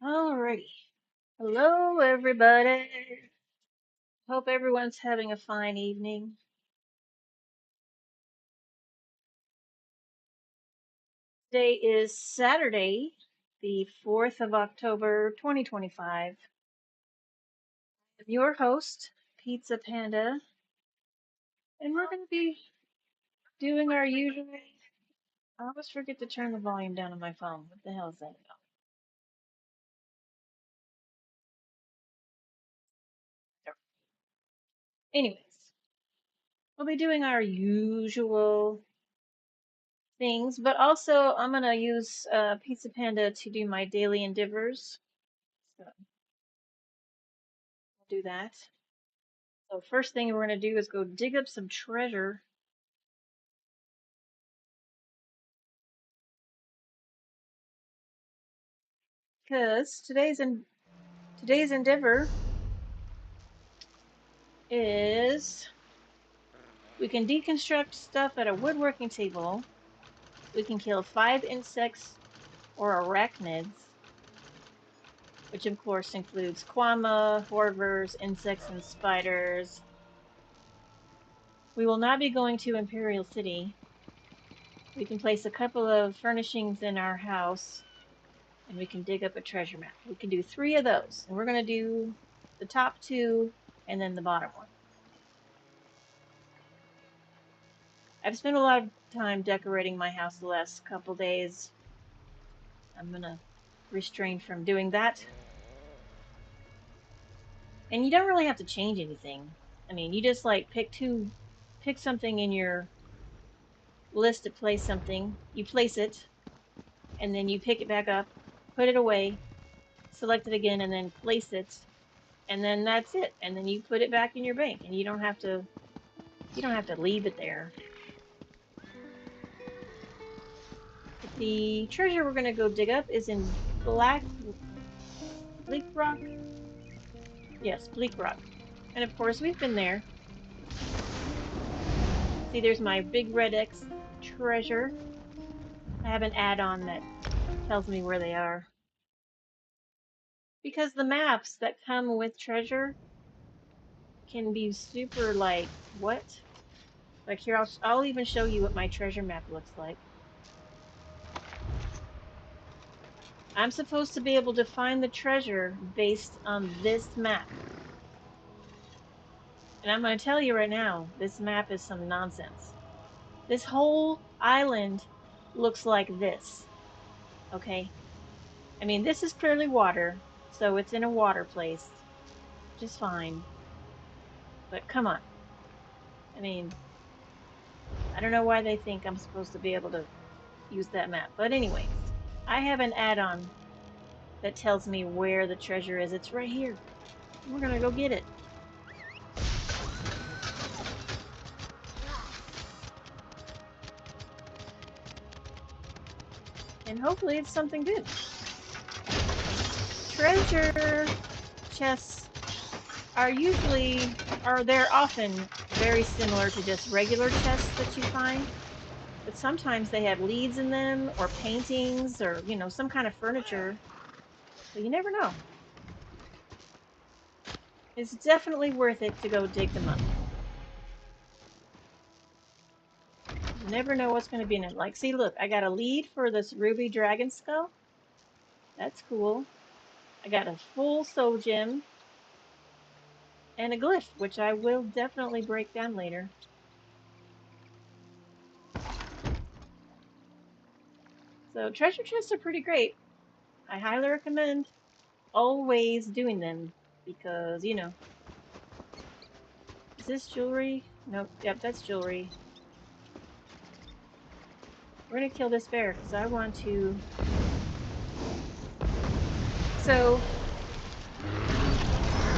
Alrighty. Hello, everybody. Hope everyone's having a fine evening. Today is Saturday, the 4th of October, 2025. I'm your host, Pizza Panda, and we're going to be doing our usual. I always forget to turn the volume down on my phone. What the hell is that about? Anyways, we'll be doing our usual things, but also I'm going to use Pizza Panda to do my daily endeavors. So I'll do that. So first thing we're going to do is go dig up some treasure. Because today's endeavor is we can deconstruct stuff at a woodworking table. We can kill 5 insects or arachnids, which of course includes quama, horvers, insects, and spiders. We will not be going to Imperial City. We can place a couple of furnishings in our house, and we can dig up a treasure map. We can do 3 of those, and we're going to do the top 2 and then the bottom one. I've spent a lot of time decorating my house the last couple days. I'm going to refrain from doing that. And you don't really have to change anything. I mean, you just like pick something in your list to place something. You place it, and then you pick it back up, put it away, select it again, and then place it, and then that's it. And then you put it back in your bank, and you don't have to leave it there. The treasure we're gonna go dig up is in Bleak Rock. Yes, Bleak Rock. And of course, we've been there. See, there's my big red X treasure. I have an add-on that tells me where they are. Because the maps that come with treasure can be super like, what? Like here, I'll even show you what my treasure map looks like. I'm supposed to be able to find the treasure based on this map. And I'm going to tell you right now, this map is some nonsense. This whole island looks like this. Okay? I mean, this is clearly water, so it's in a water place. Just fine. But come on. I mean, I don't know why they think I'm supposed to be able to use that map. But anyways, I have an add-on that tells me where the treasure is. It's right here. We're gonna go get it. And hopefully it's something good. Treasure chests they're often very similar to just regular chests that you find. But sometimes they have leads in them, or paintings, or, you know, some kind of furniture. So you never know. It's definitely worth it to go dig them up. You never know what's going to be in it. Like, see, look, I got a lead for this ruby dragon skull. That's cool. I got a full soul gem. And a glyph, which I will definitely break down later. So treasure chests are pretty great. I highly recommend always doing them because, you know. Is this jewelry? Nope. Yep, that's jewelry. We're gonna kill this bear because I want to. So,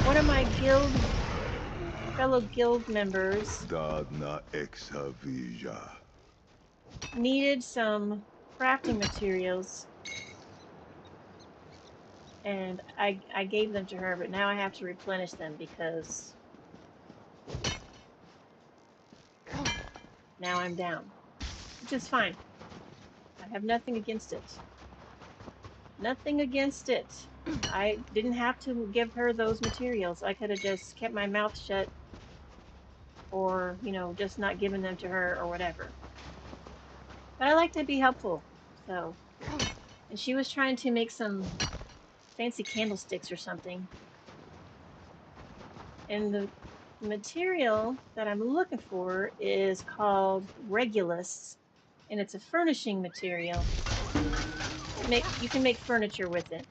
one of my fellow guild members needed some crafting materials, and I gave them to her, but now I have to replenish them because now I'm down, which is fine. I have nothing against it. Nothing against it. I didn't have to give her those materials. I could have just kept my mouth shut or, you know, just not given them to her or whatever. But I like to be helpful. So, and she was trying to make some fancy candlesticks or something. And the material that I'm looking for is called Regulus, and it's a furnishing material. You can make furniture with it.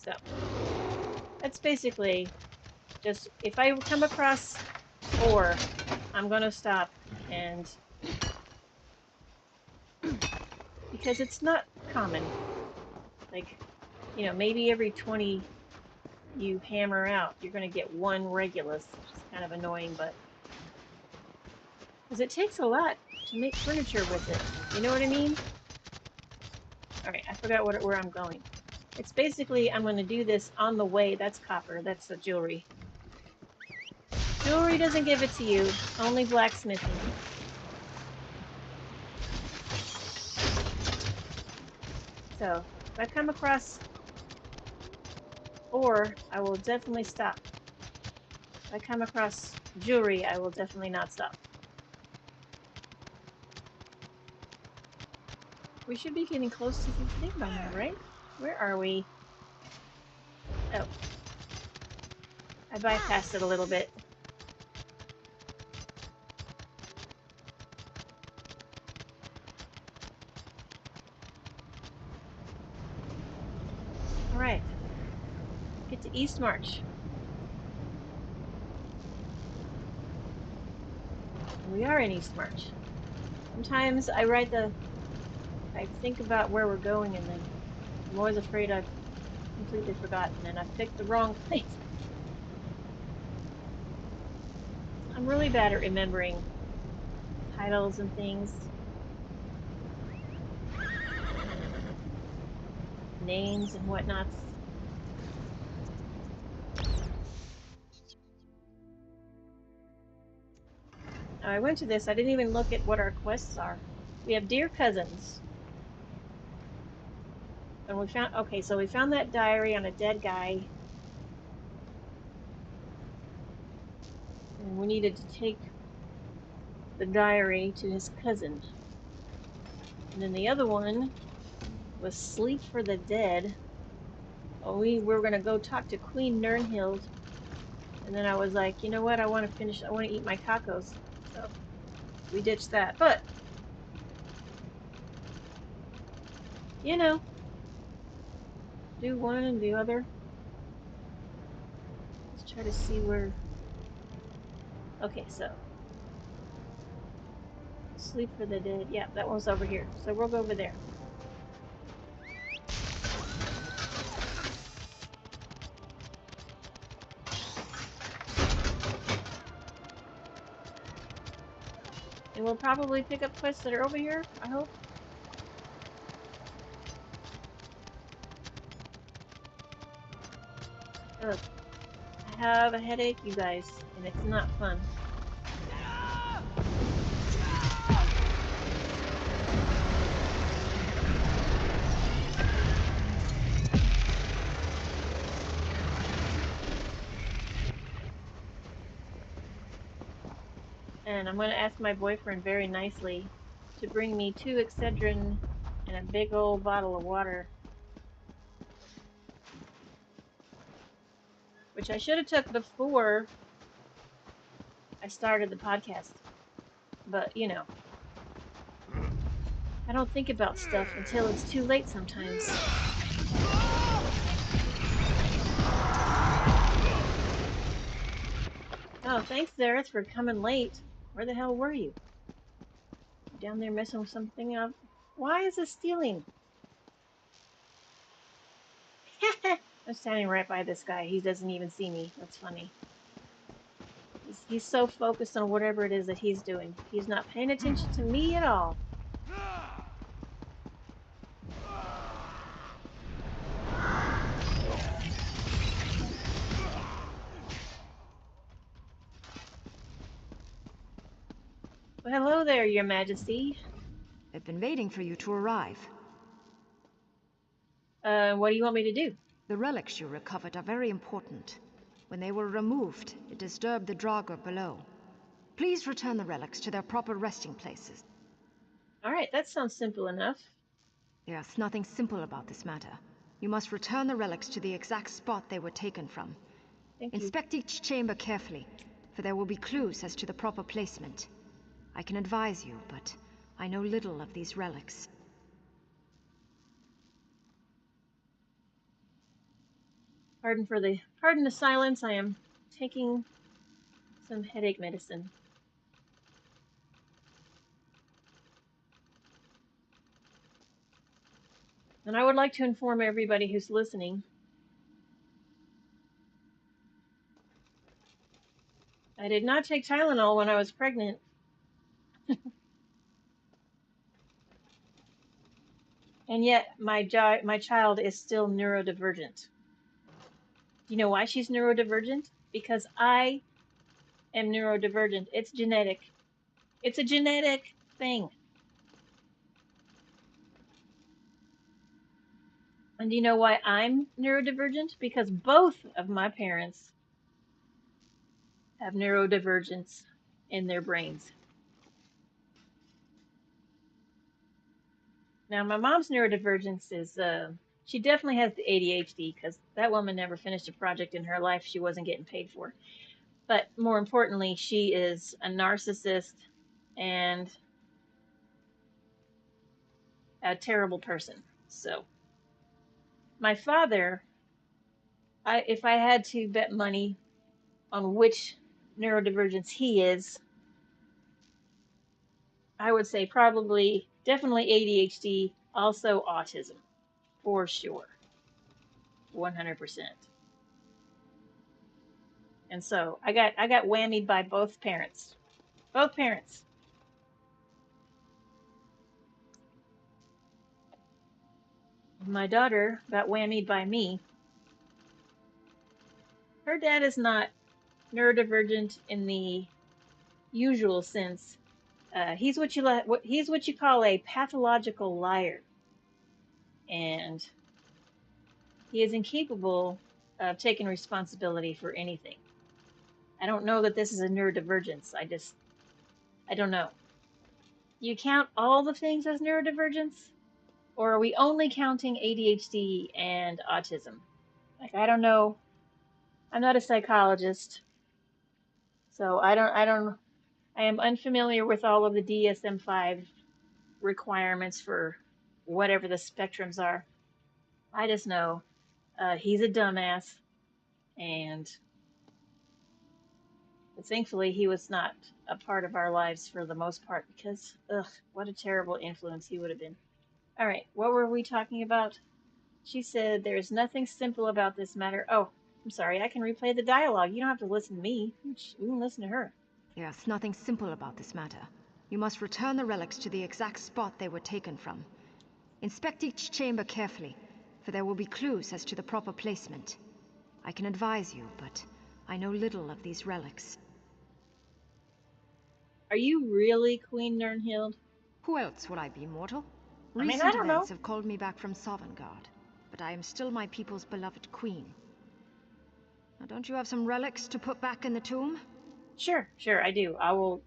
So that's basically just, if I come across ore, I'm gonna stop, and because it's not common, like, you know, maybe every 20 you hammer out, you're gonna get one Regulus. It's kind of annoying, but because it takes a lot to make furniture with it. You know what I mean? Alright, I forgot where I'm going. It's basically, I'm going to do this on the way. That's copper. That's the jewelry. Jewelry doesn't give it to you. Only blacksmithing. So, if I come across ore, I will definitely stop. If I come across jewelry, I will definitely not stop. We should be getting close to the thing by now, right? Where are we? Oh. I bypassed it a little bit. Alright. Get to Eastmarch. We are in Eastmarch. Sometimes I think about where we're going, and then I'm always afraid I've completely forgotten and I've picked the wrong place. I'm really bad at remembering titles and things. Names and whatnots. I went to this, I didn't even look at what our quests are. We have Dear Cousins. And we found, okay, so we found that diary on a dead guy. And we needed to take the diary to his cousin. And then the other one was Sleep for the Dead. Oh, we were going to go talk to Queen Nirnhild. And then I was like, you know what, I want to eat my tacos. So we ditched that. But, you know, do one and the other. Let's try to see where... Okay, so Sleep for the Dead. Yeah, that one's over here. So we'll go over there. And we'll probably pick up quests that are over here, I hope. Ugh. I have a headache, you guys, and it's not fun. And I'm going to ask my boyfriend very nicely to bring me 2 Excedrin and a big old bottle of water. Which I should have took before I started the podcast. But, you know, I don't think about stuff until it's too late sometimes. Oh, thanks, Zareth, for coming late. Where the hell were you? Down there messing with something up? Why is it stealing? I'm standing right by this guy. He doesn't even see me. That's funny. He's so focused on whatever it is that he's doing. He's not paying attention to me at all. Well, hello there, Your Majesty. I've been waiting for you to arrive. What do you want me to do? The relics you recovered are very important. When they were removed, it disturbed the Draugr below. Please return the relics to their proper resting places. All right, that sounds simple enough. There's nothing simple about this matter. You must return the relics to the exact spot they were taken from. Thank you. Inspect each chamber carefully, for there will be clues as to the proper placement. I can advise you, but I know little of these relics. Pardon the silence. I am taking some headache medicine. And I would like to inform everybody who's listening, I did not take Tylenol when I was pregnant. And yet my child is still neurodivergent. Do you know why she's neurodivergent? Because I am neurodivergent. It's genetic. It's a genetic thing. And do you know why I'm neurodivergent? Because both of my parents have neurodivergence in their brains. Now, my mom's neurodivergence is, she definitely has the ADHD because that woman never finished a project in her life she wasn't getting paid for. But more importantly, she is a narcissist and a terrible person. So, my father, if I had to bet money on which neurodivergence he is, I would say probably, definitely ADHD, also autism, for sure, 100%. And so I got whammied by both parents. Both parents. My daughter got whammied by me. Her dad is not neurodivergent in the usual sense. He's what you call a pathological liar, and he is incapable of taking responsibility for anything. I don't know that this is a neurodivergence. I don't know. You count all the things as neurodivergence, or are we only counting ADHD and autism? Like, I don't know. I'm not a psychologist, so I am unfamiliar with all of the DSM-5 requirements for whatever the spectrums are. I just know he's a dumbass, and thankfully he was not a part of our lives for the most part because, ugh, what a terrible influence he would have been. All right, what were we talking about? She said, "There's nothing simple about this matter." Oh, I'm sorry, I can replay the dialogue. You don't have to listen to me. You can listen to her. There's nothing simple about this matter. You must return the relics to the exact spot they were taken from. Inspect each chamber carefully, for there will be clues as to the proper placement. I can advise you, but I know little of these relics. Are you really Queen Nirnhild? Who else would I be, mortal? I mean, I Recent don't events know. have called me back from Sovngarde, but I am still my people's beloved queen. Now, don't you have some relics to put back in the tomb? Sure, I do. I will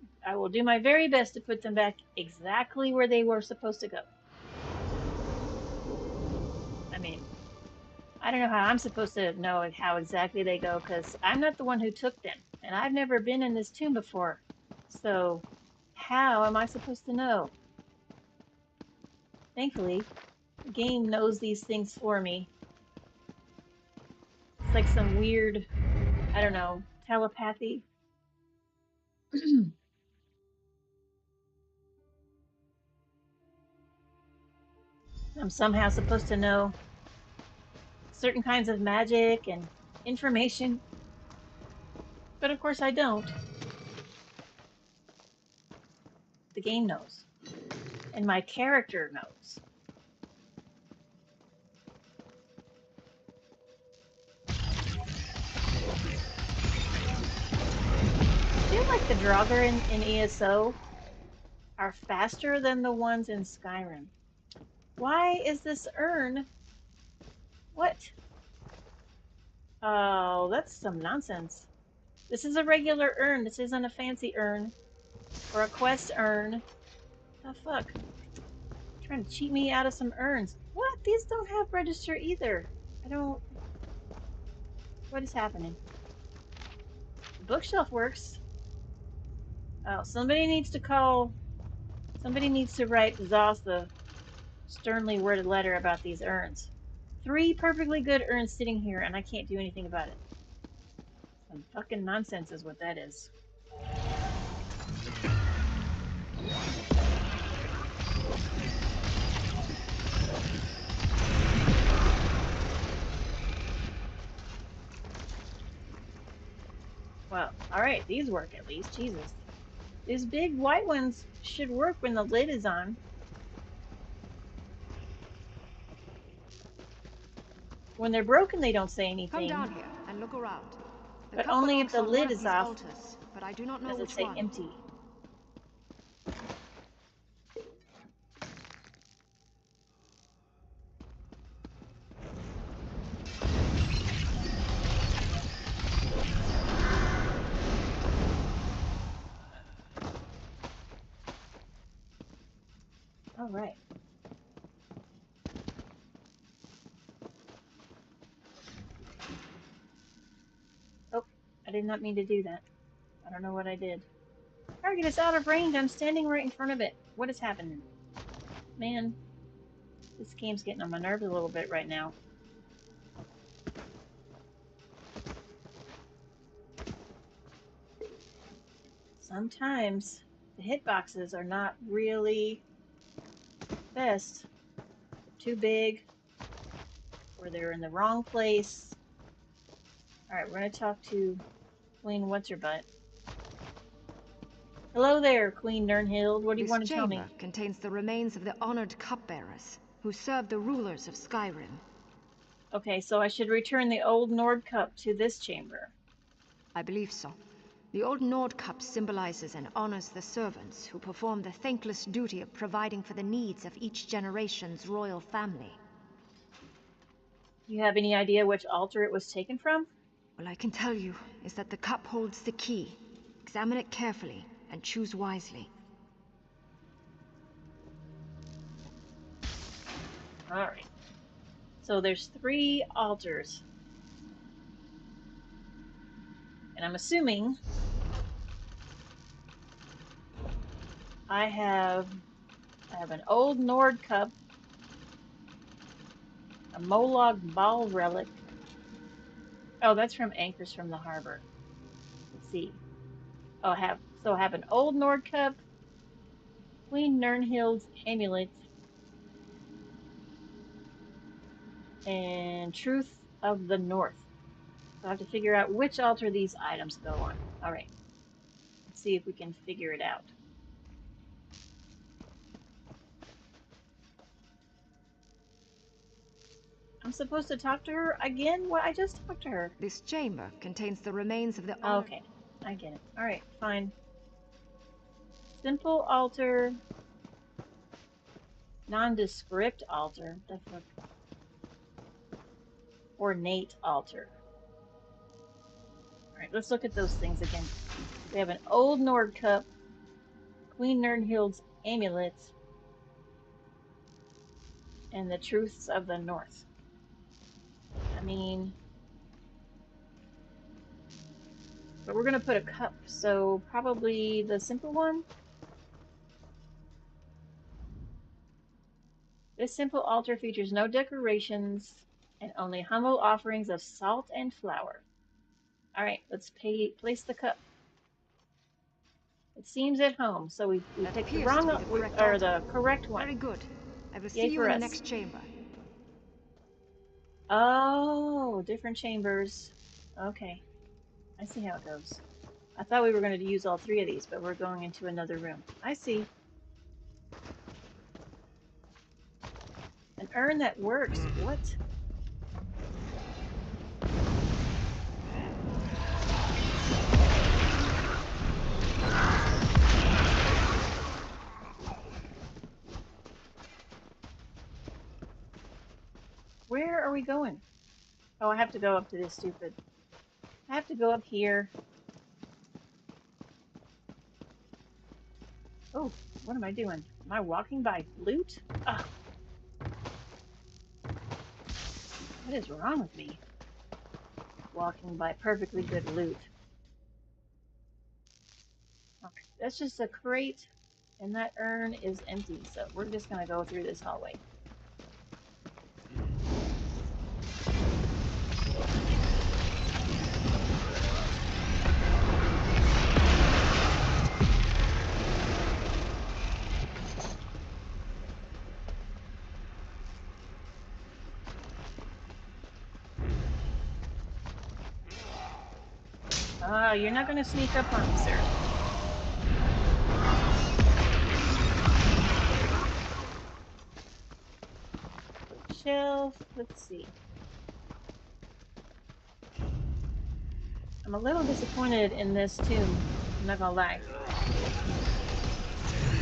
do my very best to put them back exactly where they were supposed to go. I mean, I don't know how I'm supposed to know how exactly they go because I'm not the one who took them, and I've never been in this tomb before. So, how am I supposed to know? Thankfully, the game knows these things for me. It's like some weird, I don't know, telepathy. I'm somehow supposed to know certain kinds of magic and information, but of course I don't. The game knows, and my character knows. I feel like the Draugr in ESO are faster than the ones in Skyrim. Why is this urn What? Oh, that's some nonsense. This is a regular urn. This isn't a fancy urn. Or a quest urn. The fuck? Trying to cheat me out of some urns. What? These don't have register either. I don't... What is happening? The bookshelf works. Oh, somebody needs to call... Somebody needs to write Zos the sternly worded letter about these urns. 3 perfectly good urns sitting here, and I can't do anything about it. Some fucking nonsense is what that is. Well, alright, these work at least. Jesus. These big white ones should work when the lid is on. When they're broken, they don't say anything. Come down here and look around. The But cup only if belongs the on one lid of is these off. altars, but I do not know Does it which say one. empty? All right. Oh, I did not mean to do that. I don't know what I did. Target is out of range. I'm standing right in front of it. What is happening? Man, this game's getting on my nerves a little bit right now. Sometimes the hitboxes are not really best. Too big, or they're in the wrong place. Alright, we're going to talk to Queen What's-Her-Butt. Hello there, Queen Nirnhild. What do you want to tell me? This chamber contains the remains of the honored cupbearers who served the rulers of Skyrim. Okay, so I should return the old Nord cup to this chamber. I believe so. The old Nord cup symbolizes and honors the servants who perform the thankless duty of providing for the needs of each generation's royal family. You have any idea which altar it was taken from? All I can tell you is that the cup holds the key. Examine it carefully and choose wisely. Alright. So there's 3 altars. And I'm assuming I have an old Nord cup, a Molag Bal relic. Oh, that's from Anchors from the Harbor. Let's see. Oh, I have an old Nord cup, Queen Nirnhild's amulet, and Truth of the North. So I have to figure out which altar these items go on. Alright. Let's see if we can figure it out. I'm supposed to talk to her again? What? I just talked to her. This chamber contains the remains of the Oh, okay. I get it. Alright, fine. Simple altar. Nondescript altar. The fuck? Ornate altar. Alright, let's look at those things again. We have an old Nord cup, Queen Nirnhild's amulet, and the Truths of the North. I mean... But we're going to put a cup, so probably the simple one? This simple altar features no decorations and only humble offerings of salt and flour. Alright, let's place the cup. It seems at home, so we picked the wrong or the correct one. Very good. I will Yay see you for in us. the next chamber. Oh, different chambers. Okay. I see how it goes. I thought we were going to use all 3 of these, but we're going into another room. I see. An urn that works. What? Where are we going? Oh, I have to go up to this stupid. I have to go up here. Oh, what am I doing? Am I walking by loot? Ugh. What is wrong with me? Walking by perfectly good loot. Okay, that's just a crate, and that urn is empty, so we're just gonna go through this hallway. Ah, you're not gonna sneak up on me, sir. Shelf, let's see. I'm a little disappointed in this tomb, I'm not gonna lie.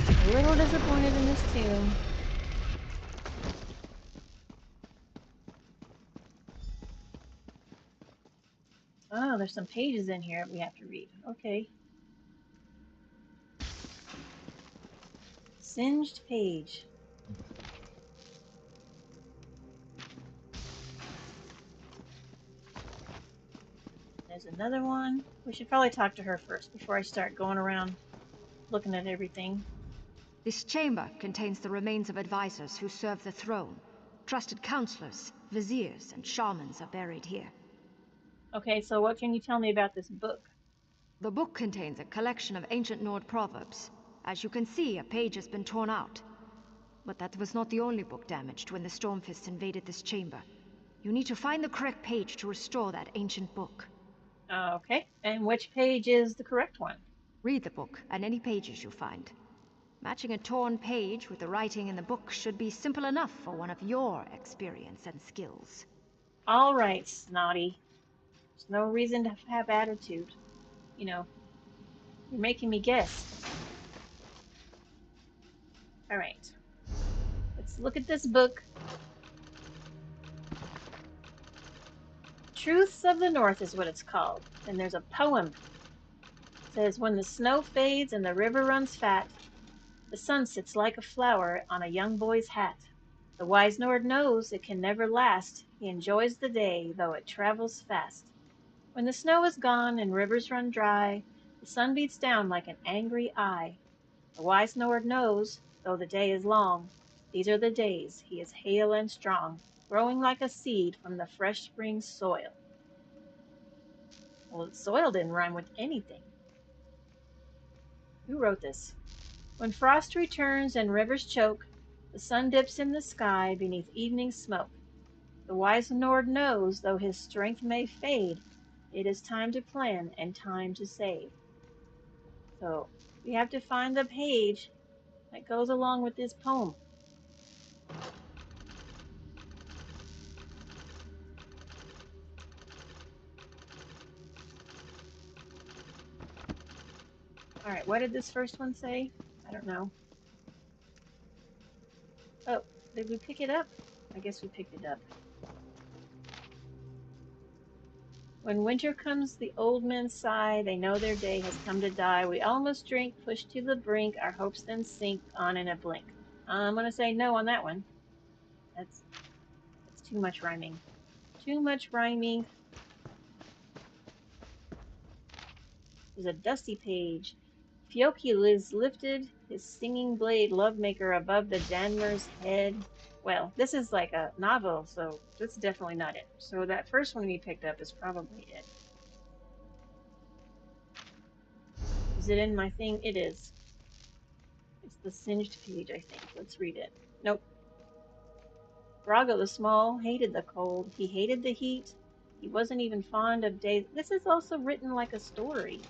A little disappointed in this tomb. Oh, there's some pages in here we have to read. Okay. Singed page. There's another one. We should probably talk to her first before I start going around looking at everything. This chamber contains the remains of advisors who served the throne. Trusted counselors, viziers, and shamans are buried here. Okay, so what can you tell me about this book? The book contains a collection of ancient Nord proverbs. As you can see, a page has been torn out. But that was not the only book damaged when the Stormfist invaded this chamber. You need to find the correct page to restore that ancient book. Okay, and which page is the correct one? Read the book and any pages you find. Matching a torn page with the writing in the book should be simple enough for one of your experience and skills. All right, Snotty. There's no reason to have attitude. You know, you're making me guess. All right. Let's look at this book. Truths of the North is what it's called. And there's a poem. It says, when the snow fades and the river runs fat, the sun sits like a flower on a young boy's hat. The wise Nord knows it can never last. He enjoys the day, though it travels fast. When the snow is gone and rivers run dry, the sun beats down like an angry eye. The wise Nord knows, though the day is long, these are the days he is hale and strong, growing like a seed from the fresh spring soil. Well, the soil didn't rhyme with anything. Who wrote this? When frost returns and rivers choke, the sun dips in the sky beneath evening smoke. The wise Nord knows, though his strength may fade, it is time to plan and time to save. So we have to find the page that goes along with this poem. All right, what did this first one say? I don't know. Oh, did we pick it up? I guess we picked it up. When winter comes, the old men sigh. They know their day has come to die. We almost drink, pushed to the brink. Our hopes then sink on in a blink. I'm going to say no on that one. That's too much rhyming. Too much rhyming. There's a dusty page. Fioki is lifted, his singing blade lovemaker above the Danmar's head. Well, this is like a novel, so that's definitely not it. So that first one we picked up is probably it. Is it in my thing? It is. It's the singed page, I think. Let's read it. Nope. Braga the Small hated the cold. He hated the heat. He wasn't even fond of days. This is also written like a story.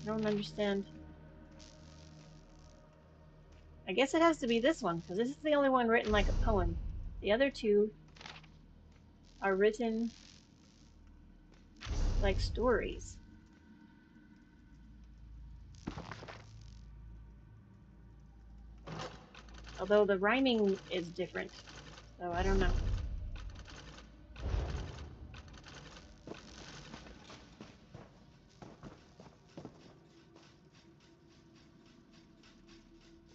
I don't understand. I guess it has to be this one, because this is the only one written like a poem. The other two are written like stories. Although the rhyming is different, so I don't know.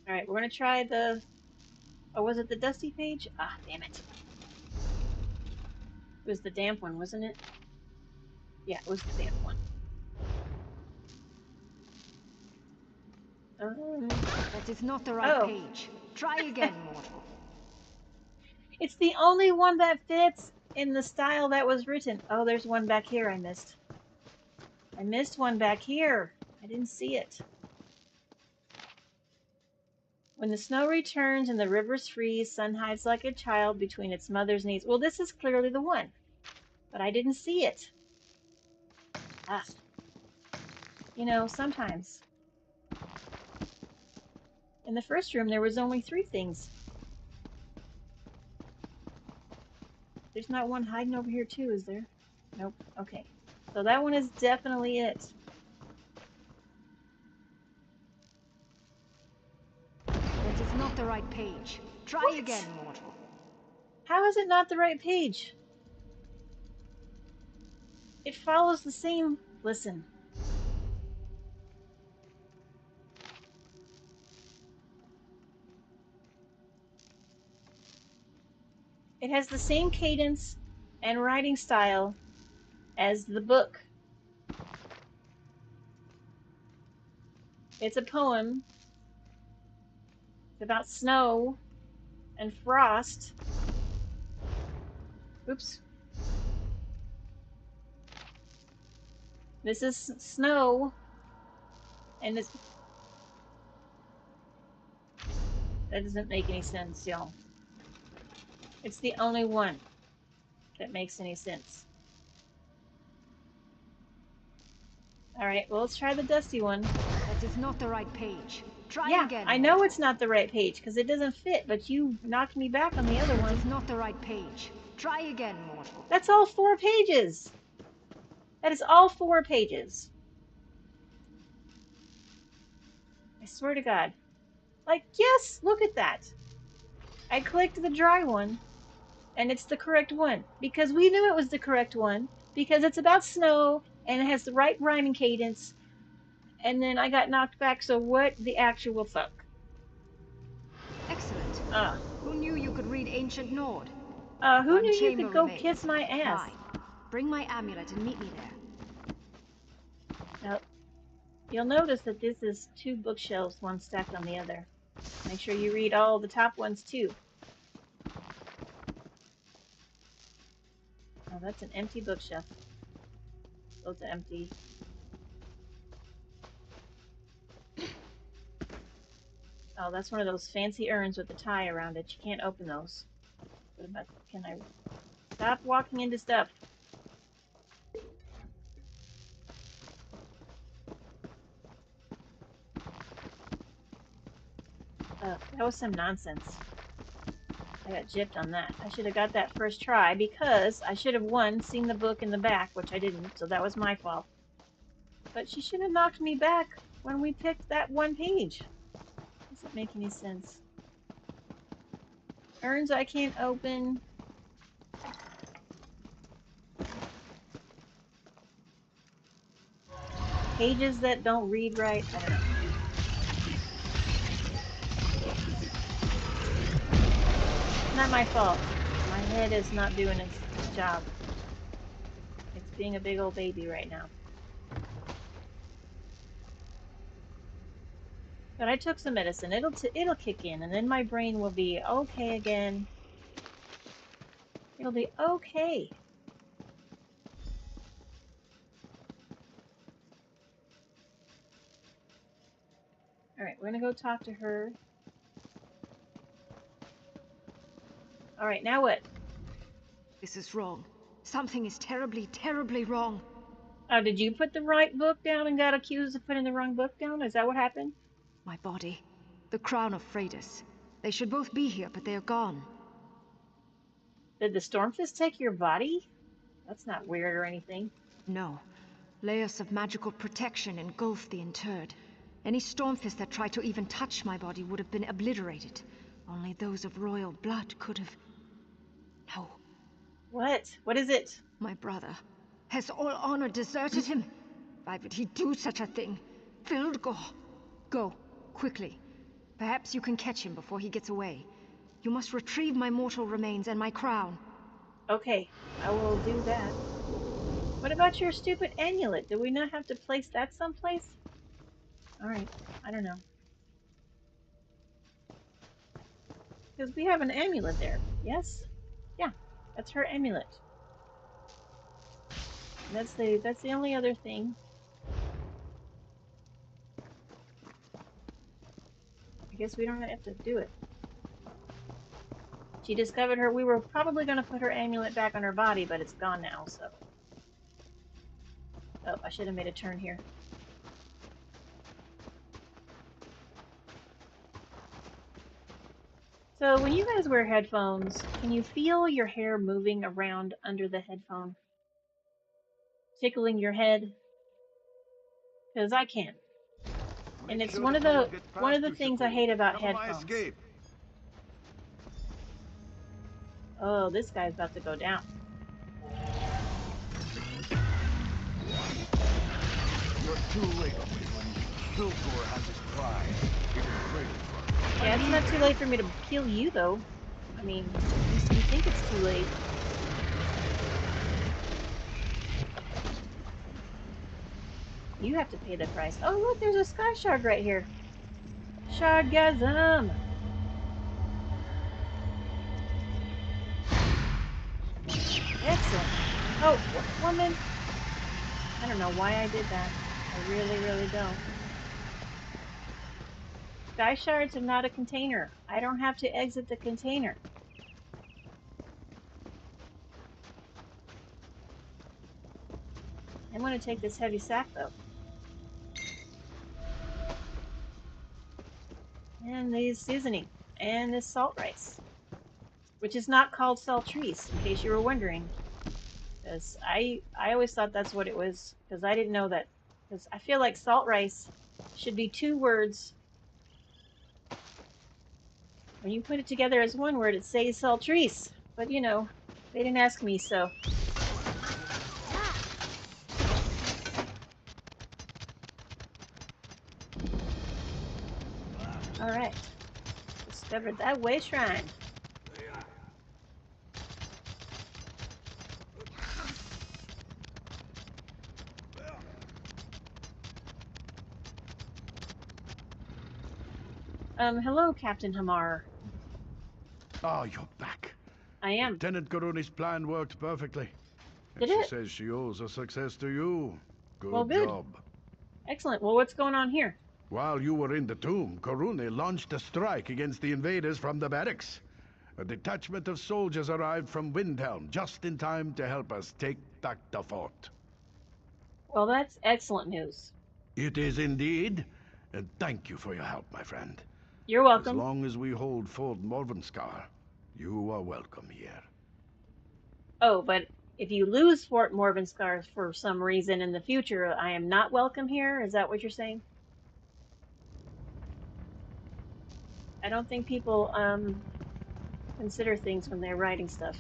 Alright, we're gonna try the... Oh, was it the dusty page? Ah, damn it. It was the damp one, wasn't it? Yeah, it was the damp one. That is not the right page. Try again, mortal. It's the only one that fits in the style that was written. Oh, there's one back here I missed. I missed one back here. I didn't see it. When the snow returns and the rivers freeze, sun hides like a child between its mother's knees. Well, this is clearly the one, but I didn't see it. Ah. You know, sometimes. In the first room, there was only 3 things. There's not one hiding over here too, is there? Nope. Okay. So that one is definitely it. That is not the right page. Try What? again, mortal. How is it not the right page? It follows the same... Listen. It has the same cadence and writing style as the book. It's a poem. It's about snow and frost. Oops. This is snow, and it's... That doesn't make any sense, y'all. It's the only one that makes any sense. Alright, well, let's try the dusty one. That is not the right page. Try again. I know it's not the right page, because it doesn't fit, but you knocked me back on the other one. That is not the right page. Try again, mortal. That's all 4 pages! That is all 4 pages. I swear to God. Like, yes, look at that. I clicked the dry one, and it's the correct one. Because we knew it was the correct one, because it's about snow, and it has the right rhyming cadence, and then I got knocked back, so what the actual fuck? Excellent. Who knew you could read Ancient Nord? Who knew you could go kiss my ass? Fine. Bring my amulet and meet me there. Now, you'll notice that this is 2 bookshelves, one stacked on the other. Make sure you read all the top ones, too. Oh, that's an empty bookshelf. Those are empty. Oh, that's one of those fancy urns with the tie around it. You can't open those. What about... Can I... Stop walking into stuff. That was some nonsense. I got gypped on that. I should have got that first try because I should have, one, seen the book in the back, which I didn't, so that was my fault. But she should have knocked me back when we picked that one page. Doesn't make any sense. Urns I can't open. Pages that don't read right. I don't know. Not my fault. My head is not doing its job. It's being a big old baby right now. But I took some medicine. It'll kick in, and then my brain will be okay again. It'll be okay. Alright, we're gonna go talk to her. Alright, now what? This is wrong. Something is terribly, terribly wrong. Oh, did you put the right book down and got accused of putting the wrong book down? Is that what happened? My body. The crown of Freydis. They should both be here, but they are gone. Did the Stormfist take your body? That's not weird or anything. No. Layers of magical protection engulfed the interred. Any Stormfist that tried to even touch my body would have been obliterated. Only those of royal blood could have... No, What? What is it? my brother. Has all honor deserted him? Why would he do such a thing? Fildgor! Go, quickly. Perhaps you can catch him before he gets away. You must retrieve my mortal remains and my crown. Okay, I will do that. What about your stupid amulet? Do we not have to place that someplace? Alright, I don't know. Because we have an amulet there. Yes? Yeah, that's her amulet. That's the only other thing. I guess we don't have to do it. She discovered her. We were probably going to put her amulet back on her body, but it's gone now, so. Oh, I should have made a turn here. So when you guys wear headphones, can you feel your hair moving around under the headphone? Tickling your head? Because I can. And it's one of the things I hate about headphones. Oh, this guy's about to go down. You're too late, Fildgor has his pride. Yeah, it's not too late for me to kill you, though. I mean, you think it's too late. You have to pay the price. Oh, look, there's a sky shard right here. Shardgasm! Excellent. Oh, woman! I don't know why I did that. I really, really don't. Sky shards are not a container. I don't have to exit the container. I'm going to take this heavy sack, though. And these seasoning. And this salt rice. Which is not called saltrise, in case you were wondering. Because I always thought that's what it was. Because I didn't know that. Because I feel like salt rice should be 2 words. When you put it together as 1 word, it says saltrise. But you know, they didn't ask me, so. Alright. Discovered that way shrine. Hello, Captain Hamar. Ah, you're back. I am. Lieutenant Garuni's plan worked perfectly. Did And it? she says she owes her success to you. Good Good. job. Excellent. Well, what's going on here? While you were in the tomb, Garuni launched a strike against the invaders from the barracks. A detachment of soldiers arrived from Windhelm just in time to help us take back the fort. Well, that's excellent news. It is indeed. And thank you for your help, my friend. You're welcome. As long as we hold Fort Morvenskar, you are welcome here. Oh, but if you lose Fort Morvenskar for some reason in the future, I am not welcome here? Is that what you're saying? I don't think people, consider things when they're writing stuff.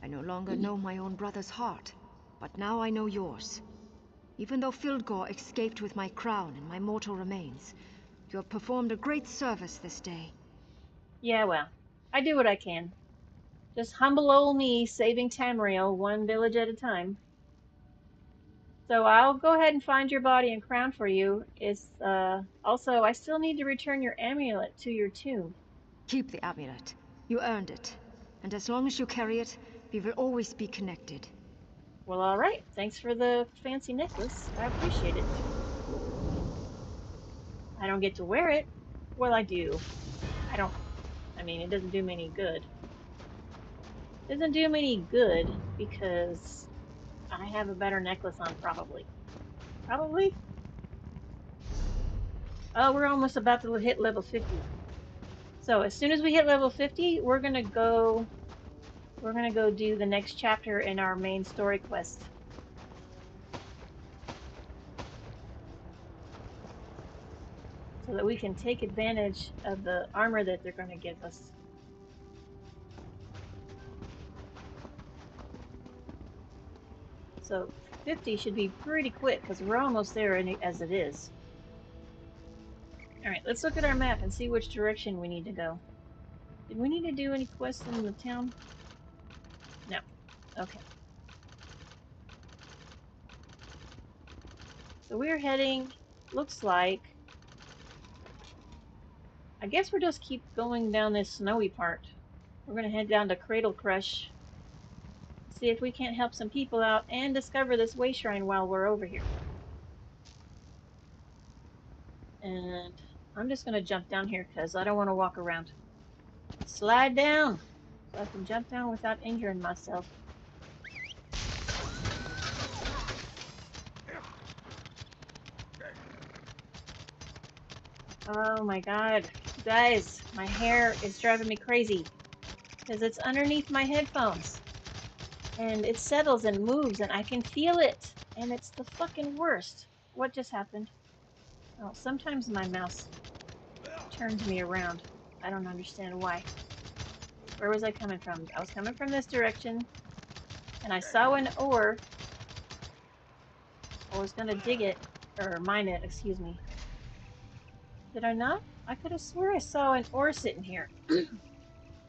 I no longer know my own brother's heart, but now I know yours. Even though Fildgor escaped with my crown and my mortal remains, you have performed a great service this day. Yeah, well, I do what I can. Just humble old me saving Tamriel 1 village at a time. So I'll go ahead and find your body and crown for you. Also, I still need to return your amulet to your tomb. Keep the amulet. You earned it. And as long as you carry it, we will always be connected. Well, alright. Thanks for the fancy necklace. I appreciate it. I don't get to wear it. Well, I do. I mean, it doesn't do me any good. It doesn't do me any good because I have a better necklace on, probably. Probably? Oh, we're almost about to hit level 50. So as soon as we hit level 50, we're gonna go do the next chapter in our main story quest. so that we can take advantage of the armor that they're going to give us. So 50 should be pretty quick because we're almost there as it is. Alright, let's look at our map and see which direction we need to go. Did we need to do any quests in the town? No. Okay. So we're heading, looks like, I guess we'll just keep going down this snowy part. We're going to head down to Cradle Crush, see if we can't help some people out, and discover this way shrine while we're over here. And I'm just going to jump down here because I don't want to walk around. Slide down so I can jump down without injuring myself. Oh my god. Guys, my hair is driving me crazy because it's underneath my headphones. And it settles and moves and I can feel it. And it's the fucking worst. What just happened? Well, sometimes my mouse turns me around. I don't understand why. Where was I coming from? I was coming from this direction. And I saw an ore. I was gonna dig it. Or mine it, excuse me. Did I not? I could have swore I saw an ore sitting here.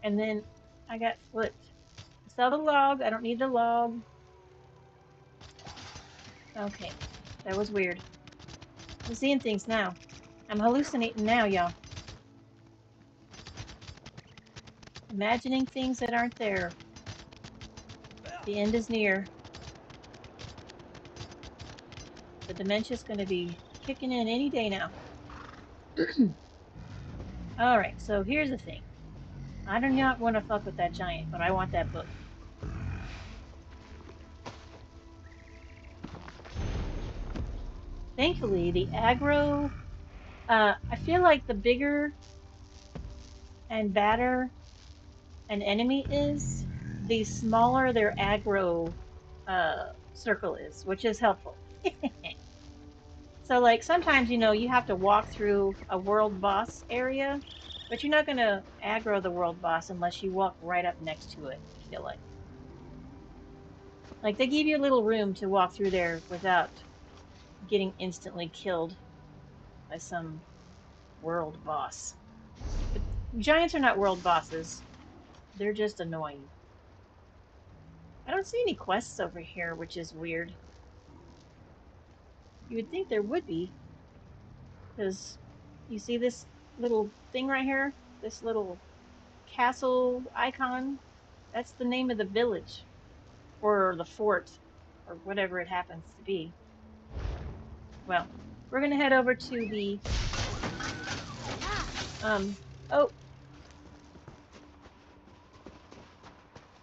And then I got flipped. I saw the log. I don't need the log. Okay. That was weird. I'm seeing things now. I'm hallucinating now, y'all. Imagining things that aren't there. The end is near. The dementia's gonna be kicking in any day now. Alright, so here's the thing. I do not want to fuck with that giant, but I want that book. Thankfully, the aggro... I feel like the bigger and badder an enemy is, the smaller their aggro circle is, which is helpful. So, like, sometimes, you know, you have to walk through a world boss area, but you're not going to aggro the world boss unless you walk right up next to it, I feel like. Like, they give you a little room to walk through there without getting instantly killed by some world boss. But giants are not world bosses. They're just annoying. I don't see any quests over here, which is weird. You would think there would be. Because you see this little thing right here? This little castle icon? That's the name of the village. Or the fort. Or whatever it happens to be. Well, we're going to head over to the... oh!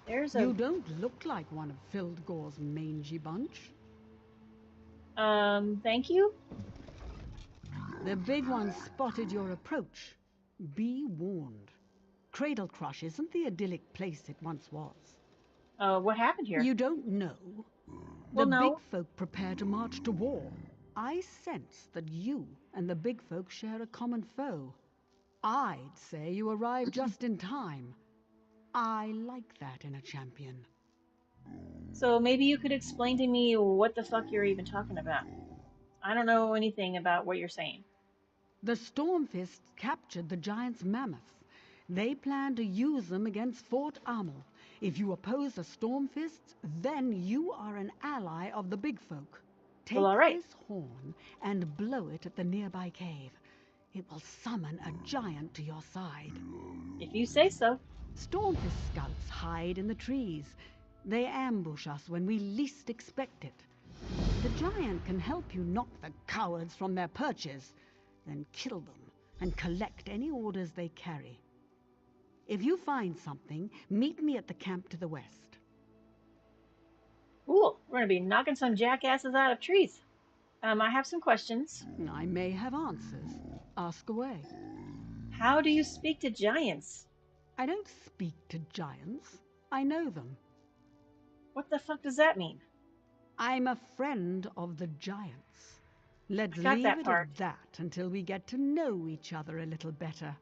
There's a... You don't look like one of Fildgore's mangy bunch. Thank you? The big one spotted your approach. Be warned. Cradle Crush isn't the idyllic place it once was. What happened here? You don't know? Well, The no. big folk prepare to march to war. I sense that you and the big folk share a common foe. I'd say you arrived just in time. I like that in a champion. So maybe you could explain to me what the fuck you're even talking about. I don't know anything about what you're saying. The Stormfists captured the giant's mammoths. They plan to use them against Fort Amel. If you oppose the Stormfists, then you are an ally of the big folk. Take Well, all right. this horn and blow it at the nearby cave. It will summon a giant to your side. If you say so. Stormfist scouts hide in the trees. They ambush us when we least expect it. The giant can help you knock the cowards from their perches, then kill them and collect any orders they carry. If you find something, meet me at the camp to the west. Cool. We're going to be knocking some jackasses out of trees. I have some questions. I may have answers. Ask away. How do you speak to giants? I don't speak to giants. I know them. What the fuck does that mean? I'm a friend of the giants. Let's Got leave that it part. at that until we get to know each other a little better.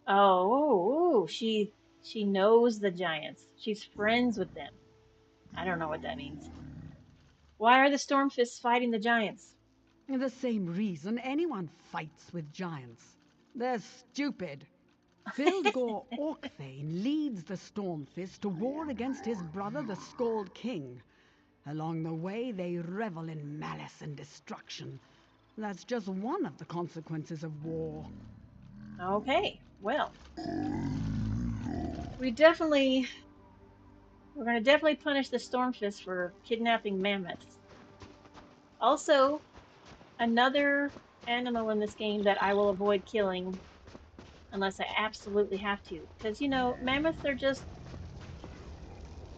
Oh, she knows the giants. She's friends with them. I don't know what that means. Why are the Stormfists fighting the giants? The same reason anyone fights with giants. They're stupid. Fildgor Orkthane leads the Stormfist to war against his brother, the Scald King. Along the way, they revel in malice and destruction. That's just one of the consequences of war. Okay, well, we're gonna definitely punish the Stormfist for kidnapping mammoths. Also, another animal in this game that I will avoid killing unless I absolutely have to. Because, you know, mammoths are just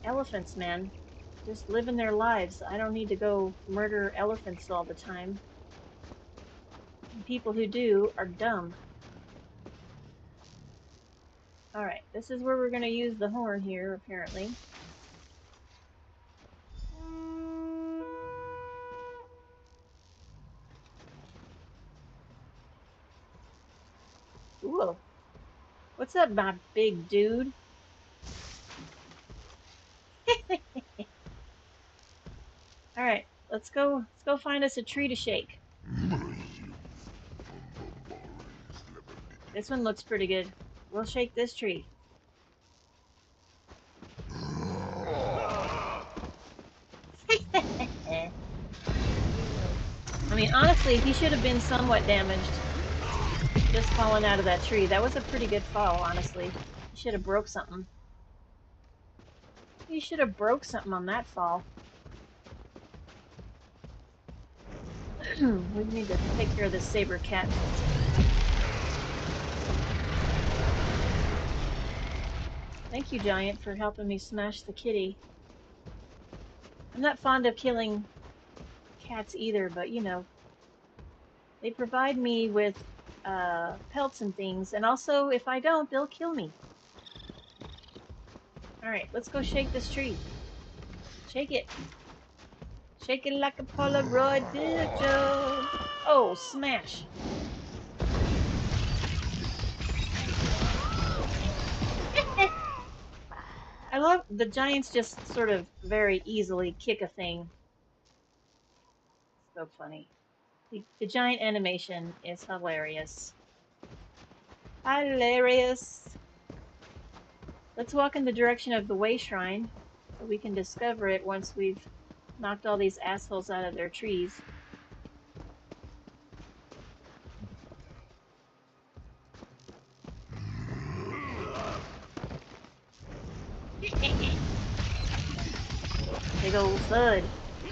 elephants, man. Just living their lives. I don't need to go murder elephants all the time. And people who do are dumb. Alright, this is where we're going to use the horn here, apparently. Ooh. What's up, my big dude? Alright, let's go find us a tree to shake. This one looks pretty good. We'll shake this tree. I mean, honestly, he should have been somewhat damaged. Just falling out of that tree. That was a pretty good fall, honestly. He should have broke something. He should have broke something on that fall. We need to take care of this saber cat. Thank you, Giant, for helping me smash the kitty. I'm not fond of killing cats either, but you know, they provide me with pelts and things, and also, if I don't, they'll kill me. Alright, let's go shake this tree. Shake it. Shake it like a Polaroid picture. Oh, smash. I love the giants just sort of very easily kick a thing. So funny. The giant animation is hilarious. Hilarious. Let's walk in the direction of the Way Shrine so we can discover it once we've knocked all these assholes out of their trees. Big old thud.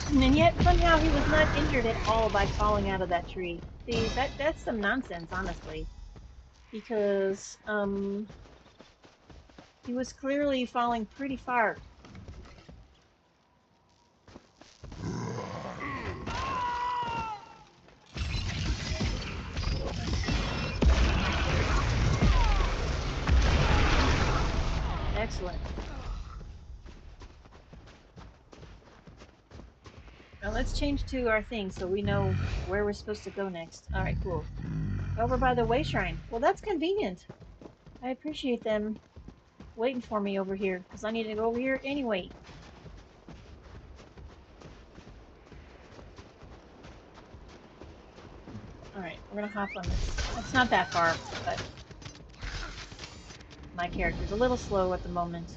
And yet somehow he was not injured at all by falling out of that tree. See, that's some nonsense, honestly. Because, he was clearly falling pretty far. Excellent. Now let's change to our thing so we know where we're supposed to go next. Alright, cool. Over by the Way Shrine. Well, that's convenient. I appreciate them waiting for me over here, because I need to go over here anyway. Alright, we're gonna hop on this. It's not that far, but my character's a little slow at the moment.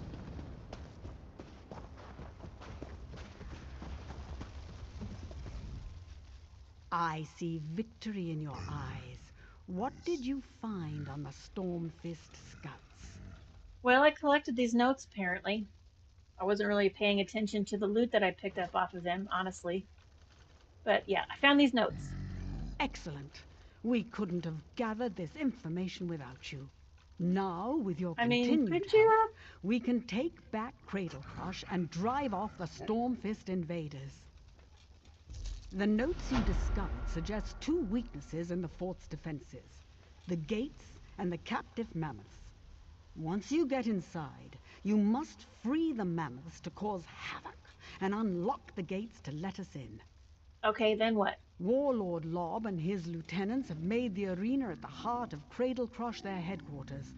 I see victory in your eyes. What did you find on the Stormfist scouts? Well, I collected these notes, apparently. I wasn't really paying attention to the loot that I picked up off of them, honestly. But yeah, I found these notes. Excellent. We couldn't have gathered this information without you. Now, with your I mean, continued could you help, we can take back Cradle Crush and drive off the Stormfist invaders. The notes you discovered suggest two weaknesses in the fort's defenses: the gates and the captive mammoths. Once you get inside, you must free the mammoths to cause havoc and unlock the gates to let us in. Okay, then what? Warlord Lob and his lieutenants have made the arena at the heart of Cradle Crush their headquarters.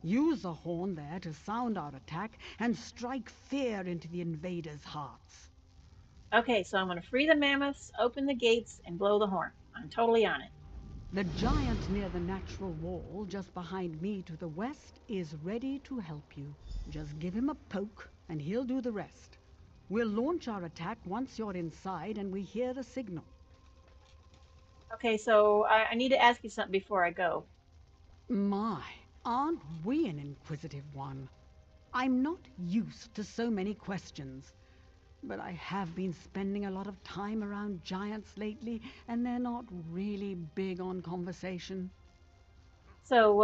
Use the horn there to sound our attack and strike fear into the invaders' hearts. Okay, so I'm going to free the mammoths, open the gates, and blow the horn. I'm totally on it. The giant near the natural wall, just behind me to the west, is ready to help you. Just give him a poke, and he'll do the rest. We'll launch our attack once you're inside and we hear the signal. Okay, so I need to ask you something before I go. My, aren't we an inquisitive one? I'm not used to so many questions, but I have been spending a lot of time around giants lately, and they're not really big on conversation. So,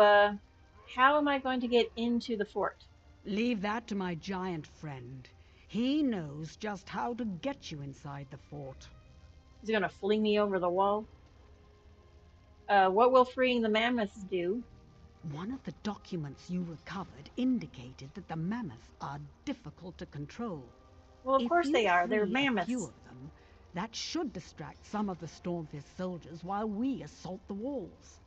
how am I going to get into the fort? Leave that to my giant friend. He knows just how to get you inside the fort. Is he going to fling me over the wall? What will freeing the mammoths do? One of the documents you recovered indicated that the mammoths are difficult to control. Well, of course they are. They're If you free a mammoths. few of them, that should distract some of the Stormfist soldiers while we assault the walls.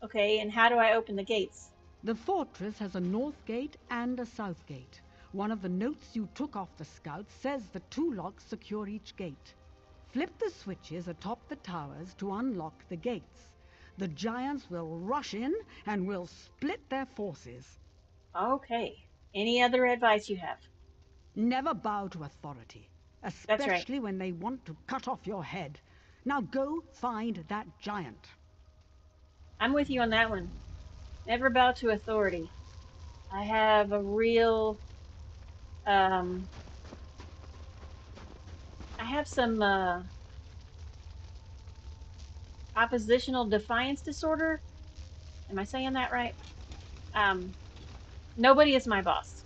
Okay, and how do I open the gates? The fortress has a north gate and a south gate. One of the notes you took off the scouts says the 2 locks secure each gate. Flip the switches atop the towers to unlock the gates. The giants will rush in and we'll split their forces. Okay. Any other advice you have? Never bow to authority, That's right. especially when they want to cut off your head. Now go find that giant. I'm with you on that one. Never bow to authority. I have a real, I have some, oppositional defiance disorder. Am I saying that right? Nobody is my boss.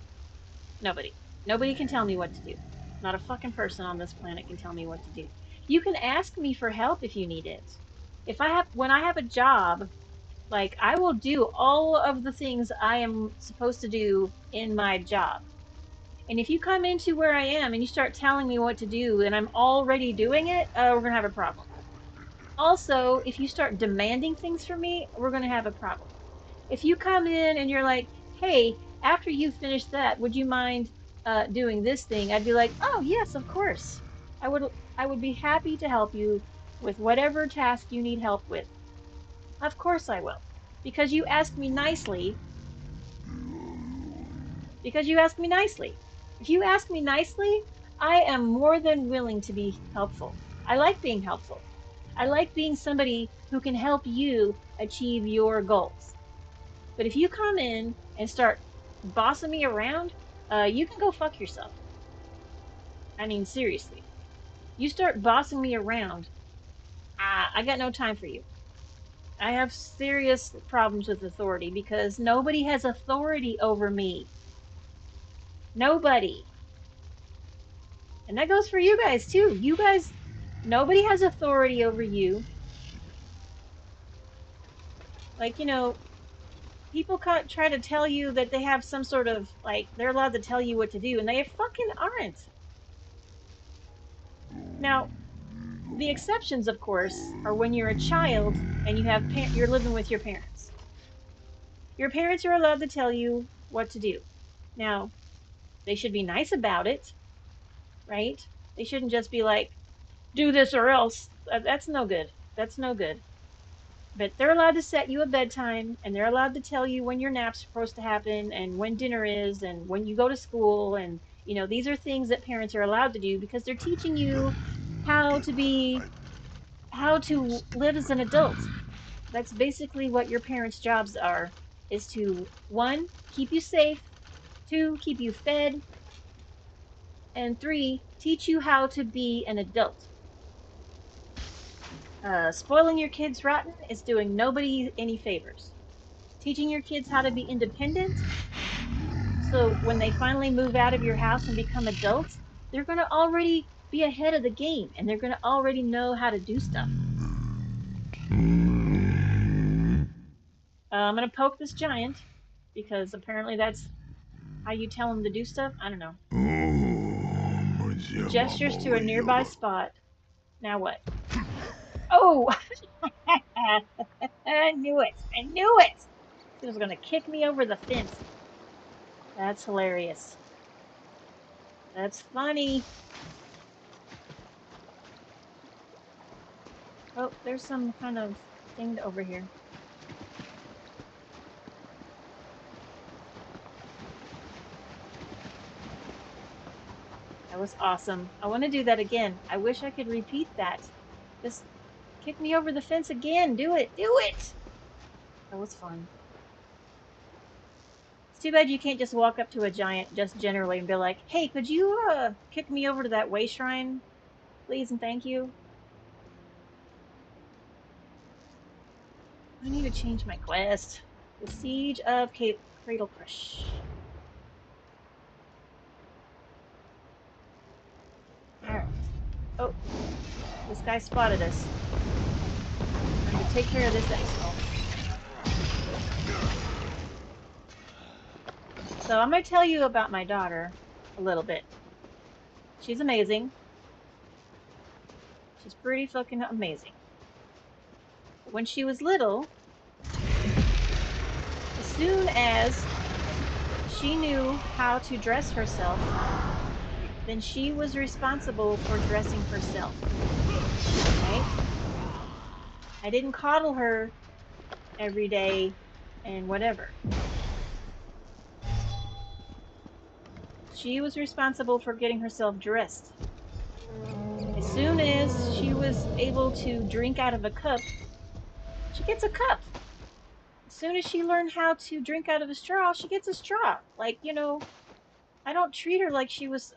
Nobody. Nobody can tell me what to do. Not a fucking person on this planet can tell me what to do. You can ask me for help if you need it. When I have a job, like, I will do all of the things I am supposed to do in my job. And if you come into where I am and you start telling me what to do and I'm already doing it, we're going to have a problem. Also, if you start demanding things from me, we're going to have a problem. If you come in and you're like, hey, after you finish that, would you mind doing this thing? I'd be like, oh, yes, of course. I would be happy to help you with whatever task you need help with. Of course I will. Because you asked me nicely. Because you asked me nicely. If you ask me nicely, I am more than willing to be helpful. I like being helpful. I like being somebody who can help you achieve your goals. But if you come in and start bossing me around, you can go fuck yourself. I mean, seriously. You start bossing me around, I got no time for you. I have serious problems with authority because nobody has authority over me. Nobody. And that goes for you guys too. You guys, nobody has authority over you. Like, people try to tell you that they have some sort of, like, they're allowed to tell you what to do, and they fucking aren't. Now, the exceptions, of course, are when you're a child and you're living with your parents. Your parents are allowed to tell you what to do. Now, they should be nice about it, right? They shouldn't just be like, do this or else. That's no good. That's no good. But they're allowed to set you a bedtime, and they're allowed to tell you when your nap's supposed to happen, and when dinner is, and when you go to school, and these are things that parents are allowed to do because they're teaching you how to live as an adult. That's basically what your parents' jobs are, is to, 1, keep you safe, 2, keep you fed, and 3, teach you how to be an adult. Spoiling your kids rotten is doing nobody any favors. Teaching your kids how to be independent, so when they finally move out of your house and become adults, they're going to already be ahead of the game, and they're going to already know how to do stuff. I'm going to poke this giant, because apparently that's how you tell him to do stuff. I don't know. He gestures to a nearby spot. Now what? Oh! I knew it! I knew it! He was gonna kick me over the fence. That's hilarious. That's funny. Oh, there's some kind of thing over here. That was awesome. I want to do that again. I wish I could repeat that. Just kick me over the fence again. Do it. Do it. That was fun. It's too bad you can't just walk up to a giant just generally and be like, hey, could you kick me over to that way shrine, please and thank you? I need to change my quest. The Siege of Cradle Crush. Alright. Oh, this guy spotted us. I'm going to take care of this asshole. So I'm going to tell you about my daughter a little bit. She's amazing. She's pretty fucking amazing. When she was little, as soon as she knew how to dress herself, then she was responsible for dressing herself. Right? I didn't coddle her every day and whatever. She was responsible for getting herself dressed. As soon as she was able to drink out of a cup, she gets a cup. As soon as she learned how to drink out of a straw, she gets a straw. Like, you know, I don't treat her like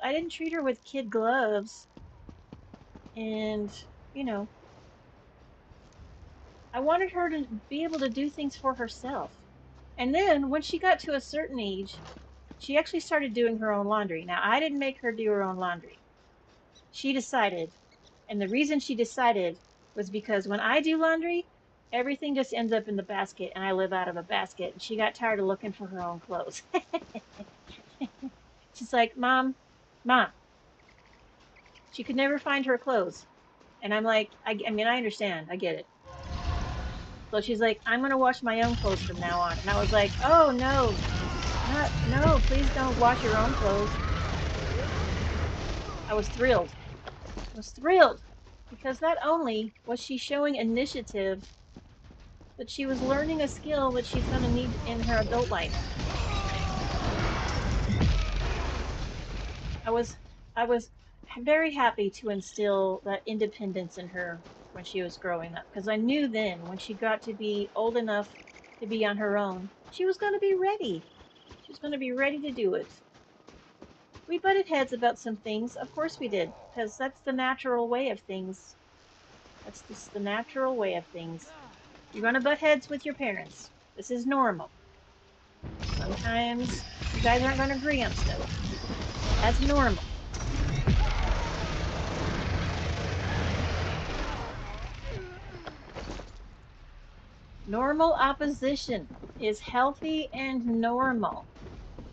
I didn't treat her with kid gloves. And, you know, I wanted her to be able to do things for herself. And then when she got to a certain age, she actually started doing her own laundry. Now, I didn't make her do her own laundry. She decided. And the reason she decided was because when I do laundry, everything just ends up in the basket and I live out of a basket. And she got tired of looking for her own clothes. She's like, Mom. She could never find her clothes. And I'm like, I mean, I understand. I get it. So she's like, I'm going to wash my own clothes from now on. And I was like, oh, no. No, please don't wash your own clothes. I was thrilled. Because not only was she showing initiative, but she was learning a skill that she's going to need in her adult life. I was very happy to instill that independence in her when she was growing up, because I knew then when she got to be old enough to be on her own, she was going to be ready. She was going to be ready to do it. We butted heads about some things. Of course we did, because that's the natural way of things. That's just the natural way of things. You're going to butt heads with your parents. This is normal. Sometimes you guys aren't going to agree on stuff. That's normal. Normal opposition is healthy and normal.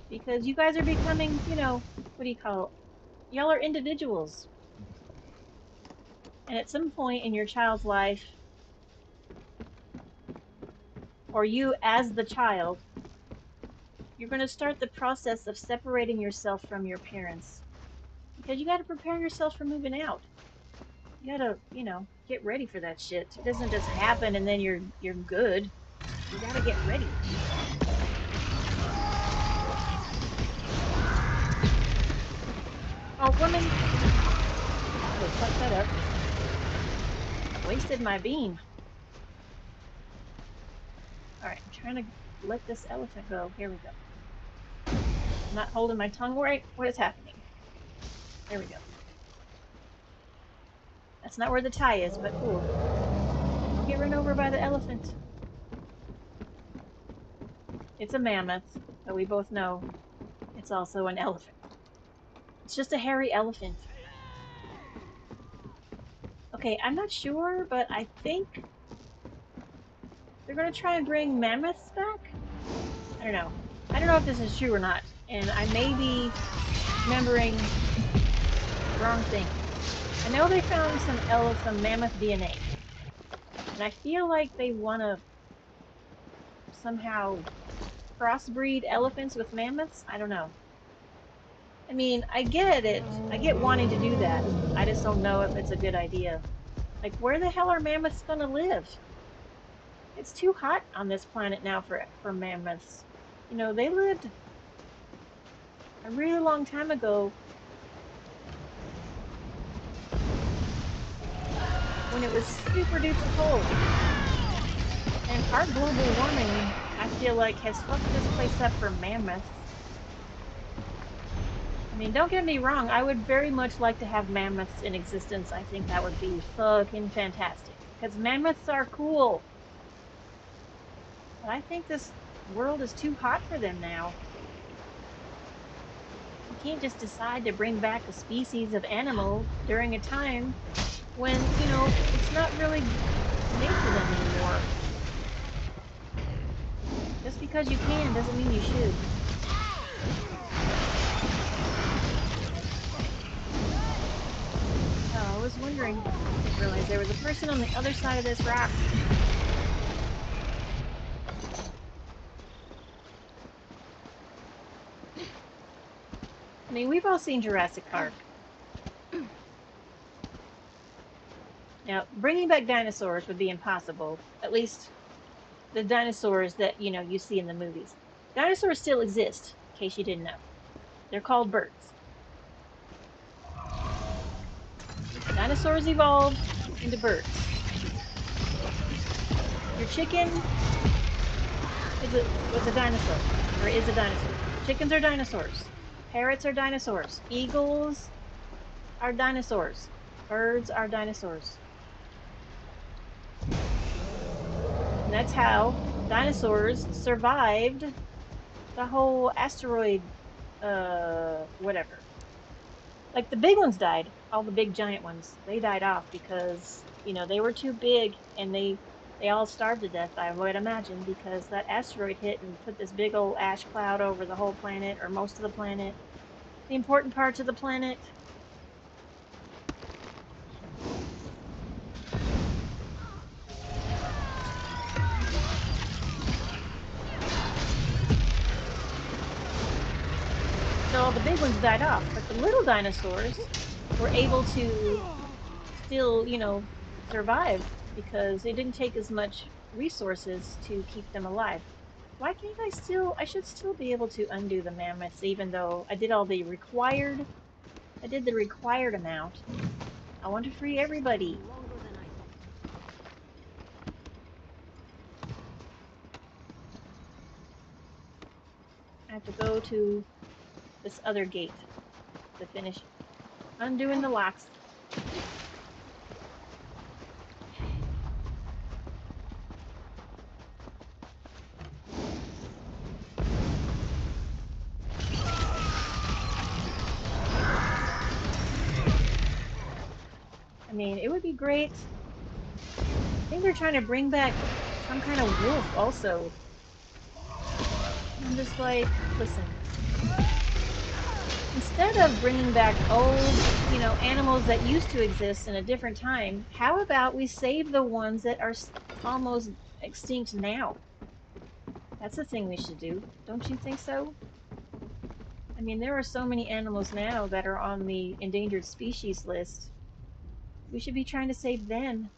Because you guys are becoming, you know, what do you call it? Y'all are individuals. And at some point in your child's life, or you as the child, you're going to start the process of separating yourself from your parents. Because you got to prepare yourself for moving out. You got to, you know, get ready for that shit. It doesn't just happen and then you're good. You got to get ready. Oh, woman. Oh, fuck that up. Wasted my beam. Alright, I'm trying to let this elephant go. Here we go. I'm not holding my tongue right. What is happening? There we go. That's not where the tie is, but cool. Don't get run over by the elephant. It's a mammoth, but we both know it's also an elephant. It's just a hairy elephant. Okay, I'm not sure, but I think they're gonna try and bring mammoths back? I don't know. I don't know if this is true or not, and I may be remembering the wrong thing. I know they found some mammoth DNA. And I feel like they want to somehow crossbreed elephants with mammoths. I don't know. I mean, I get it. I get wanting to do that. I just don't know if it's a good idea. Like, where the hell are mammoths gonna live? It's too hot on this planet now for mammoths. You know, they lived a really long time ago when it was super duper cold. And our global warming, I feel like, has fucked this place up for mammoths. I mean, don't get me wrong, I would very much like to have mammoths in existence. I think that would be fucking fantastic. Because mammoths are cool. But I think this world is too hot for them now. You can't just decide to bring back a species of animal during a time when, you know, it's not really made for them anymore. Just because you can doesn't mean you should. Oh, I was wondering. I didn't realize there was a person on the other side of this rock. I mean, we've all seen Jurassic Park. Now, bringing back dinosaurs would be impossible. At least the dinosaurs that, you know, you see in the movies. Dinosaurs still exist, in case you didn't know. They're called birds. Dinosaurs evolved into birds. Your chicken was a dinosaur, or is a dinosaur. Chickens are dinosaurs. Parrots are dinosaurs. Eagles are dinosaurs. Birds are dinosaurs. And that's how dinosaurs survived the whole asteroid, whatever. Like, the big ones died. All the big giant ones. They died off because, you know, they were too big and they all starved to death, I would imagine, because that asteroid hit and put this big old ash cloud over the whole planet, or most of the planet. The important parts of the planet. So all the big ones died off, but the little dinosaurs were able to still, you know, survive because it didn't take as much resources to keep them alive. Why can't I should still be able to undo the mammoths even though I did the required amount. I want to free everybody. I have to go to this other gate to finish undoing the locks. I mean, it would be great. I think they're trying to bring back some kind of wolf also. I'm just like, listen. Instead of bringing back old, you know, animals that used to exist in a different time, how about we save the ones that are almost extinct now? That's the thing we should do. Don't you think so? I mean, there are so many animals now that are on the endangered species list. We should be trying to save them.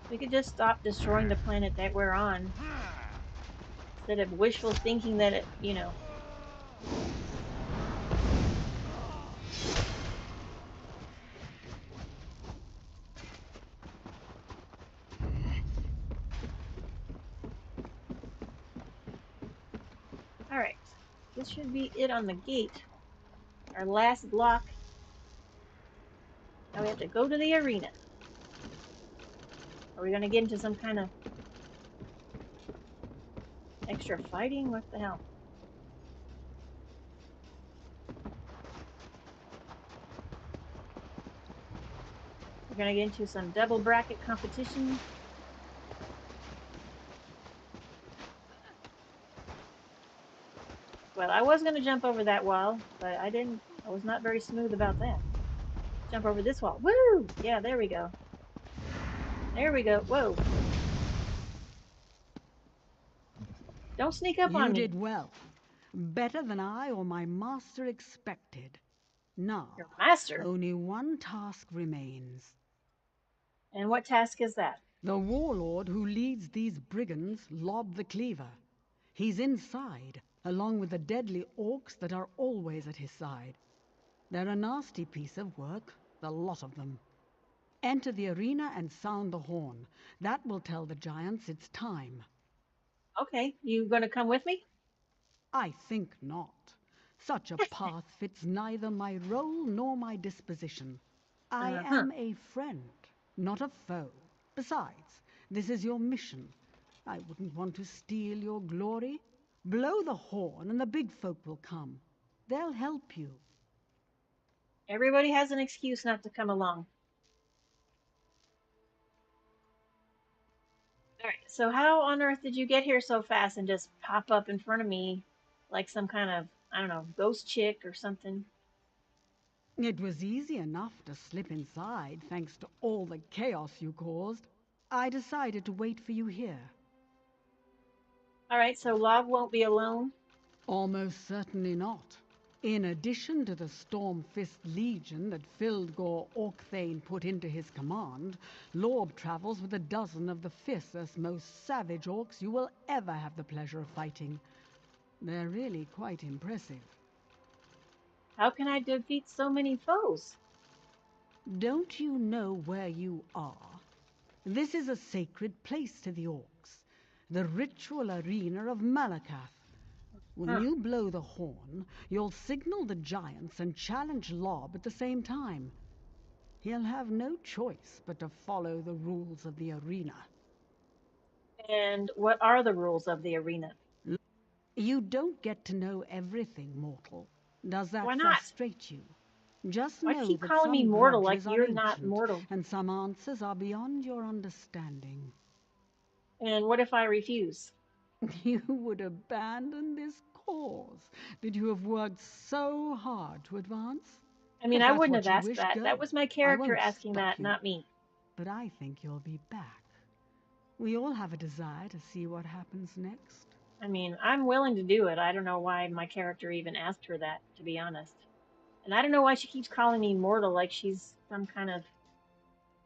We could just stop destroying the planet that we're on. Instead of wishful thinking that it, you know. Alright. This should be it on the gate. Our last block. Now we have to go to the arena. Are we gonna get into some kind of extra fighting? What the hell? We're gonna get into some double bracket competition. Well, I was gonna jump over that wall, but I didn't. I was not very smooth about that. Jump over this wall. Woo! Yeah, there we go. There we go. Whoa. Don't sneak up on You me. did well. Better than I or my master expected. Now, Your master. only one task remains. And what task is that? The warlord who leads these brigands, Lob the Cleaver. He's inside, along with the deadly orcs that are always at his side. They're a nasty piece of work, the lot of them. Enter the arena and sound the horn. That will tell the giants it's time. Okay, you gonna come with me? I think not. Such a path fits neither my role nor my disposition. I am a friend, not a foe. Besides, this is your mission. I wouldn't want to steal your glory. Blow the horn and the big folk will come. They'll help you. Everybody has an excuse not to come along. Alright, so how on earth did you get here so fast and just pop up in front of me like some kind of, I don't know, ghost chick or something? It was easy enough to slip inside thanks to all the chaos you caused. I decided to wait for you here. Alright, so Lob won't be alone? Almost certainly not. In addition to the Stormfist Legion that Fildgor Orcthane put into his command, Lorb travels with a dozen of the fiercest, most savage orcs you will ever have the pleasure of fighting. They're really quite impressive. How can I defeat so many foes? Don't you know where you are? This is a sacred place to the orcs, the ritual arena of Malakath. When you blow the horn, you'll signal the giants and challenge Lob at the same time. He'll have no choice but to follow the rules of the arena. And what are the rules of the arena? You don't get to know everything, mortal. Does that Why not? frustrate you? Just Why know keep that calling me some mortal like grudges are you're not ancient, mortal? and some answers are beyond your understanding. And what if I refuse? You would abandon this cause that you have worked so hard to advance? I mean, If I that's wouldn't what have you asked wish, that. go. That was my I character won't asking stop that, you. not me. But I think you'll be back. We all have a desire to see what happens next. I mean, I'm willing to do it. I don't know why my character even asked her that, to be honest. And I don't know why she keeps calling me mortal like she's some kind of...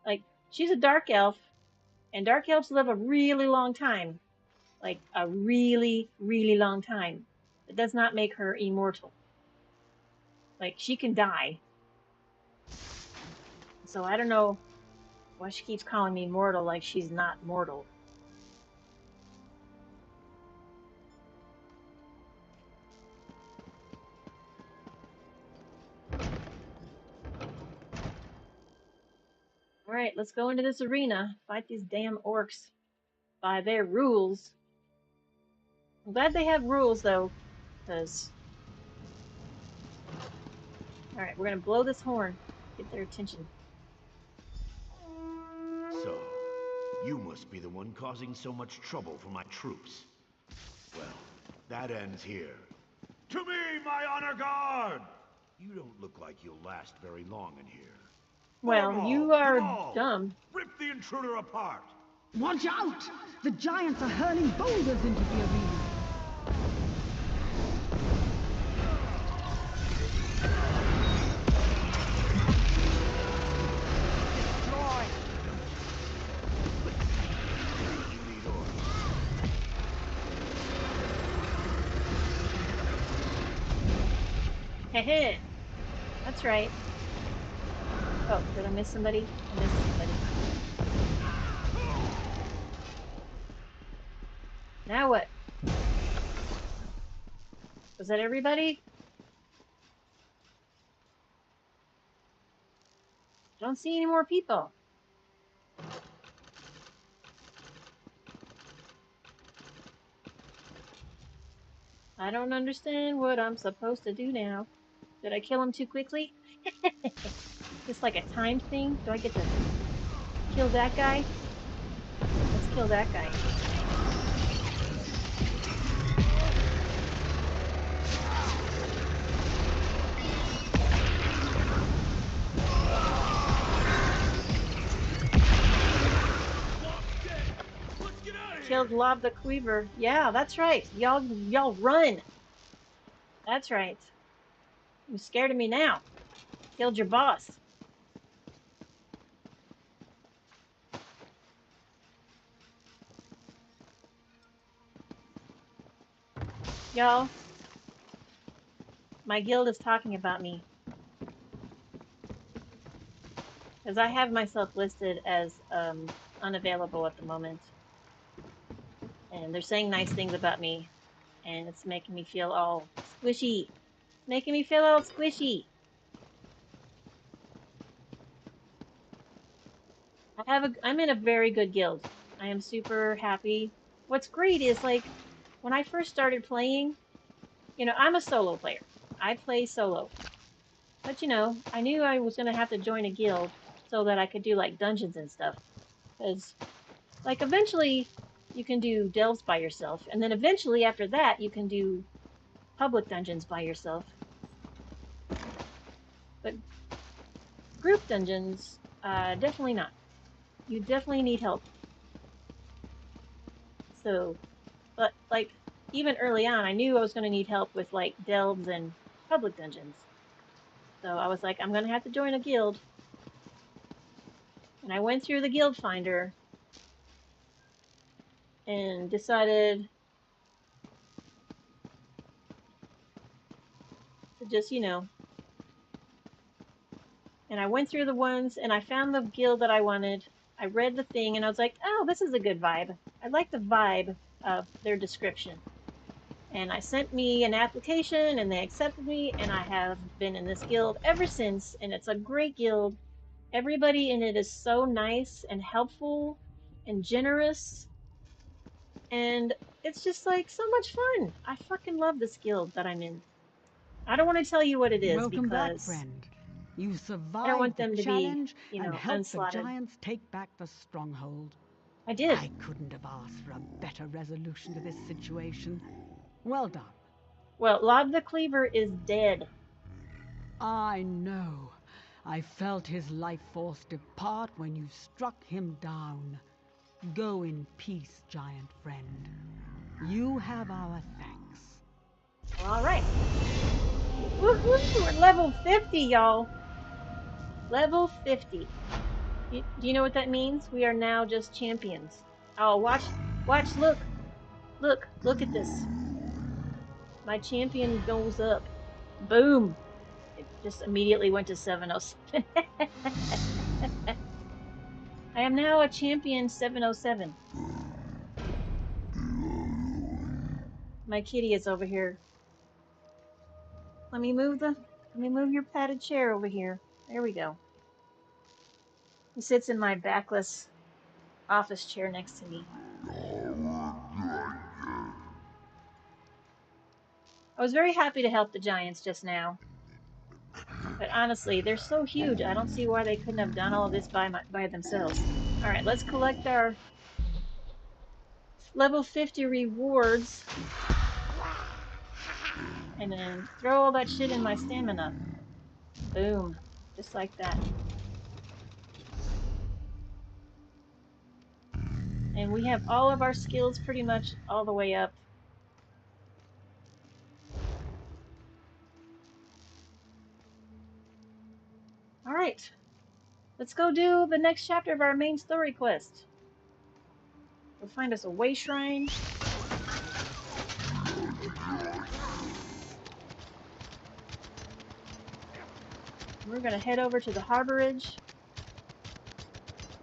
Like, she's a dark elf, and dark elves live a really long time. Like, a really, really long time. It does not make her immortal. Like, she can die. So I don't know why she keeps calling me mortal like she's not mortal. Alright, let's go into this arena. Fight these damn orcs by their rules. I'm glad they have rules, though, because... Alright, we're gonna blow this horn. Get their attention. So, you must be the one causing so much trouble for my troops. Well, that ends here. To me, my honor guard! You don't look like you'll last very long in here. Well, you are dumb. Rip the intruder apart! Watch out! The giants are hurling boulders into the arena. You lead on. Heh. That's right. Oh, did I miss somebody? I missed somebody. Now what? Was that everybody? Don't see any more people. I don't understand what I'm supposed to do now. Did I kill him too quickly? It's like a time thing. Do I get to Kill that guy. Let's kill that guy. Killed Lob the Cleaver. Yeah, that's right. Y'all run. That's right. You're scared of me now. Killed your boss. Y'all, my guild is talking about me. Because I have myself listed as unavailable at the moment. And they're saying nice things about me. And it's making me feel all squishy. It's making me feel all squishy. I'm in a very good guild. I am super happy. What's great is, like, when I first started playing, you know, I'm a solo player. I play solo. But, you know, I knew I was going to have to join a guild so that I could do, like, dungeons and stuff. Because, like, eventually you can do delves by yourself. And then eventually after that you can do public dungeons by yourself. But group dungeons, definitely not. You definitely need help. So, but, like, even early on, I knew I was going to need help with, like, delves and public dungeons. So I was like, I'm going to have to join a guild. And I went through the guild finder and decided to just, you know, and I went through the ones and I found the guild that I wanted. I read the thing and I was like, oh, this is a good vibe. I like the vibe of their description. And I sent me an application and they accepted me, and I have been in this guild ever since, and it's a great guild. Everybody in it is so nice and helpful and generous, and it's just like so much fun. I fucking love this guild that I'm in. I don't want to tell you what it is Welcome back, because friend. You I don't want survived them the to be, challenge you and know, helped the unslotted. giants take back the stronghold. I did. I couldn't have asked for a better resolution to this situation. Well done. Well, Lob the Cleaver is dead. I know. I felt his life force depart when you struck him down. Go in peace, giant friend. You have our thanks. All right. Woohoo! We're level 50, y'all. Level 50. Do you know what that means? We are now just champions. Oh, watch, look at this. My champion goes up. Boom. It just immediately went to 707. I am now a champion 707. My kitty is over here. Let me move your padded chair over here. There we go. He sits in my backless office chair next to me. I was very happy to help the giants just now. But honestly, they're so huge, I don't see why they couldn't have done all of this by themselves. Alright, let's collect our level 50 rewards. And then throw all that shit in my stamina. Boom. Just like that. And we have all of our skills pretty much all the way up. Alright. Let's go do the next chapter of our main story quest. We'll find us a way shrine. We're gonna head over to the harborage.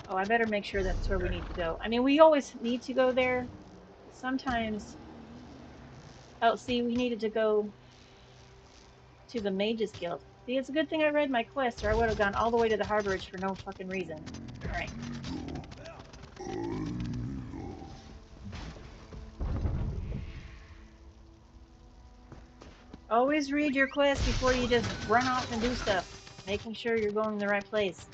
Oh, I better make sure that's where we need to go. I mean, we always need to go there. Sometimes... Oh, see, we needed to go to the Mages Guild. See, it's a good thing I read my quest, or I would have gone all the way to the harborage for no fucking reason. Alright. Always read your quest before you just run off and do stuff. Making sure you're going to the right place.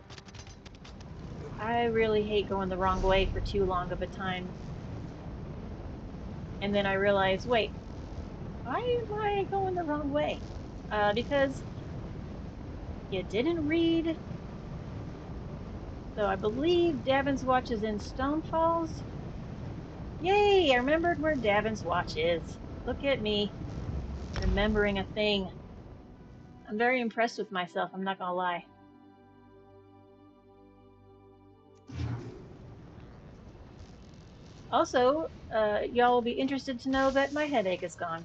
I really hate going the wrong way for too long of a time. And then I realized, wait, why am I going the wrong way? Because you didn't read. So I believe Davin's Watch is in Stone Falls. Yay, I remembered where Davin's Watch is. Look at me, remembering a thing. I'm very impressed with myself, I'm not gonna lie. Also, y'all will be interested to know that my headache is gone.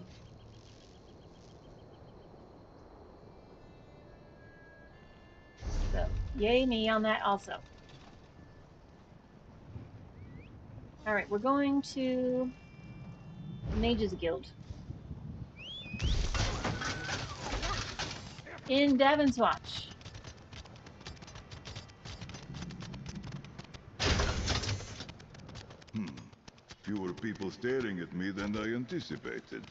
So, yay me on that also. Alright, we're going to the Mages Guild. In Davin's Watch. Fewer people staring at me than I anticipated.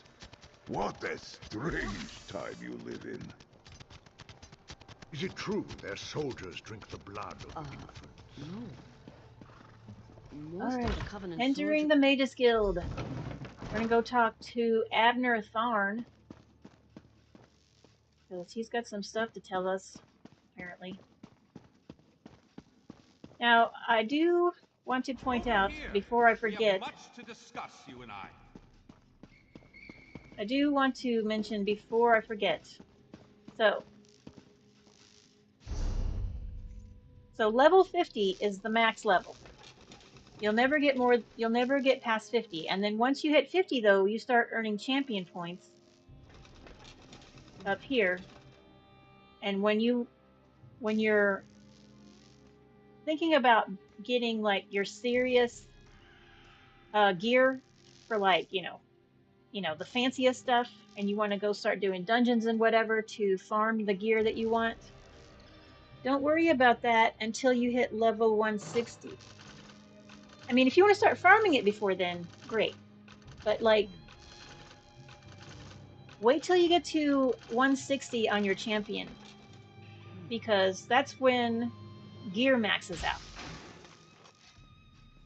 What a strange time you live in. Is it true their soldiers drink the blood of the infants? No. Most Alright, of the Covenant entering the Mages Guild. We're gonna go talk to Abner Tharn. Because he's got some stuff to tell us, apparently. Now, I do want to point out, before I forget, We have much to discuss, you and I do want to mention before I forget. So level 50 is the max level. You'll never get past 50. And then once you hit 50 though, you start earning champion points up here. And when you're thinking about getting like your serious gear for like, you know, the fanciest stuff, and you want to go start doing dungeons and whatever to farm the gear that you want, don't worry about that until you hit level 160. I mean, if you want to start farming it before then, great. But like, wait till you get to 160 on your champion, because that's when gear maxes out.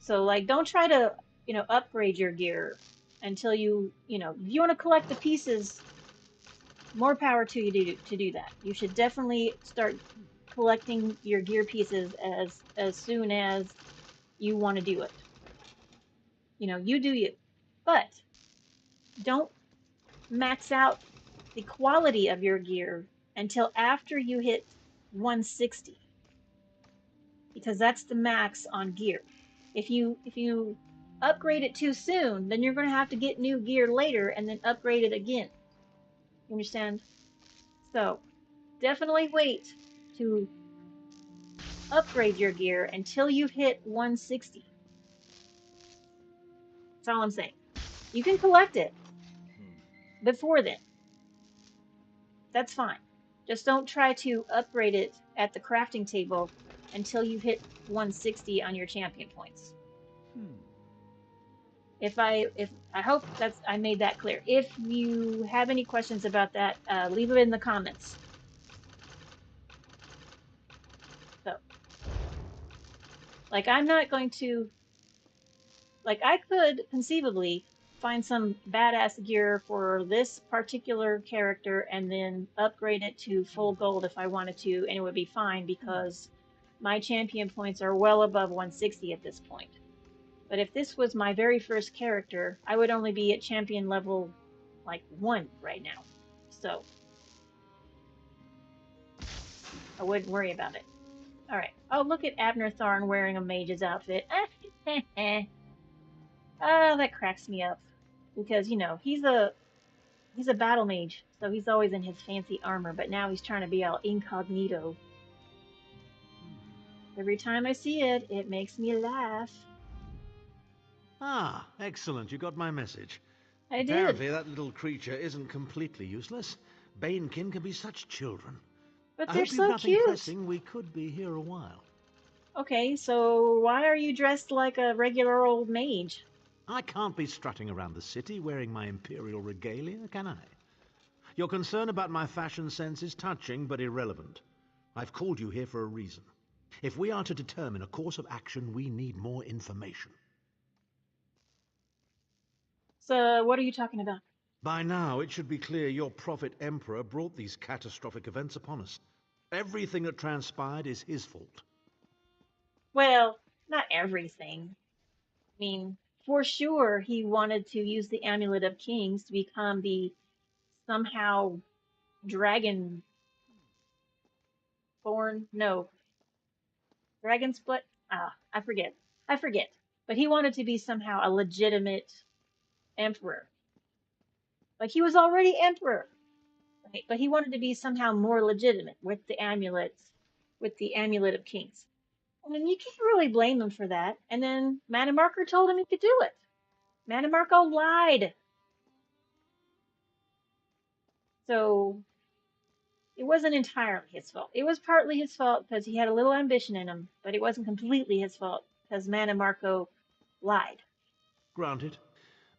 So like, don't try to, you know, upgrade your gear until you know, if you want to collect the pieces, more power to you to do that. You should definitely start collecting your gear pieces as soon as you want to do it. You know, you do you. But don't max out the quality of your gear until after you hit 160. Because that's the max on gear. If you upgrade it too soon, then you're going to have to get new gear later and then upgrade it again. You understand? So, definitely wait to upgrade your gear until you hit 160. That's all I'm saying. You can collect it before then. That's fine. Just don't try to upgrade it at the crafting table until you hit 160 on your champion points. I hope I made that clear. If you have any questions about that, leave them in the comments. So, like, I'm not going to, like, I could conceivably find some badass gear for this particular character and then upgrade it to full gold if I wanted to, and it would be fine because my champion points are well above 160 at this point. But if this was my very first character, I would only be at champion level, like, 1 right now. So, I wouldn't worry about it. Alright. Oh, look at Abner Tharn wearing a mage's outfit. Oh, that cracks me up. Because, you know, he's a battle mage, so he's always in his fancy armor, but now he's trying to be all incognito. Every time I see it, it makes me laugh. Ah, excellent. You got my message. I did. Apparently that little creature isn't completely useless. Banekin can be such children. But I they're hope you've so nothing cute. pressing. We could be here a while. Okay, so why are you dressed like a regular old mage? I can't be strutting around the city wearing my imperial regalia, can I? Your concern about my fashion sense is touching but irrelevant. I've called you here for a reason. If we are to determine a course of action, we need more information. So, what are you talking about? By now, it should be clear your prophet Emperor brought these catastrophic events upon us. Everything that transpired is his fault. Well, not everything. I mean, for sure, he wanted to use the Amulet of Kings to become the somehow dragon born. No, dragon split. Ah, I forget. I forget. But he wanted to be somehow a legitimate emperor. Like he was already emperor, right? But he wanted to be somehow more legitimate with the amulets, with the Amulet of Kings. I mean, you can't really blame him for that. And then Manimarker told him he could do it. Manimarco lied. So it wasn't entirely his fault. It was partly his fault because he had a little ambition in him, but it wasn't completely his fault because Manimarco lied. Granted,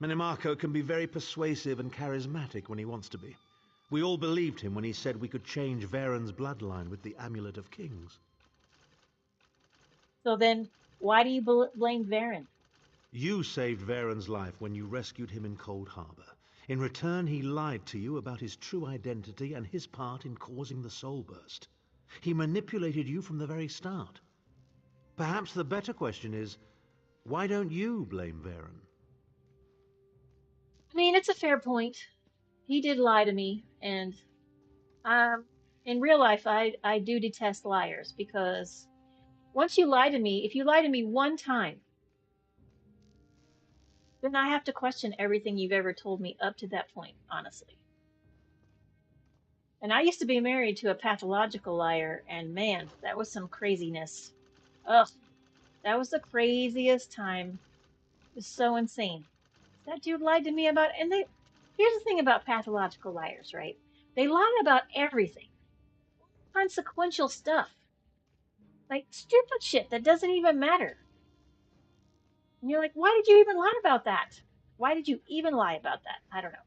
Manimarco can be very persuasive and charismatic when he wants to be. We all believed him when he said we could change Varen's bloodline with the Amulet of Kings. So then, why do you blame Varen? You saved Varen's life when you rescued him in Cold Harbor. In return, he lied to you about his true identity and his part in causing the Soul Burst. He manipulated you from the very start. Perhaps the better question is, why don't you blame Varen? I mean, it's a fair point. He did lie to me, and in real life, I do detest liars because once you lie to me, if you lie to me one time, then I have to question everything you've ever told me up to that point, honestly. And I used to be married to a pathological liar, and man, that was some craziness. Ugh, that was the craziest time. It was so insane. That dude lied to me about, and here's the thing about pathological liars, right? They lie about everything. Consequential stuff. Like stupid shit that doesn't even matter. And you're like, why did you even lie about that? Why did you even lie about that? I don't know.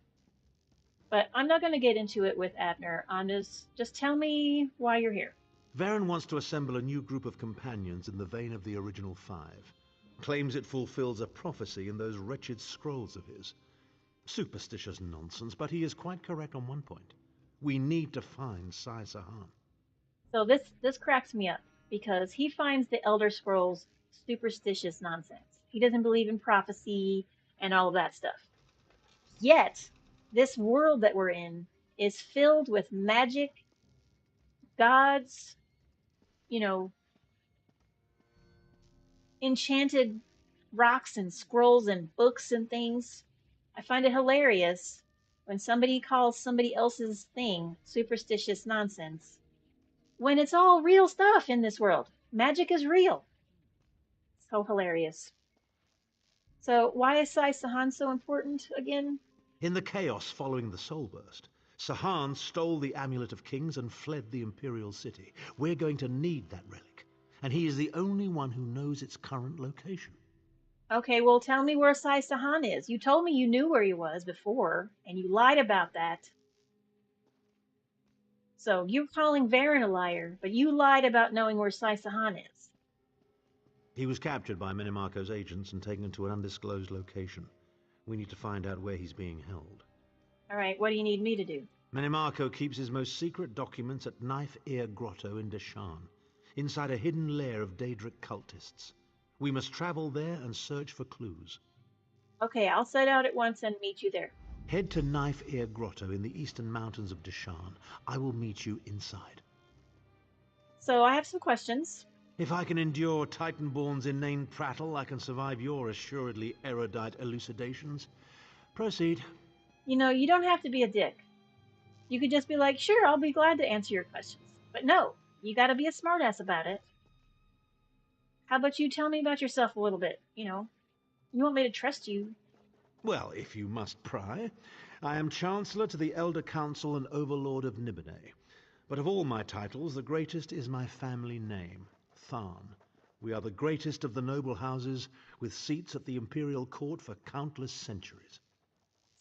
But I'm not going to get into it with Abner. I'm just tell me why you're here. Varen wants to assemble a new group of companions in the vein of the original five. Claims it fulfills a prophecy in those wretched scrolls of his. Superstitious nonsense, but he is quite correct on one point. We need to find Sai Sahan. So this cracks me up because he finds the Elder Scrolls superstitious nonsense. He doesn't believe in prophecy and all of that stuff. Yet, this world that we're in is filled with magic, gods, you know, enchanted rocks and scrolls and books and things. I find it hilarious when somebody calls somebody else's thing superstitious nonsense when it's all real stuff in this world. Magic is real. So hilarious. So why is Sai Sahan so important again? In the chaos following the Soul Burst, Sahan stole the Amulet of Kings and fled the Imperial City. We're going to need that relic, and he is the only one who knows its current location. Okay, well tell me where Sai Sahan is. You told me you knew where he was before, and you lied about that. So you're calling Varen a liar, but you lied about knowing where Sai Sahan is. He was captured by Manimarco's agents and taken to an undisclosed location. We need to find out where he's being held. All right, what do you need me to do? Manimarco keeps his most secret documents at Knife Ear Grotto in Deshaan, inside a hidden lair of Daedric cultists. We must travel there and search for clues. Okay, I'll set out at once and meet you there. Head to Knife Ear Grotto in the eastern mountains of Deshaan. I will meet you inside. So I have some questions. If I can endure Titanborn's inane prattle, I can survive your assuredly erudite elucidations. Proceed. You know, you don't have to be a dick. You could just be like, sure, I'll be glad to answer your questions. But no, you gotta be a smartass about it. How about you tell me about yourself a little bit, you know? You want me to trust you. Well, if you must pry, I am Chancellor to the Elder Council and Overlord of Nibene. But of all my titles, the greatest is my family name, Tharn. We are the greatest of the noble houses, with seats at the Imperial Court for countless centuries.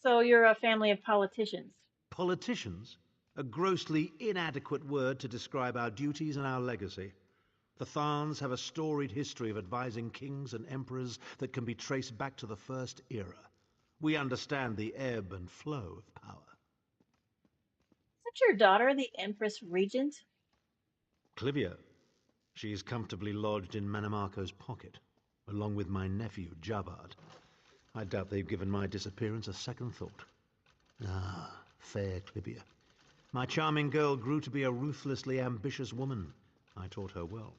So you're a family of politicians. Politicians? A grossly inadequate word to describe our duties and our legacy. The Tharns have a storied history of advising kings and emperors that can be traced back to the First Era. We understand the ebb and flow of power. Isn't your daughter the Empress Regent? Clivia. She is comfortably lodged in Manimarco's pocket, along with my nephew, Jabard. I doubt they've given my disappearance a second thought. Ah, fair Clivia. My charming girl grew to be a ruthlessly ambitious woman. I taught her well.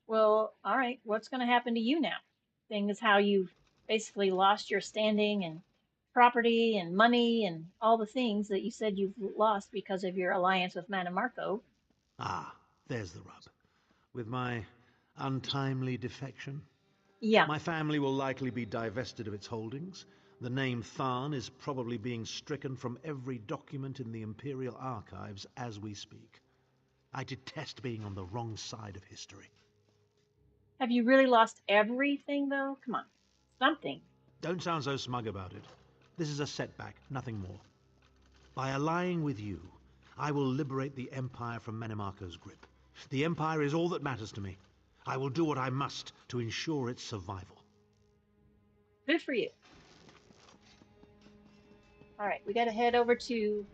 Well, all right. What's going to happen to you now? Seeing as how you've basically lost your standing and property and money and all the things that you said you've lost because of your alliance with Manimarco. Ah, there's the rub. With my untimely defection, Yeah. my family will likely be divested of its holdings. The name Tharn is probably being stricken from every document in the Imperial Archives as we speak. I detest being on the wrong side of history. Have you really lost everything, though? Come on. Something. Don't sound so smug about it. This is a setback, nothing more. By allying with you, I will liberate the Empire from Manimarco's grip. The Empire is all that matters to me. I will do what I must to ensure its survival. Good for you. All right, we got to head over to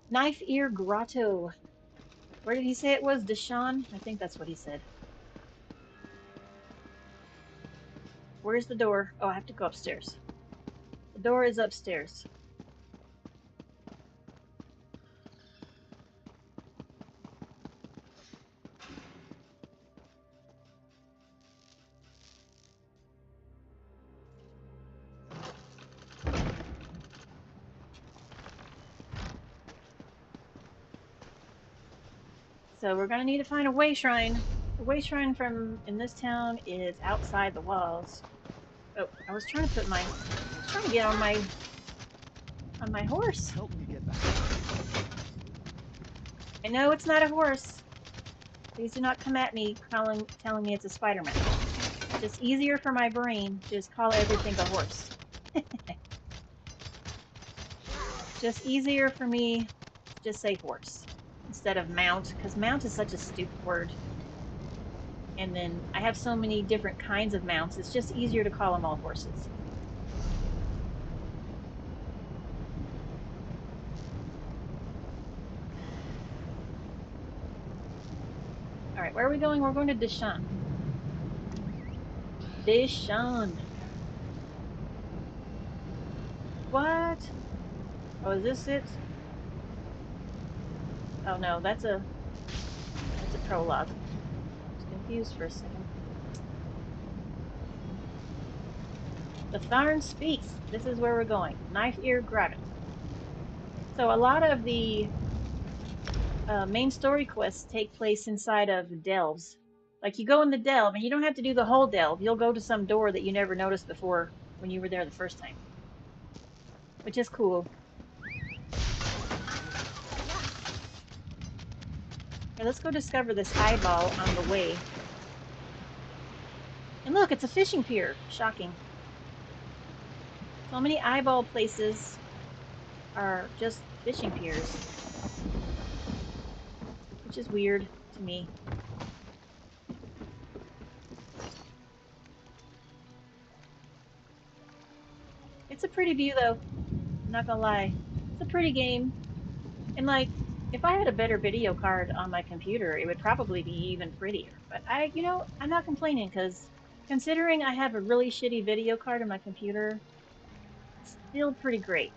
Knife Ear Grotto. Where did he say it was? Deshawn? I think that's what he said. Where's the door? Oh, I have to go upstairs. The door is upstairs. So we're gonna need to find a way shrine. The way shrine from in this town is outside the walls. Oh, I was trying to get on my horse. Help me get back. I know it's not a horse. Please do not come at me telling me it's a Spider-Man. It's just easier for my brain to just call everything a horse. Just easier for me to just say horse instead of mount, because mount is such a stupid word. And then I have so many different kinds of mounts, it's just easier to call them all horses. Alright, where are we going? We're going to Deshawn. Deshawn. What? Oh, is this it? Oh no, that's a prologue. I was confused for a second. The Tharn speaks. This is where we're going. Knife Ear Grotto. So a lot of the main story quests take place inside of delves. Like you go in the delve, and you don't have to do the whole delve. You'll go to some door that you never noticed before when you were there the first time. Which is cool. Okay, let's go discover this eyeball on the way. And look, it's a fishing pier. Shocking. So many eyeball places are just fishing piers. Which is weird to me. It's a pretty view though. I'm not gonna lie. It's a pretty game. And like, if I had a better video card on my computer, it would probably be even prettier. But I'm not complaining because considering I have a really shitty video card on my computer, it's still pretty great.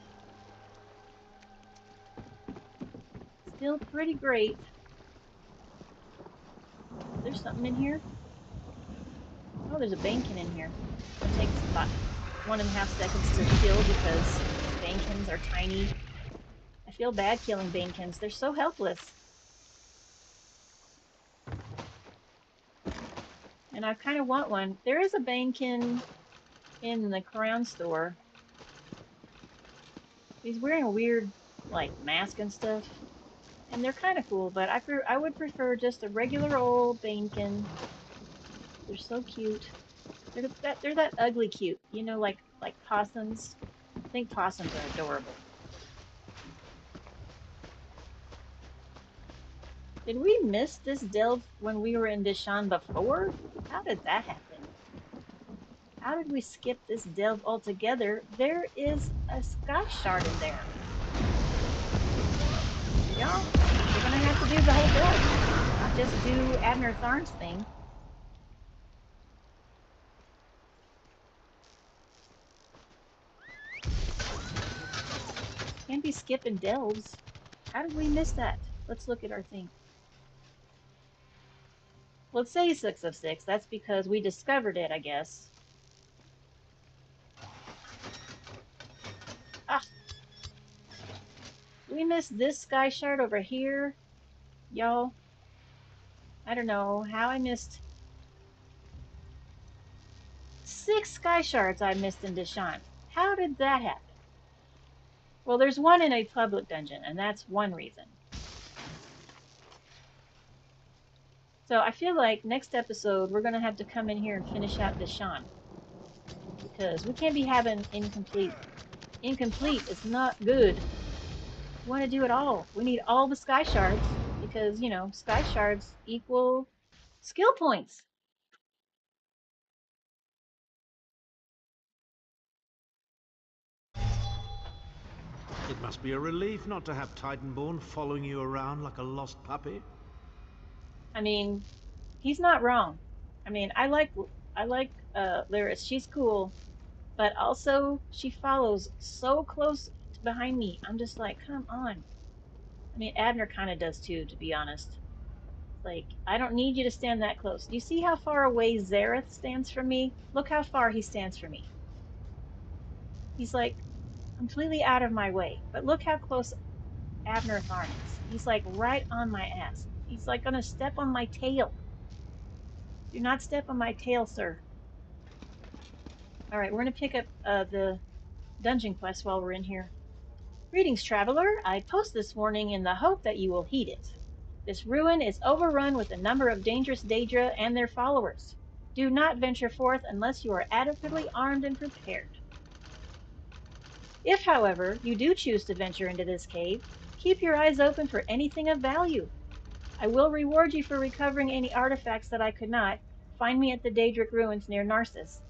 Still pretty great. There's something in here. Oh, there's a Bankin in here. It takes about 1.5 seconds to kill because Bankins are tiny. I feel bad killing Bankins. They're so helpless. And I kind of want one. There is a Bankin in the Crown store. He's wearing a weird, like, mask and stuff. And they're kind of cool, but I would prefer just a regular old Bankin. They're so cute. They're that ugly cute. You know, like possums. I think possums are adorable. Did we miss this delve when we were in Deshaan before? How did that happen? How did we skip this delve altogether? There is a sky shard in there. Y'all, we're gonna have to do the whole delve, not just do Abner Tharn's thing. Can't be skipping delves. How did we miss that? Let's look at our thing. Let's say 6 of 6. That's because we discovered it, I guess. Ah! We missed this sky shard over here. Y'all, I don't know how I missed 6 sky shards I missed in Deshaan. How did that happen? Well, there's one in a public dungeon, and that's one reason. So I feel like next episode we're going to have to come in here and finish out Deshaan. Because we can't be having incomplete. Incomplete is not good. We want to do it all. We need all the sky shards because, you know, sky shards equal skill points. It must be a relief not to have Titanborn following you around like a lost puppy. I mean, he's not wrong. I mean, I like Lyris. She's cool, but also she follows so close behind me. I'm just like, come on. I mean, Abner kind of does too, to be honest. Like, I don't need you to stand that close. Do you see how far away Zareth stands from me? Look how far he stands from me. He's like completely out of my way. But look how close Abner Tharn is. He's like right on my ass. He's like gonna step on my tail. Do not step on my tail, sir. Alright, we're gonna pick up the dungeon quest while we're in here. Greetings, traveler. I post this warning in the hope that you will heed it. This ruin is overrun with a number of dangerous Daedra and their followers. Do not venture forth unless you are adequately armed and prepared. If, however, you do choose to venture into this cave, keep your eyes open for anything of value. I will reward you for recovering any artifacts that I could not. Find me at the Daedric ruins near Narcissus.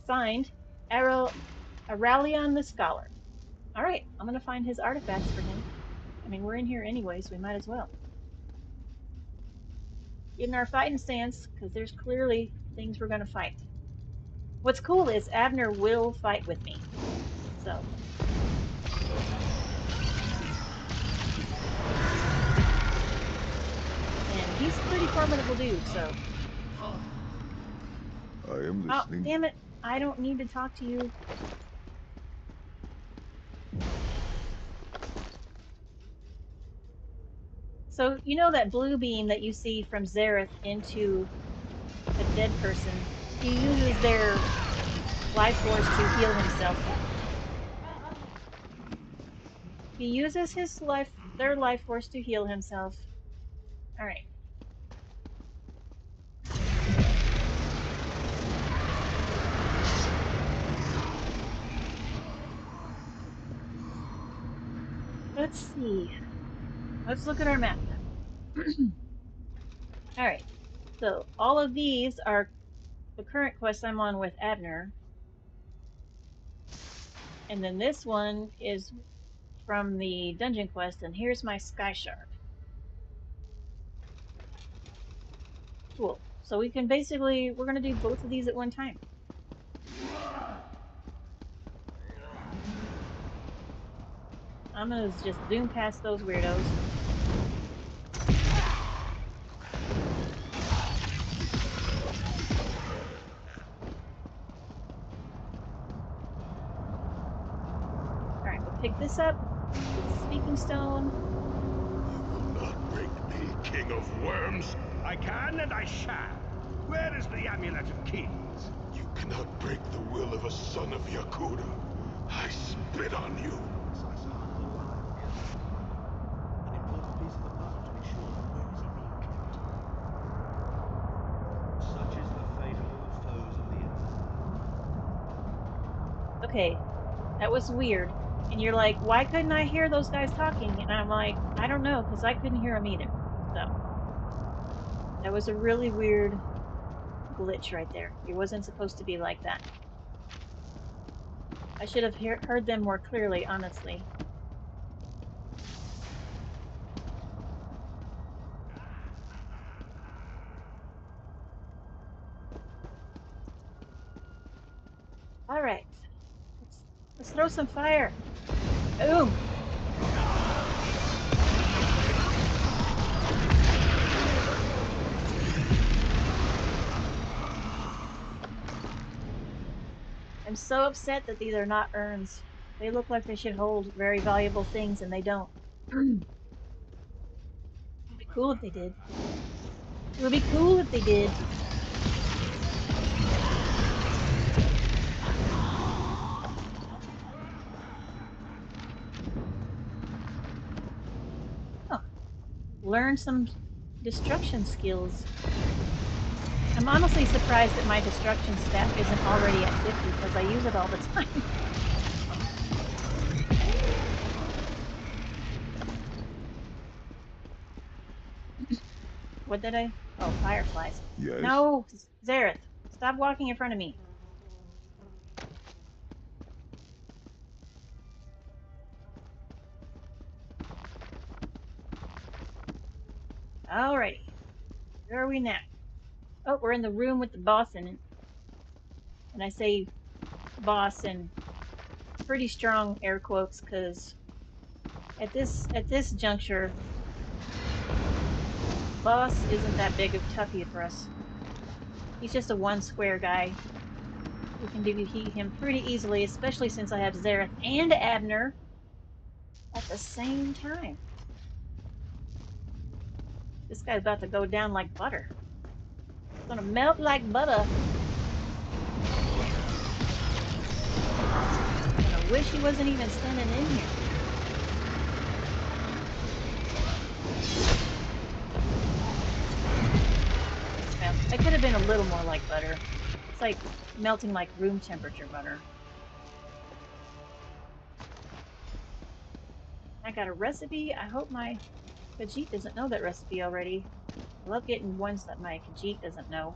Signed, Aurelion the Scholar. Alright, I'm going to find his artifacts for him. I mean, we're in here anyway, so we might as well. Get in our fighting stance, because there's clearly things we're going to fight. What's cool is Abner will fight with me. So. And he's a pretty formidable dude, so. I am listening. Oh, damn it. I don't need to talk to you. So, you know that blue beam that you see from Zareth into a dead person? He uses their life force to heal himself. He uses their life force to heal himself. Alright. Let's see. Let's look at our map. Alright. So, all of these are the current quest I'm on with Abner. And then this one is from the dungeon quest, and here's my sky shard. Cool. So we can basically, we're going to do both of these at one time. I'm going to just zoom past those weirdos. Alright, we'll pick this up. Speaking Stone. You will not break me, King of Worms. I can and I shall. Where is the Amulet of Kings? You cannot break the will of a son of Yakuda. I spit on you. An important piece of the puzzle to be sure. Where is he being kept? Such is the fate of all foes of the Empire. Okay, that was weird. And you're like, why couldn't I hear those guys talking? And I'm like, I don't know, because I couldn't hear them either. So. That was a really weird glitch right there. It wasn't supposed to be like that. I should have heard them more clearly, honestly. All right, let's throw some fire. Boom. I'm so upset that these are not urns. They look like they should hold very valuable things, and they don't. It'd be cool if they did. It would be cool if they did. Oh. Learn some destruction skills. I'm honestly surprised that my destruction stat isn't already at 50 because I use it all the time. What did I? Oh, fireflies. Yes? No, Zareth, stop walking in front of me. Alrighty. Where are we now? Oh, we're in the room with the boss in it. And I say boss in pretty strong air quotes because at this juncture, boss isn't that big of a toughie for us. He's just a one square guy. We can defeat him pretty easily, especially since I have Zareth and Abner at the same time. This guy's about to go down like butter. It's gonna melt like butter. I wish he wasn't even standing in here. Well, it could have been a little more like butter. It's like melting like room temperature butter. I got a recipe. I hope my Khajiit doesn't know that recipe already. I love getting ones that my Khajiit doesn't know.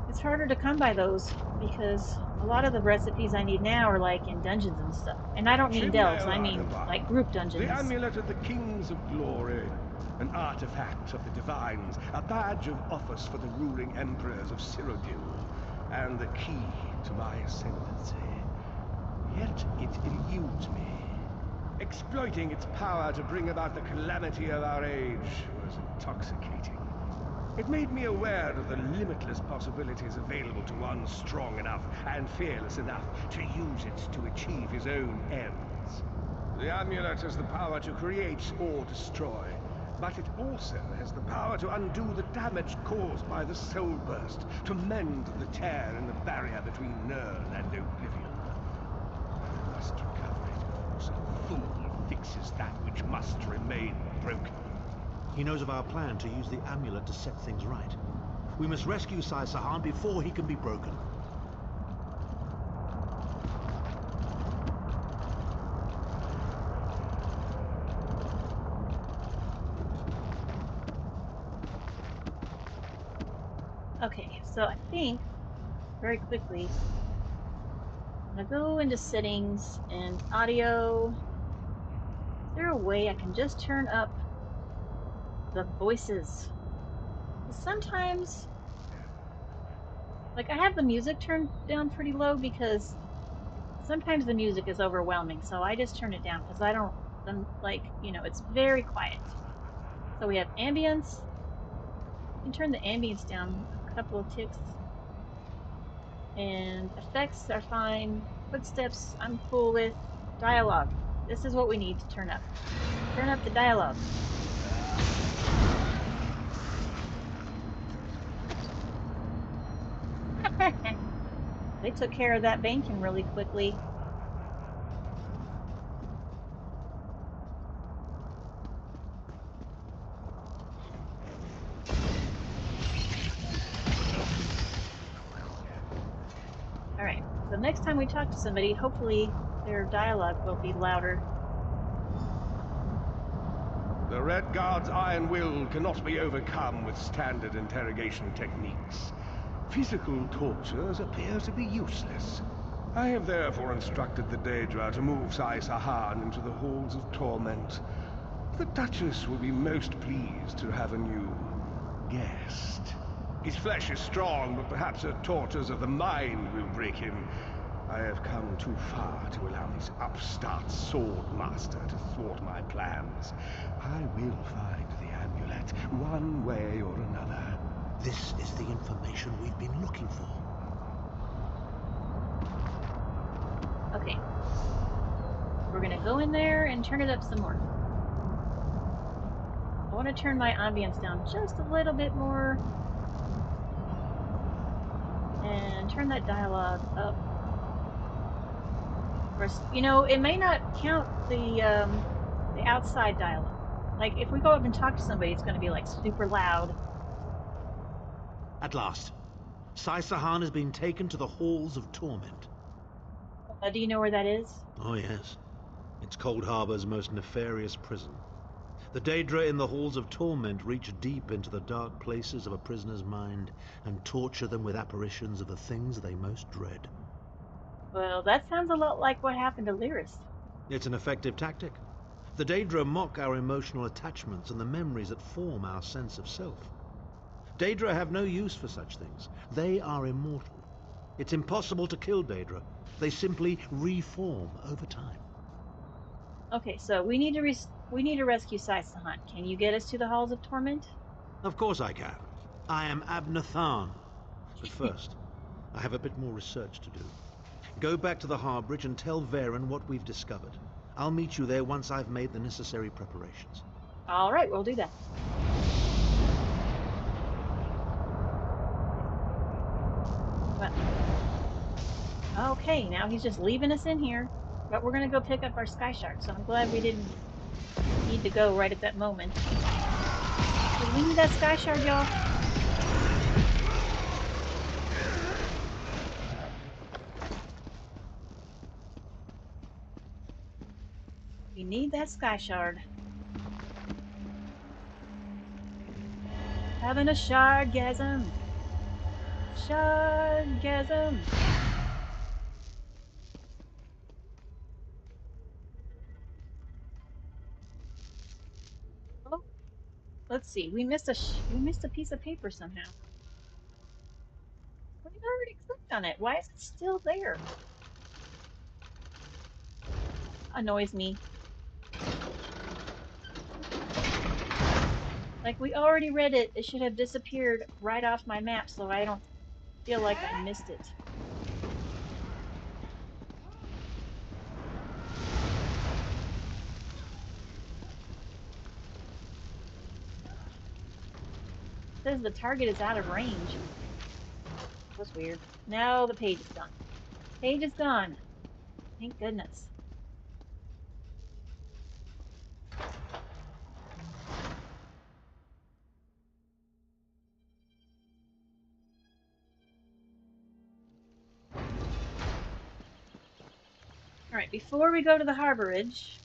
It's harder to come by those because a lot of the recipes I need now are like in dungeons and stuff. And I don't mean delves, I mean like group dungeons. The amulet of the kings of glory, an artifact of the divines, a badge of office for the ruling emperors of Cyrodiil, and the key to my ascendancy. Yet it eludes me. Exploiting its power to bring about the calamity of our age was intoxicating. It made me aware of the limitless possibilities available to one strong enough and fearless enough to use it to achieve his own ends. The amulet has the power to create or destroy, but it also has the power to undo the damage caused by the soul burst, to mend the tear in the barrier between Nirn and Oblivion. I must recover it before some fool fixes that which must remain broken. He knows of our plan to use the amulet to set things right. We must rescue Sai Sahan before he can be broken. Okay, so I think, very quickly, I'm gonna go into settings and audio. Is there a way I can just turn up the voices? Sometimes, like, I have the music turned down pretty low because sometimes the music is overwhelming, so I just turn it down because I don't, like, you know, it's very quiet. So we have ambience. You can turn the ambience down a couple of ticks. And effects are fine. Footsteps, I'm cool with. Dialogue. This is what we need to turn up. Turn up the dialogue. They took care of that banking really quickly. Alright, so next time we talk to somebody, hopefully their dialogue will be louder. The Red Guard's iron will cannot be overcome with standard interrogation techniques. Physical tortures appear to be useless. I have therefore instructed the Daedra to move Sai Sahan into the halls of torment. The Duchess will be most pleased to have a new guest. His flesh is strong, but perhaps her tortures of the mind will break him. I have come too far to allow this upstart sword master to thwart my plans. I will find the amulet, one way or another. This is the information we've been looking for. Okay. We're gonna go in there and turn it up some more. I want to turn my ambience down just a little bit more. And turn that dialogue up. Of course, you know, it may not count the outside dialogue. Like, if we go up and talk to somebody, it's going to be, like, super loud. At last, Sai Sahan has been taken to the Halls of Torment. Do you know where that is? Oh, yes. It's Cold Harbor's most nefarious prison. The Daedra in the Halls of Torment reach deep into the dark places of a prisoner's mind and torture them with apparitions of the things they most dread. Well, that sounds a lot like what happened to Lyris. It's an effective tactic. The Daedra mock our emotional attachments and the memories that form our sense of self. Daedra have no use for such things. They are immortal. It's impossible to kill Daedra. They simply reform over time. Okay, so we need to rescue Sai Sahan. Can you get us to the Halls of Torment? Of course I can. I am Abner Tharn. But first, I have a bit more research to do. Go back to the Harbridge and tell Varen what we've discovered. I'll meet you there once I've made the necessary preparations. All right, we'll do that. Well, okay, now he's just leaving us in here. But we're going to go pick up our Sky Shark, so I'm glad we didn't need to go right at that moment. Because we need that Sky Shark, y'all. We need that Sky Shard. Having a shardgasm. Shardgasm. Oh, let's see. We missed a piece of paper somehow. We already clicked on it. Why is it still there? Annoys me. Like, we already read it. It should have disappeared right off my map so I don't feel like I missed it. It says the target is out of range. That's weird. Now the page is gone. Page is gone. Thank goodness. Alright, before we go to the Harborage,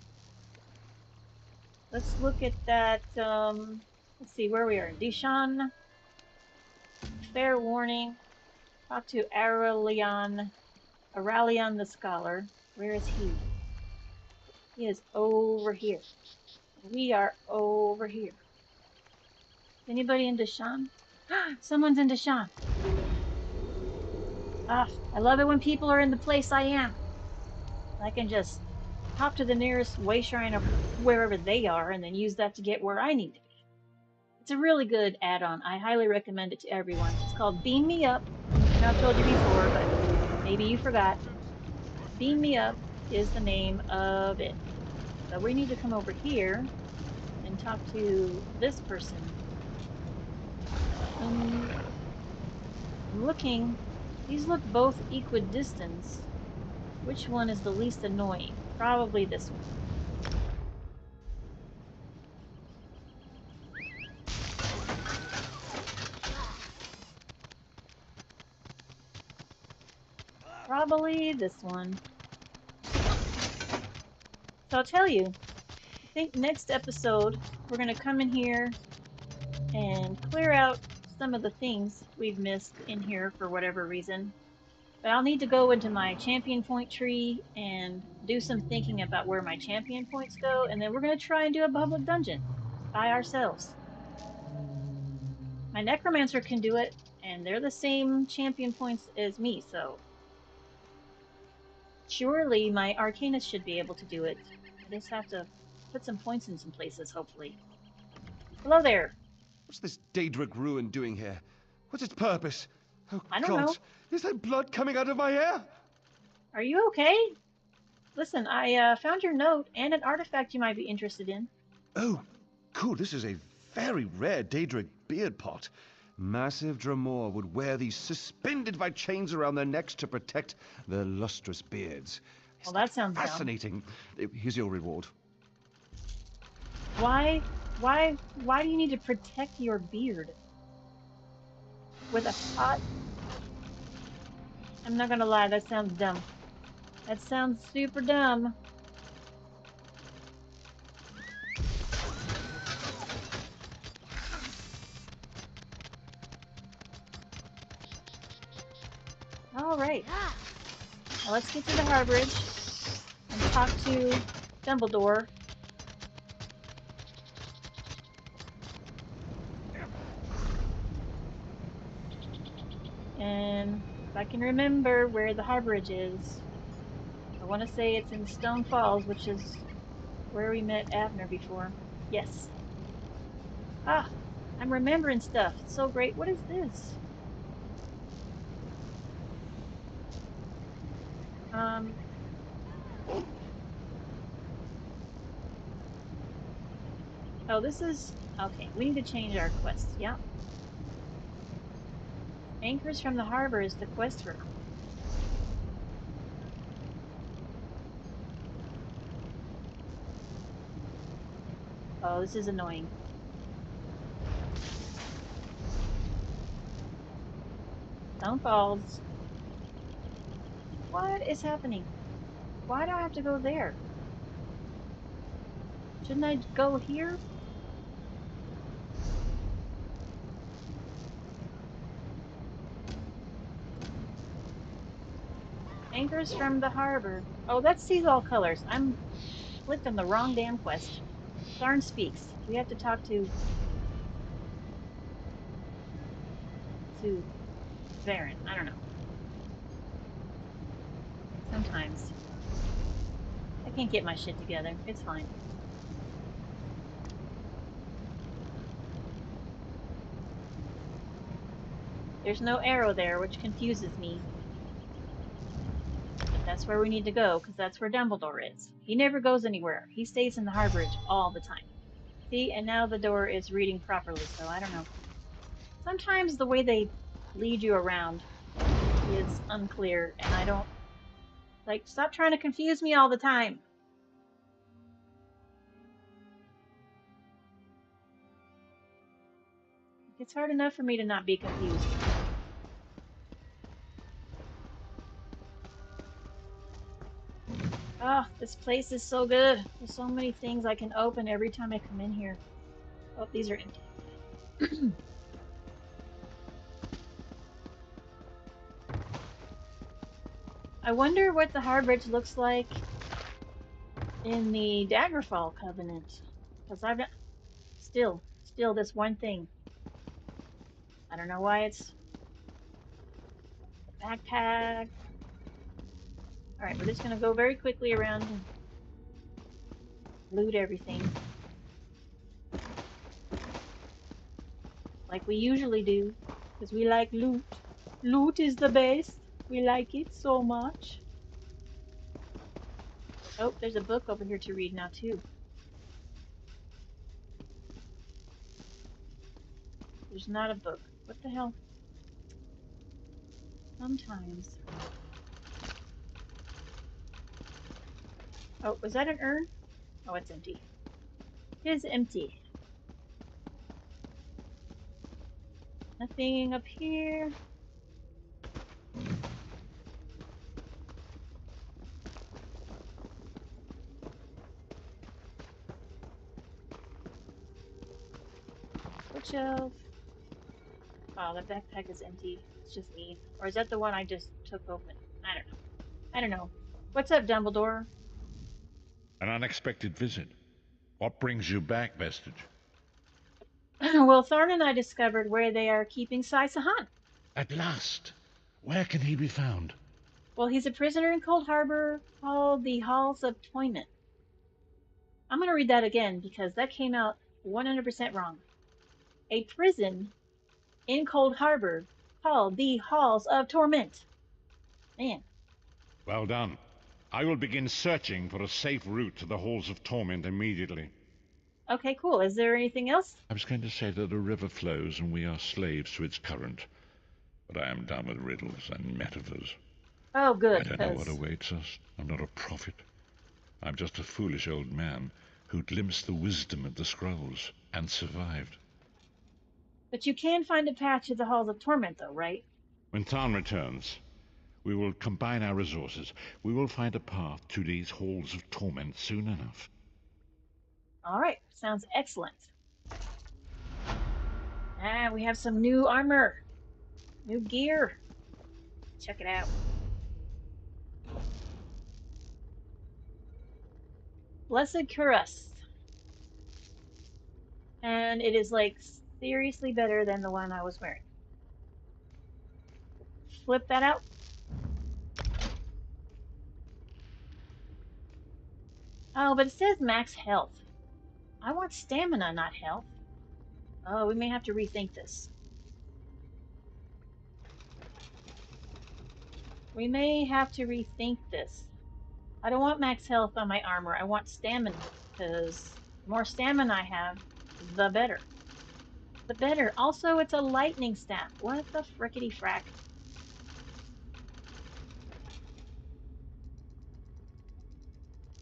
let's look at that, let's see where we are. Deshawn, fair warning, talk to Aurelion the Scholar. Where is he? He is over here. We are over here. Anybody in Deshawn? Someone's in Deshawn. Ah, I love it when people are in the place I am. I can just hop to the nearest way shrine of wherever they are and then use that to get where I need to be. It's a really good add-on. I highly recommend it to everyone. It's called Beam Me Up. I know I've told you before, but maybe you forgot. Beam Me Up is the name of it. So we need to come over here and talk to this person. I'm looking. These look both equidistant. Which one is the least annoying? Probably this one. Probably this one. So I'll tell you, I think next episode we're gonna come in here and clear out some of the things we've missed in here for whatever reason. But I'll need to go into my champion point tree and do some thinking about where my champion points go, and then we're gonna try and do a public dungeon by ourselves. My necromancer can do it, and they're the same champion points as me, so surely my arcanist should be able to do it. I just have to put some points in some places, hopefully. Hello there. What's this Daedric ruin doing here? What's its purpose? Oh, I don't God. know. Is there blood coming out of my hair? Are you okay? Listen, I found your note and an artifact you might be interested in. Oh, cool. This is a very rare Daedric beard pot. Massive Dremor would wear these suspended by chains around their necks to protect their lustrous beards. Well, that sounds fascinating. Here's your reward. Why do you need to protect your beard? With a pot? I'm not gonna lie, that sounds dumb. That sounds super dumb. Alright. Now let's get to the Harborage and talk to Dumbledore. And if I can remember where the Harborage is, I want to say it's in Stone Falls, which is where we met Abner before. Yes. Ah, I'm remembering stuff. It's so great. What is this? Oh, this is... Okay, we need to change our quest. Yep. Anchors from the harbor is the quest room. Oh, this is annoying. Stone Falls. What is happening? Why do I have to go there? Shouldn't I go here? Anchors from the harbor. Oh, that sees all colors. I'm clicked on the wrong damn quest. Tharn speaks. We have to talk to Varen. I don't know. Sometimes. I can't get my shit together. It's fine. There's no arrow there, which confuses me. But that's where we need to go, because that's where Dumbledore is. He never goes anywhere. He stays in the Harborage all the time. See, and now the door is reading properly, so I don't know. Sometimes the way they lead you around is unclear, and I don't... Like, stop trying to confuse me all the time. It's hard enough for me to not be confused. Oh, this place is so good. There's so many things I can open every time I come in here. Oh, these are empty. I wonder what the Harborage looks like in the Daggerfall Covenant. Because I've got... Still this one thing. I don't know why it's... Backpack. Alright, we're just gonna go very quickly around and loot everything. Like we usually do. Because we like loot. Loot is the best. We like it so much. Oh, there's a book over here to read now too. There's not a book. What the hell? Sometimes. Oh, was that an urn? Oh, it's empty. It is empty. Nothing up here. bookshelf. Oh, the backpack is empty. It's just me. Or is that the one I just took open? I don't know. I don't know. What's up, Dumbledore? An unexpected visit. What brings you back, Vestige? Well, Thorn and I discovered where they are keeping Sai Sahan. At last! Where can he be found? Well, he's a prisoner in Cold Harbor called the Halls of Toyment. I'm going to read that again because that came out 100% wrong. A prison in Cold Harbor called the Halls of Torment. Man. Well done. I will begin searching for a safe route to the Halls of Torment immediately. Okay, cool. Is there anything else? I was going to say that a river flows and we are slaves to its current. But I am done with riddles and metaphors. Oh, good. I don't know what awaits us. I'm not a prophet. I'm just a foolish old man who glimpsed the wisdom of the scrolls and survived. But you can find a path to the Halls of Torment, though, right? When Tarn returns, we will combine our resources. We will find a path to these Halls of Torment soon enough. All right. Sounds excellent. Ah, we have some new armor. New gear. Check it out. Blessed Cuirass. And it is like seriously better than the one I was wearing. Flip that out. Oh, but it says max health. I want stamina, not health. Oh, we may have to rethink this. We may have to rethink this. I don't want max health on my armor. I want stamina, because the more stamina I have, the better. The better. Also, it's a lightning staff. What the frickety frack?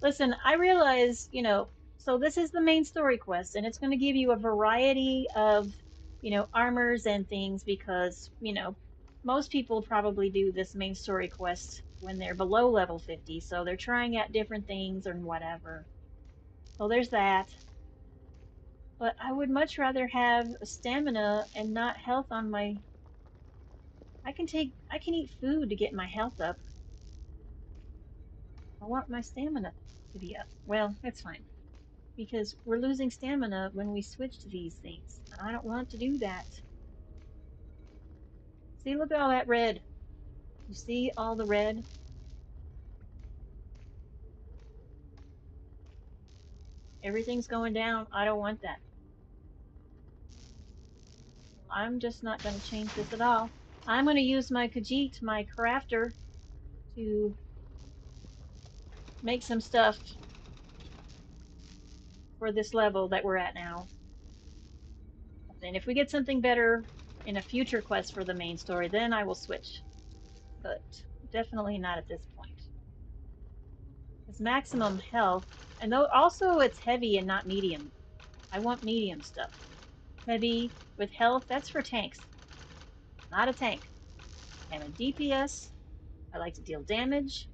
Listen, I realize, you know, so this is the main story quest, and it's going to give you a variety of, you know, armors and things because, you know, most people probably do this main story quest when they're below level 50, so they're trying out different things or whatever. So there's that. But I would much rather have stamina and not health on my... I can eat food to get my health up. I want my stamina to be up. Well, it's fine. Because we're losing stamina when we switch to these things. I don't want to do that. See, look at all that red. You see all the red? Everything's going down. I don't want that. I'm just not going to change this at all. I'm going to use my Khajiit, my crafter, to make some stuff for this level that we're at now. And if we get something better in a future quest for the main story, then I will switch. But definitely not at this point. It's maximum health, and though also it's heavy and not medium. I want medium stuff. Heavy with health, that's for tanks. Not a tank. I'm a DPS. I like to deal damage.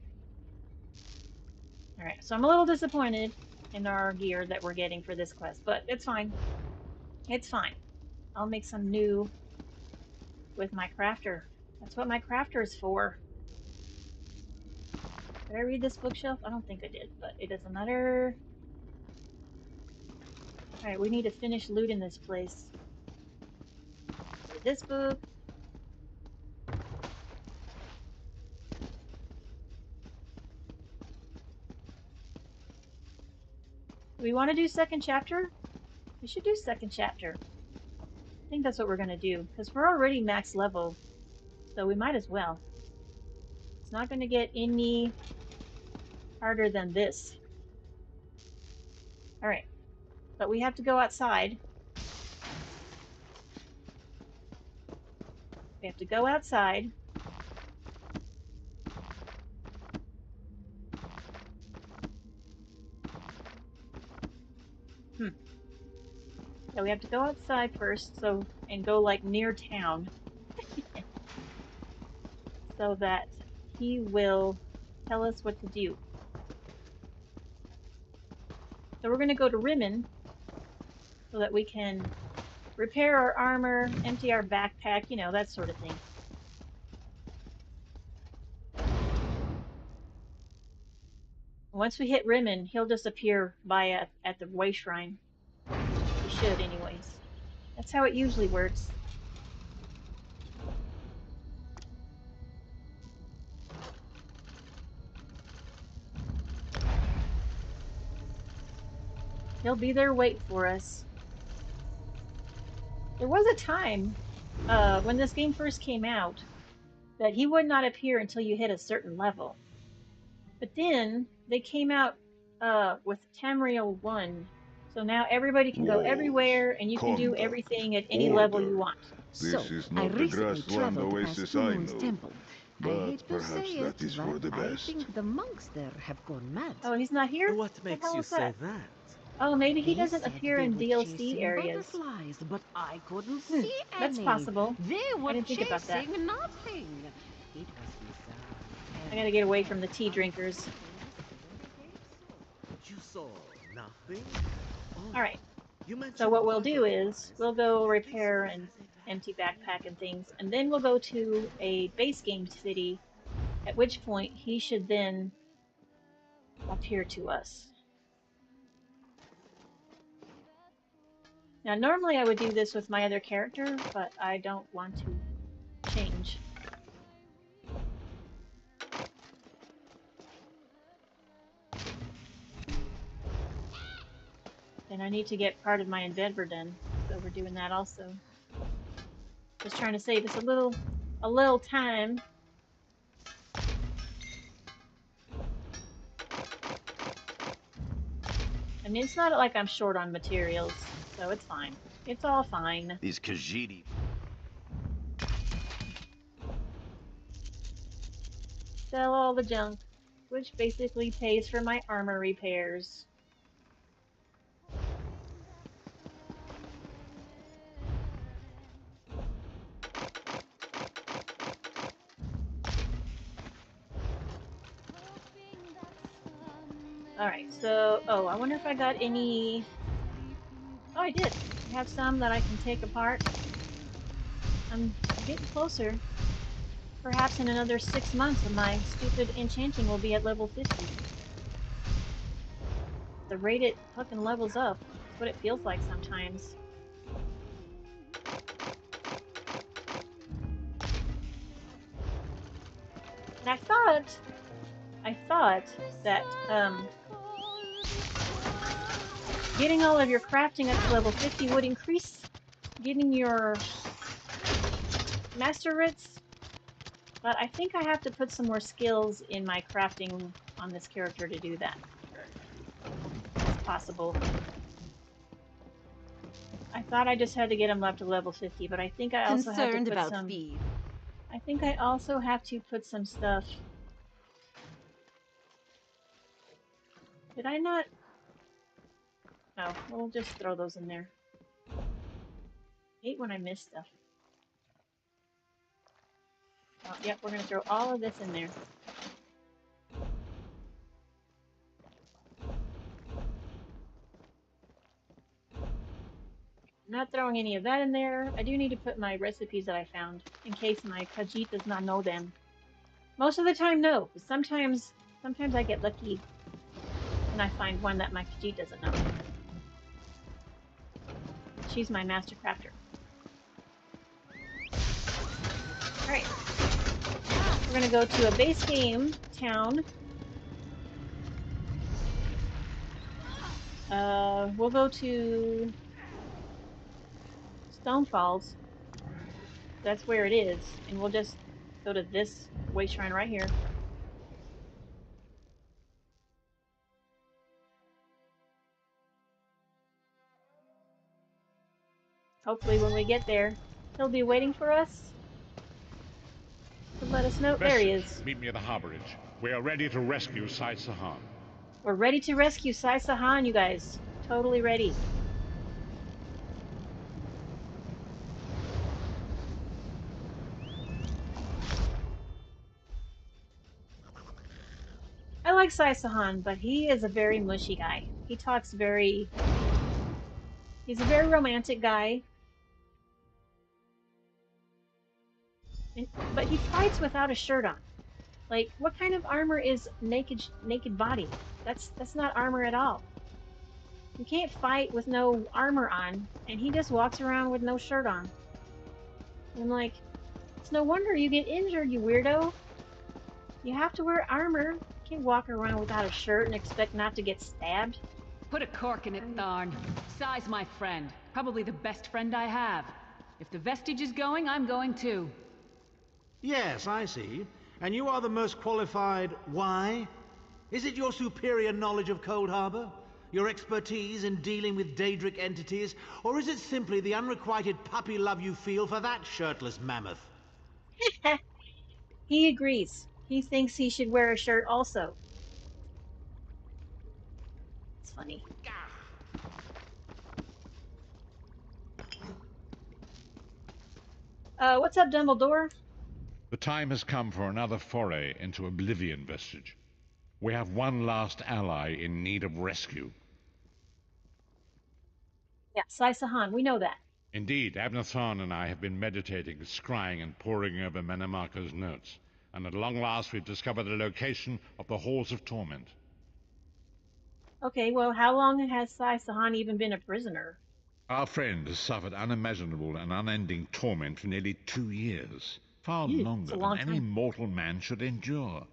Alright, so I'm a little disappointed in our gear that we're getting for this quest, but it's fine. It's fine. I'll make some new with my crafter. That's what my crafter is for. Did I read this bookshelf? I don't think I did, but it doesn't matter. Alright, we need to finish looting this place. This book. Do we want to do second chapter? We should do second chapter. I think that's what we're going to do, because we're already max level, so we might as well. It's not going to get any harder than this. Alright, but we have to go outside. We have to go outside. So we have to go outside first, and go like near town. So that he will tell us what to do. So we're going to go to Rimmon so that we can repair our armor, empty our backpack, you know, that sort of thing. Once we hit Rimmon, he'll just appear at the way shrine. He should, anyways. That's how it usually works. He'll be there waiting for us. There was a time, when this game first came out, that he would not appear until you hit a certain level. But then, they came out with Tamriel 1, so now everybody can go everywhere, and you can do everything at any level you want. This is not the grassland oasis I know, temple. I but hate to perhaps say that it, is for the but I best. think the monks there have gone mad. Oh, he's not here? What makes you say that? Oh, maybe he They doesn't said appear they in were DLC chasing areas. butterflies, but I couldn't see That's any. possible. They were I didn't think about that. chasing nothing. It was bizarre. I gotta get away from the tea drinkers. You saw nothing? Oh, Alright, you mentioned so what we'll do is, butterflies. we'll go repair and empty backpack and things, and then we'll go to a base game city, at which point he should then appear to us. Now, normally I would do this with my other character, but I don't want to change. And I need to get part of my endeavor done, so we're doing that also. Just trying to save us a little time. I mean, it's not like I'm short on materials, so it's fine. It's all fine. These Khajiit. Sell all the junk, which basically pays for my armor repairs. Alright, so, oh, I wonder if I got any... Oh, I did. I have some that I can take apart. I'm getting closer. Perhaps in another 6 months my stupid enchanting will be at level 50. The rate it fucking levels up. That's what it feels like sometimes. And I thought that, getting all of your crafting up to level 50 would increase getting your master writs, but I think I have to put some more skills in my crafting on this character to do that. It's possible. I thought I just had to get him up to level 50, but I think I also have to put some... I think I also have to put some stuff... Did I not? Oh, we'll just throw those in there. Hate when I miss stuff. Oh, yep, we're gonna throw all of this in there. I'm not throwing any of that in there. I do need to put my recipes that I found, in case my Khajiit does not know them. Most of the time, no. But sometimes I get lucky and I find one that my Khajiit doesn't know. She's my master crafter. Alright. We're gonna go to a base game town. We'll go to Stonefalls. That's where it is. And we'll just go to this way shrine right here. Hopefully when we get there, he'll be waiting for us to let us know. There he is. Meet me at the harborage. We are ready to rescue Sai Sahan. We're ready to rescue Sai Sahan, you guys. Totally ready. I like Sai Sahan, but he is a very mushy guy. He talks very... He's a very romantic guy, But he fights without a shirt on. Like, what kind of armor is naked body? That's not armor at all. You can't fight with no armor on, and he just walks around with no shirt on. I'm like, it's no wonder you get injured, you weirdo. You have to wear armor. You can't walk around without a shirt and expect not to get stabbed. Put a cork in it, Tharn. Sai's my friend. Probably the best friend I have. If the vestige is going, I'm going too. Yes, I see. And you are the most qualified. Why? Is it your superior knowledge of Cold Harbor? Your expertise in dealing with Daedric entities? Or is it simply the unrequited puppy love you feel for that shirtless mammoth? He agrees. He thinks he should wear a shirt also. It's funny. What's up, Dumbledore? The time has come for another foray into Oblivion, Vestige. We have one last ally in need of rescue. Yeah, Sai Sahan, we know that. Indeed, Abner Tharn and I have been meditating, scrying, and poring over Manamako's notes. And at long last we've discovered the location of the Halls of Torment. Okay, well, how long has Sai Sahan even been a prisoner? Our friend has suffered unimaginable and unending torment for nearly 2 years. Far longer than any mortal man should endure.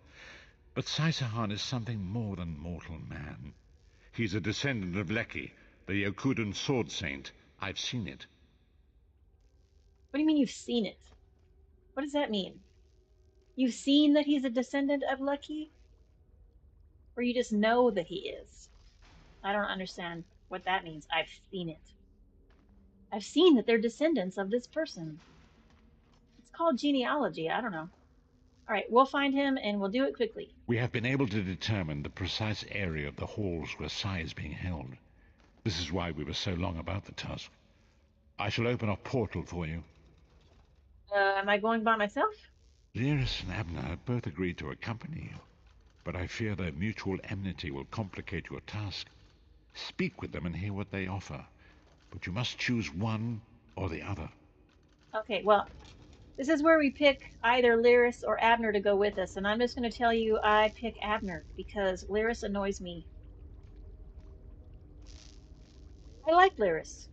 But Sai Sahan is something more than mortal man. He's a descendant of Leki, the Yokudan sword saint. I've seen it. What do you mean you've seen it? What does that mean? You've seen that he's a descendant of Leki? Or you just know that he is? I don't understand what that means. I've seen it. I've seen that they're descendants of this person. It's called genealogy. I don't know. All right, we'll find him and we'll do it quickly. We have been able to determine the precise area of the halls where Sai is being held. This is why we were so long about the task. I shall open a portal for you. Am I going by myself? Lyris and Abner have both agreed to accompany you, but I fear their mutual enmity will complicate your task. Speak with them and hear what they offer, but you must choose one or the other. Okay, well, this is where we pick either Lyris or Abner to go with us, and I'm just going to tell you I pick Abner because Lyris annoys me. I like Lyris.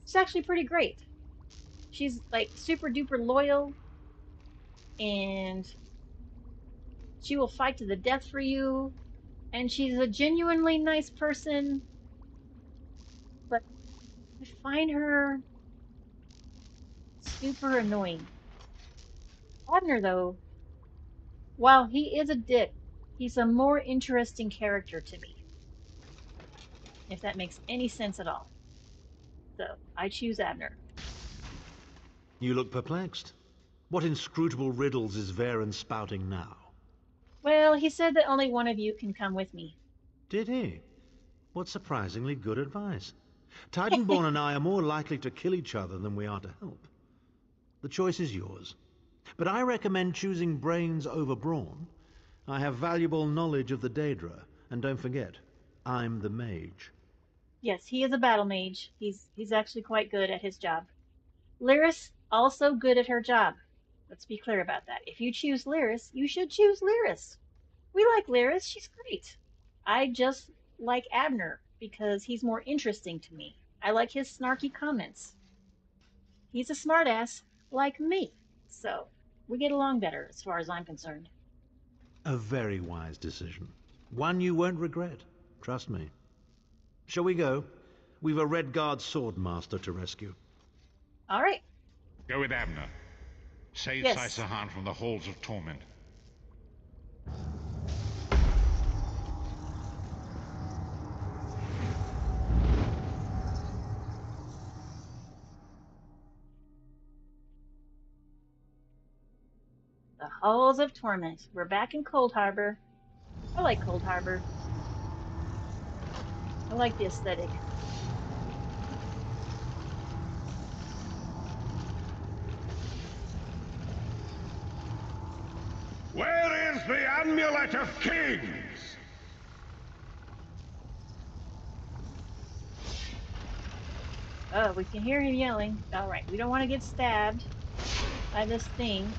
She's actually pretty great. She's like super duper loyal, and she will fight to the death for you, and she's a genuinely nice person, but I find her super annoying. Abner, though, while he is a dick, he's a more interesting character to me. If that makes any sense at all. So, I choose Abner. You look perplexed. What inscrutable riddles is Varen spouting now? Well, he said that only one of you can come with me. Did he? What surprisingly good advice. Titanborn and I are more likely to kill each other than we are to help. The choice is yours. But I recommend choosing brains over brawn. I have valuable knowledge of the Daedra, and don't forget, I'm the mage. Yes, he is a battle mage. He's actually quite good at his job. Lyris, also good at her job. Let's be clear about that. If you choose Lyris, you should choose Lyris. We like Lyris. She's great. I just like Abner because he's more interesting to me. I like his snarky comments. He's a smartass like me. So, we get along better as far as I'm concerned. A very wise decision. One you won't regret. Trust me. Shall we go? We've a Redguard sword master to rescue. All right. Go with Abner. Save Yes. Sai Sahan from the Halls of Torment. The Halls of Torment. We're back in Cold Harbor. I like Cold Harbor. I like the aesthetic. Where is the Amulet of Kings? Oh, we can hear him yelling. All right, we don't want to get stabbed. by this thing.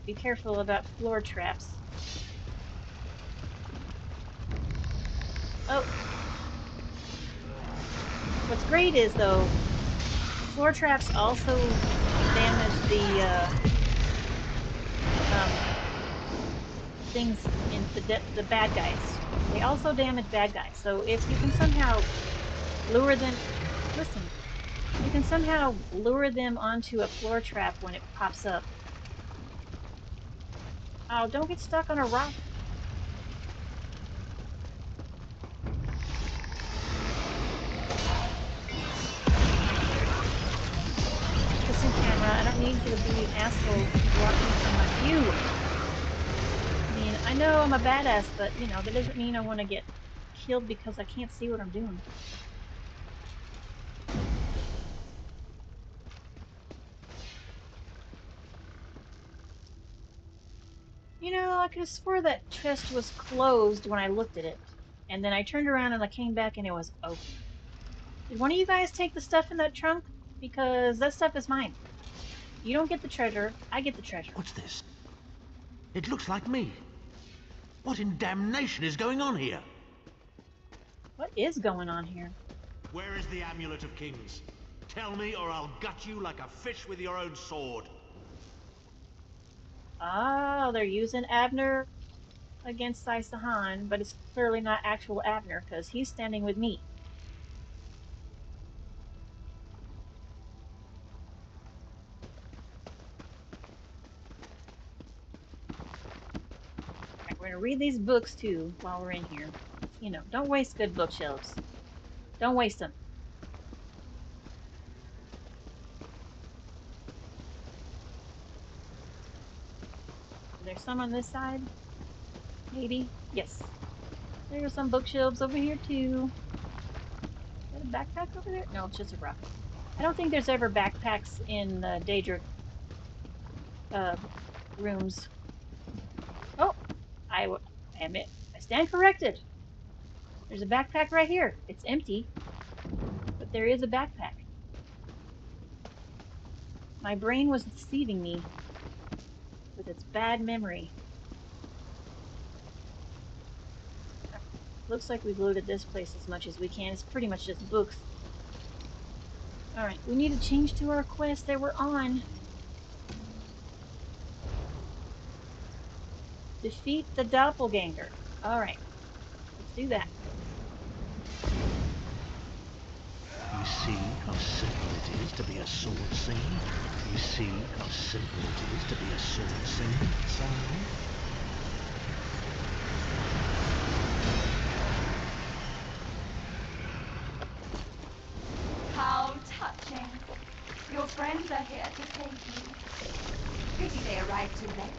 Be careful about floor traps. Oh. What's great is, though, floor traps also damage the things in the bad guys. They also damage bad guys. So if you can somehow lure them, listen, you can somehow lure them onto a floor trap when it pops up. Oh, don't get stuck on a rock. Listen, camera, I don't need you to be an asshole blocking from my view. I mean, I know I'm a badass, but, you know, that doesn't mean I want to get killed because I can't see what I'm doing. You know, I could have swore that chest was closed when I looked at it. And then I turned around and I came back and it was open. Did one of you guys take the stuff in that trunk? Because that stuff is mine. You don't get the treasure, I get the treasure. What's this? It looks like me. What in damnation is going on here? What is going on here? Where is the Amulet of Kings? Tell me or I'll gut you like a fish with your own sword. Oh, they're using Abner against Saisahan, but it's clearly not actual Abner because he's standing with me. Right, we're gonna read these books too while we're in here. You know, don't waste good bookshelves. Don't waste them. There's some on this side? Maybe? Yes. There are some bookshelves over here too. Is that a backpack over there? No, it's just a rock. I don't think there's ever backpacks in Daedric rooms. Oh! I stand corrected. There's a backpack right here. It's empty, but there is a backpack. My brain was deceiving me with its bad memory. Looks like we've looted this place as much as we can. It's pretty much just books. Alright, we need to change to our quest that we're on. Defeat the doppelganger. Alright, let's do that. You see how simple it is to be a sword singer? You see how simple it is to be a sword singer, son? How touching. Your friends are here to save you. Pity they arrived too late.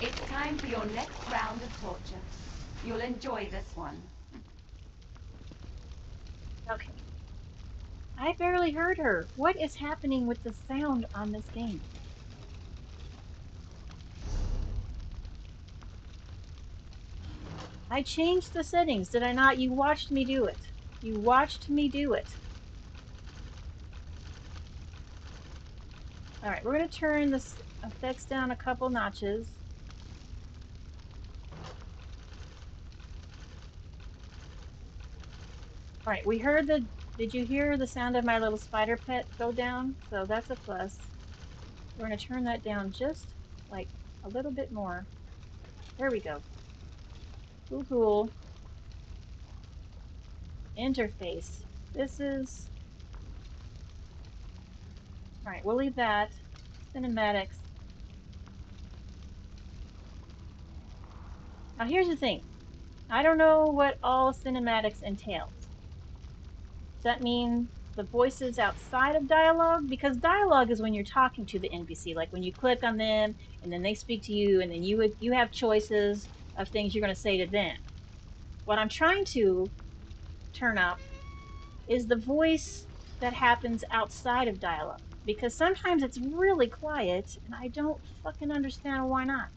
It's time for your next round of torture. You'll enjoy this one. Okay. I barely heard her. What is happening with the sound on this game? I changed the settings, did I not? You watched me do it. You watched me do it. Alright, we're going to turn the effects down a couple notches. Alright, we heard the... Did you hear the sound of my little spider pet go down? So that's a plus. We're going to turn that down just, like, a little bit more. There we go. Cool, cool. Interface. This is... Alright, we'll leave that. Cinematics. Now here's the thing. I don't know what all cinematics entails. Does that mean the voices outside of dialogue? Because dialogue is when you're talking to the NPC, like when you click on them and then they speak to you and then you have choices of things you're going to say to them. What I'm trying to turn up is the voice that happens outside of dialogue. Because sometimes it's really quiet and I don't fucking understand why not.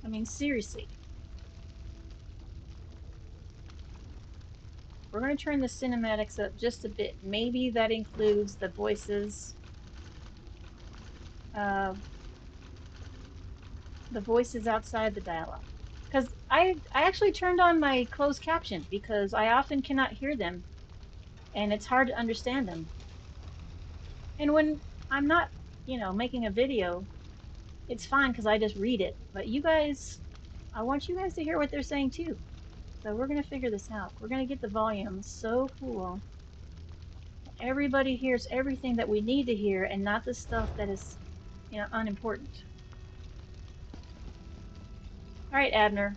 I mean, seriously. We're going to turn the cinematics up just a bit. Maybe that includes the voices. The voices outside the dialogue. Because I actually turned on my closed caption because I often cannot hear them. And it's hard to understand them. And when I'm not, making a video, it's fine because I just read it. But you guys, I want you guys to hear what they're saying too. So we're going to figure this out. We're going to get the volume so cool. Everybody hears everything that we need to hear and not the stuff that is, unimportant. All right, Abner.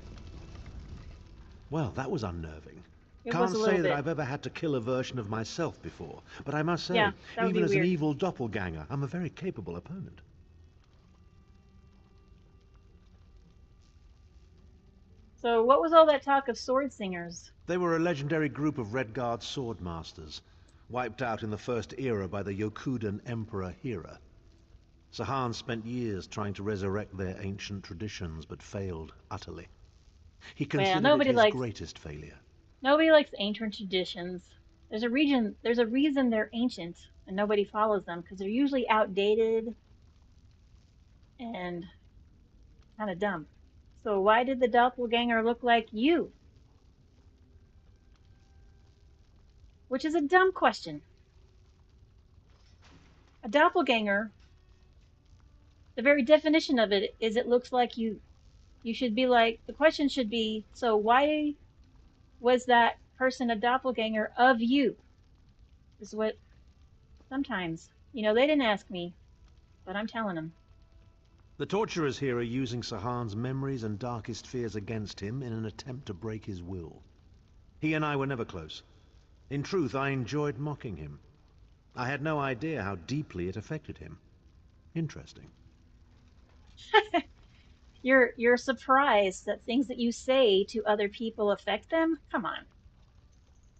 Well, that was unnerving. It Can't was a say little that bit. I've ever had to kill a version of myself before, but I must say, Yeah, that would even be as weird. an evil doppelganger, I'm a very capable opponent. So what was all that talk of sword singers? They were a legendary group of Redguard swordmasters, wiped out in the First Era by the Yokudan Emperor Hira. Sahan spent years trying to resurrect their ancient traditions, but failed utterly. He considered it his greatest failure. Nobody likes ancient traditions. There's a reason they're ancient and nobody follows them because they're usually outdated and kind of dumb. So why did the doppelganger look like you? Which is a dumb question. A doppelganger, the very definition of it is it looks like you. You should be like, the question should be, so why was that person a doppelganger of you? This is what sometimes, they didn't ask me, but I'm telling them. The torturers here are using Sahan's memories and darkest fears against him in an attempt to break his will. He and I were never close. In truth, I enjoyed mocking him. I had no idea how deeply it affected him. Interesting. You're surprised that things that you say to other people affect them? Come on.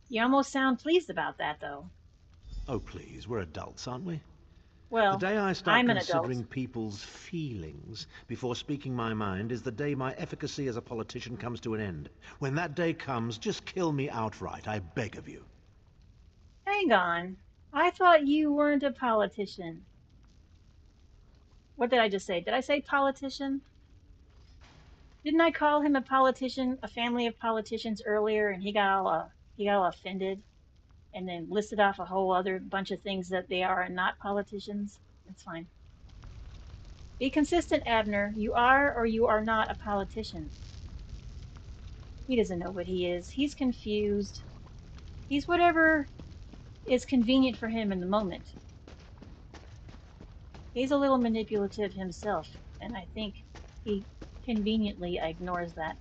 You almost sound pleased about that, though. Oh, please, we're adults, aren't we? Well, the day I start I'm an considering adult. people's feelings before speaking my mind is the day my efficacy as a politician comes to an end. When that day comes, just kill me outright, I beg of you. Hang on. I thought you weren't a politician. What did I just say? Did I say politician? Didn't I call him a politician, a family of politicians earlier, and he got all offended, and then listed off a whole other bunch of things that they are and not politicians? It's fine. Be consistent, Abner. You are or you are not a politician. He doesn't know what he is. He's confused. He's whatever is convenient for him in the moment. He's a little manipulative himself, and I think he conveniently ignores that.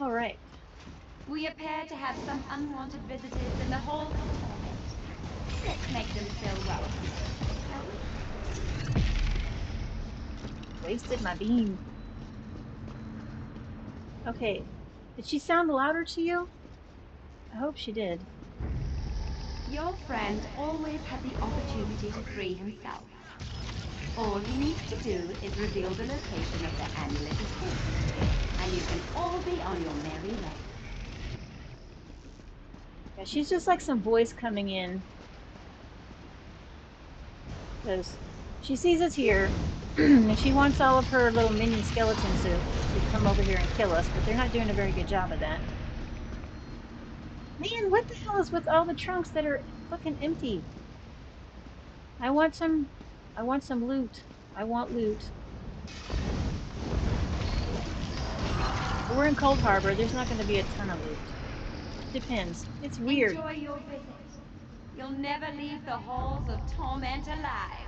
All right. We appear to have some unwanted visitors in the hall of torment. Let's make them feel welcome. Wasted my beam. Okay. Did she sound louder to you? I hope she did. Your friend always had the opportunity to free himself. All he needs to do is reveal the location of the amulet is his, and you can all be on your merry way. Yeah, she's just like some voice coming in. Because she sees us here, and she wants all of her little minion skeletons to come over here and kill us, but they're not doing a very good job of that. Man, what the hell is with all the trunks that are fucking empty? I want some loot. I want loot. We're in Cold Harbor. There's not going to be a ton of loot. Depends. It's weird. Enjoy your visit. You'll never leave the halls of torment alive.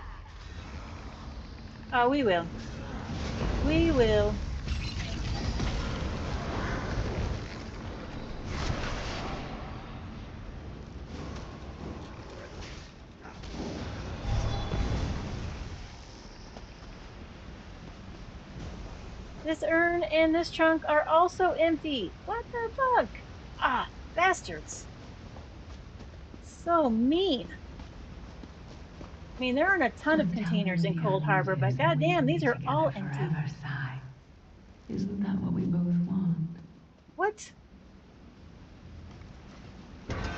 Oh, we will. We will. This urn and this trunk are also empty. What the fuck? Ah, bastards. So mean. I mean, there aren't a ton of containers in Cold Harbor, but goddamn, these are all empty. Isn't that what we both want? What?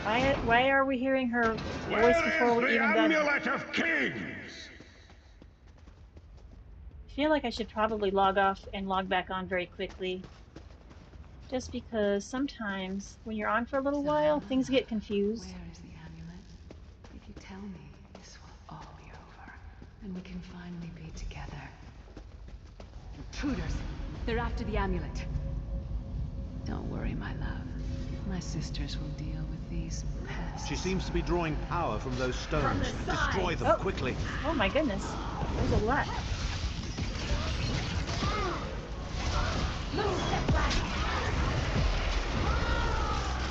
Why are we hearing her voice before we even got? Amulet of Kings? I feel like I should probably log off and log back on very quickly. Just because sometimes when you're on for a little while, things get confused. Where is the amulet? If you tell me, this will all be over, and we can finally be together. Intruders! They're after the amulet. Don't worry, my love. My sisters will deal with these pests. She seems to be drawing power from those stones. Destroy them quickly. Oh my goodness. There's a lot.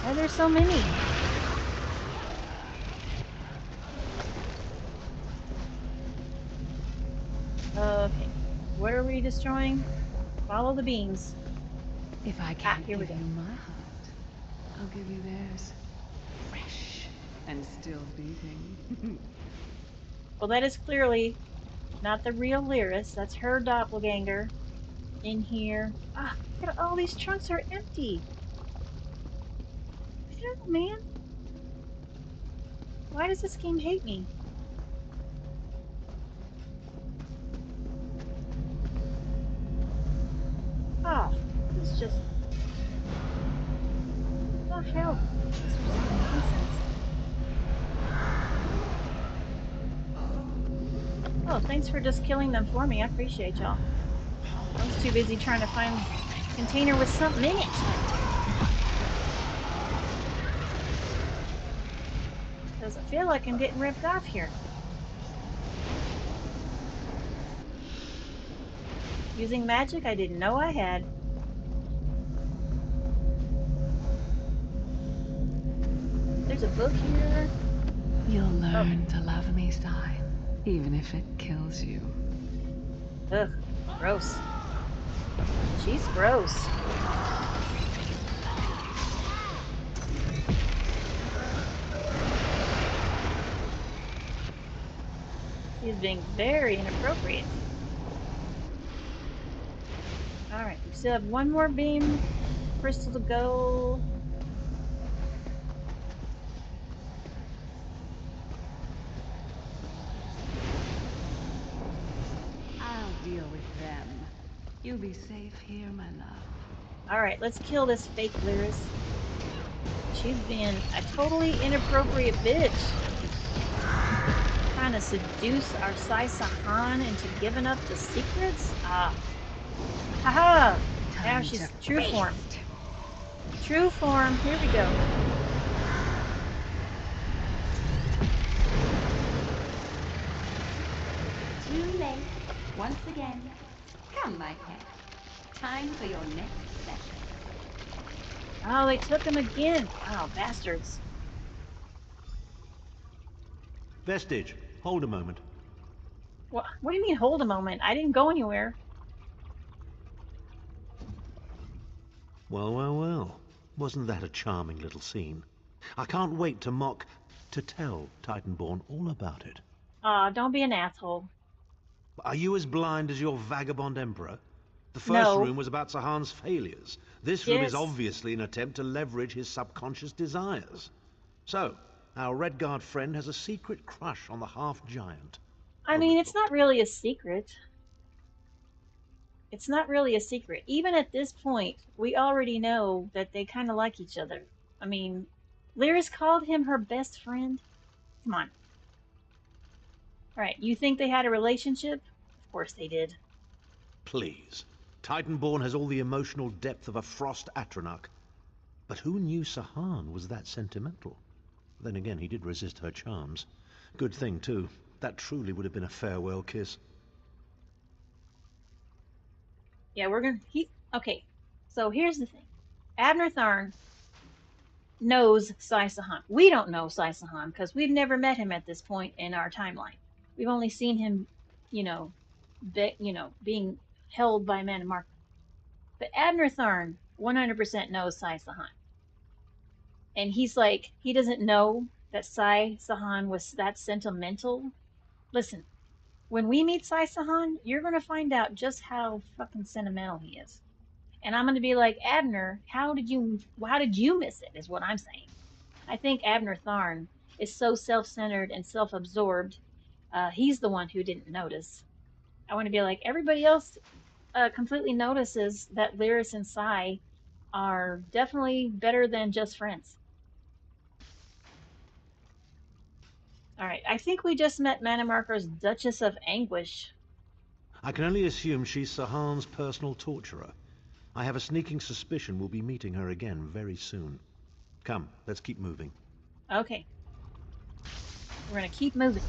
Why are there so many? Okay. What are we destroying? Follow the beams. If I can't here we give go. you my heart, I'll give you theirs. Fresh and still beating. Well, that is clearly not the real Lyris. That's her doppelganger in here. Ah, look at all these trunks are empty. Hell, man. Why does this game hate me? Oh, this is just... What the hell? This was nonsense. Oh, thanks for just killing them for me. I appreciate y'all. I was too busy trying to find a container with something in it. Doesn't feel like I'm getting ripped off here. Using magic I didn't know I had. There's a book here. You'll learn to love me, Sai, even if it kills you. Ugh, gross. She's gross. She's being very inappropriate. Alright, we still have one more beam crystal to go. I'll deal with them. You'll be safe here, my love. Alright, let's kill this fake Lyris. She's being a totally inappropriate bitch. Trying to seduce our Sai Sahan into giving up the secrets? Ah. Haha! Now she's true form. True form. Here we go. Too late. Once again. Come, my pet. Time for your next session. Oh, they took him again. Oh, bastards. Vestige, hold a moment. What do you mean, hold a moment? I didn't go anywhere. Well, well, well. Wasn't that a charming little scene? I can't wait to tell Titanborn all about it. Aw, don't be an asshole. Are you as blind as your vagabond emperor? The first No. room was about Sahan's failures. This room is Yes. obviously an attempt to leverage his subconscious desires. So, our Redguard friend has a secret crush on the half-giant. I mean, it's not really a secret. It's not really a secret. Even at this point, we already know that they kind of like each other. I mean, Lyris called him her best friend. Come on. Alright, you think they had a relationship? Of course they did. Please. Titanborn has all the emotional depth of a Frost Atronach. But who knew Sahan was that sentimental? Then again, he did resist her charms. Good thing, too. That truly would have been a farewell kiss. Yeah, we're gonna... Okay, so here's the thing. Abner Tharn knows Sai Sahan. We don't know Sai Sahan because we've never met him at this point in our timeline. We've only seen him, being held by Amanda Mark. But Abner Tharn 100% knows Sai Sahan. And he's like, he doesn't know that Sai Sahan was that sentimental Listen, when we meet Saisahan, you're going to find out just how fucking sentimental he is. And I'm going to be like, Abner, how did you miss it, is what I'm saying. I think Abner Tharn is so self-centered and self-absorbed. He's the one who didn't notice. I want to be like, everybody else completely notices that Lyris and Sai are definitely better than just friends. Alright, I think we just met Manimarker's Duchess of Anguish. I can only assume she's Sahan's personal torturer. I have a sneaking suspicion we'll be meeting her again very soon. Come, let's keep moving. Okay. We're gonna keep moving.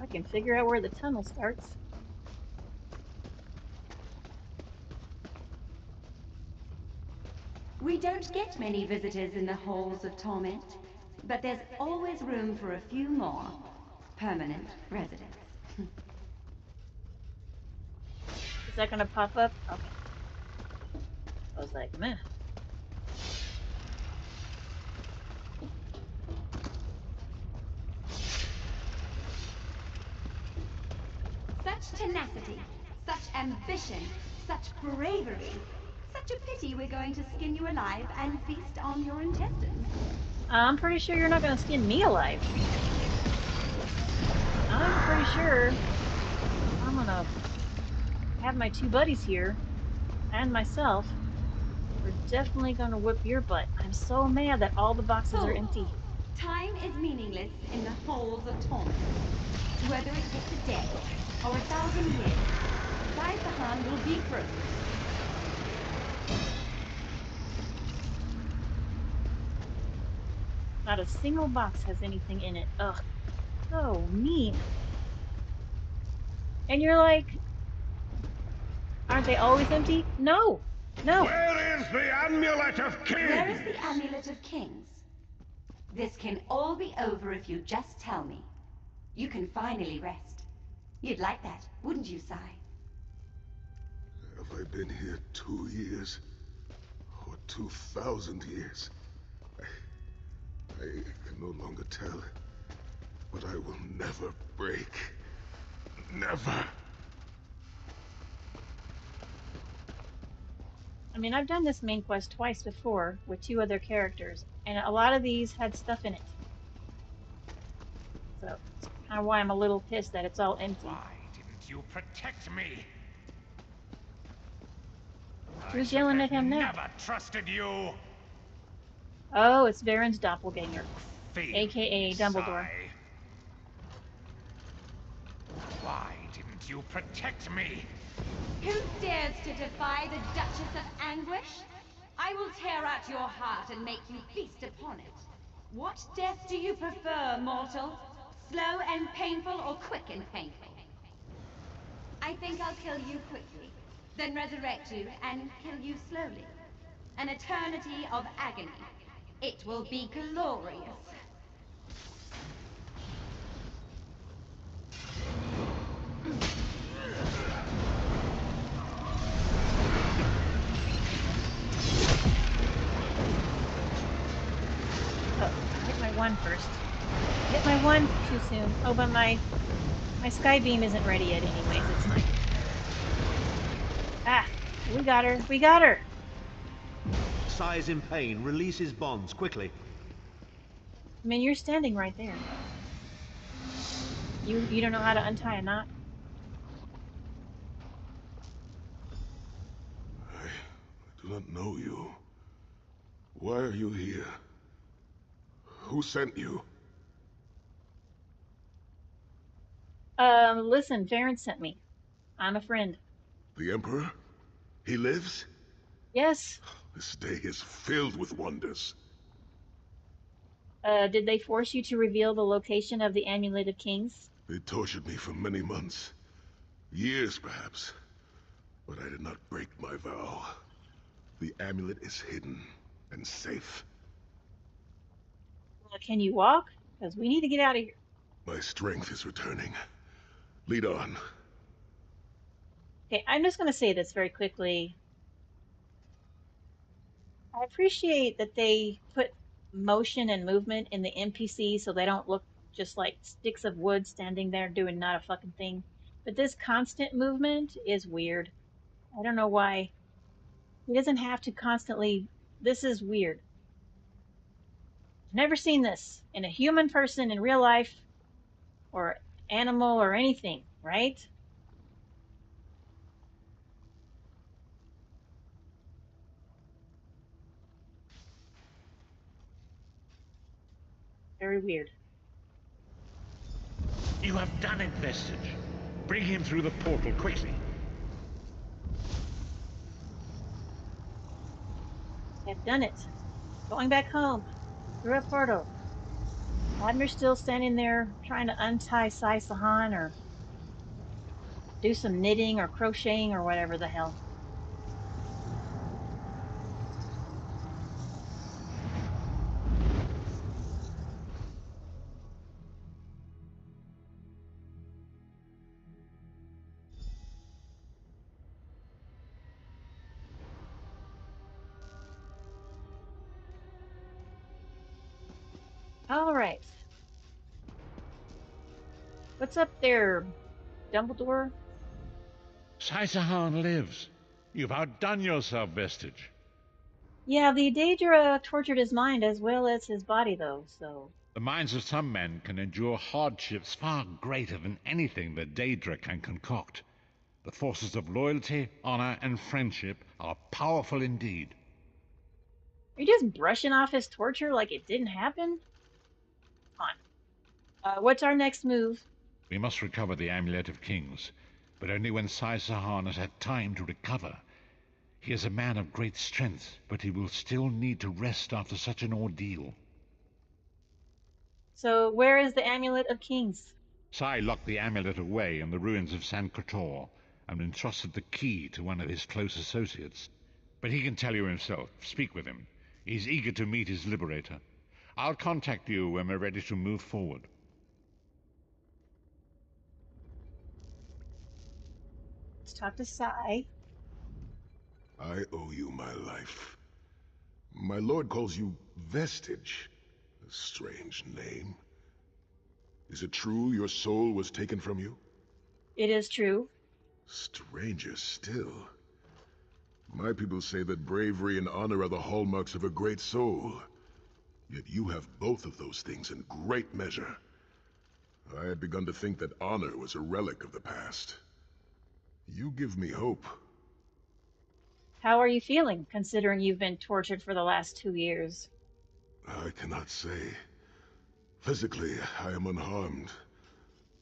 I can figure out where the tunnel starts. We don't get many visitors in the Halls of Torment, but there's always room for a few more permanent residents. Is that gonna pop up? Okay. I was like, meh. Such tenacity, such ambition, such bravery. Such a pity we're going to skin you alive and feast on your intestines. I'm pretty sure you're not gonna skin me alive. I'm pretty sure I'm gonna have my two buddies here and myself. We're definitely gonna whip your butt. I'm so mad that all the boxes are empty. Time is meaningless in the Halls of Torment. Whether it takes a day or 1,000 years, Saisahan will be through. Not a single box has anything in it. Ugh. So mean. And you're like, aren't they always empty? No. No. Where is the Amulet of Kings? Where is the Amulet of Kings? This can all be over if you just tell me. You can finally rest. You'd like that, wouldn't you, Sai? Have I been here 2 years? Or 2,000 years? I can no longer tell. But I will never break. Never. I mean, I've done this main quest twice before with 2 other characters, and a lot of these had stuff in it. So, that's kind of why I'm a little pissed that it's all empty. Why didn't you protect me? Who's yelling at him now? Never trusted you. Oh, it's Varen's doppelganger, Fiend, aka Dumbledore. Sai. Why didn't you protect me? Who dares to defy the Duchess of Anguish? I will tear out your heart and make you feast upon it. What death do you prefer, mortal? Slow and painful or quick and painful? I think I'll kill you quickly, then resurrect you and kill you slowly. An eternity of agony. It will be glorious. Hit my one first. Hit my one too soon. Oh, but my sky beam isn't ready yet anyways. It's not. Ah, we got her. We got her. Sai's in pain. Release his bonds, quickly. I mean, you're standing right there. You don't know how to untie a knot? I do not know you. Why are you here? Who sent you? Listen, Varen sent me. I'm a friend. The Emperor? He lives? Yes. This day is filled with wonders. Did they force you to reveal the location of the Amulet of Kings? They tortured me for many months. Years, perhaps. But I did not break my vow. The amulet is hidden and safe. Can you walk? Because we need to get out of here. My strength is returning. Lead on. Okay, I'm just going to say this very quickly. I appreciate that they put motion and movement in the NPCs so they don't look just like sticks of wood standing there doing not a fucking thing. But this constant movement is weird. I don't know why. He doesn't have to constantly. This is weird. I've never seen this in a human person in real life or animal or anything, right? Very weird. You have done it, Vestige. Bring him through the portal quickly. I've done it. Going back home. Through a portal. Admir's still standing there trying to untie Sai Sahan or do some knitting or crocheting or whatever the hell. All right. What's up there, Dumbledore? Sai Sahan lives. You've outdone yourself, Vestige. Yeah, the Daedra tortured his mind as well as his body, though, so... The minds of some men can endure hardships far greater than anything the Daedra can concoct. The forces of loyalty, honor, and friendship are powerful indeed. Are you just brushing off his torture like it didn't happen? Come on. What's our next move? We must recover the Amulet of Kings, but only when Sai Sahan has had time to recover. He is a man of great strength, but he will still need to rest after such an ordeal. So, where is the Amulet of Kings? Sai locked the amulet away in the ruins of San Kotor and entrusted the key to one of his close associates. But he can tell you himself. Speak with him. He's eager to meet his liberator. I'll contact you when we're ready to move forward. Let's talk to Sai. I owe you my life. My lord calls you Vestige. A strange name. Is it true your soul was taken from you? It is true. Stranger still. My people say that bravery and honor are the hallmarks of a great soul. Yet you have both of those things in great measure. I had begun to think that honor was a relic of the past. You give me hope. How are you feeling, considering you've been tortured for the last 2 years? I cannot say. Physically, I am unharmed.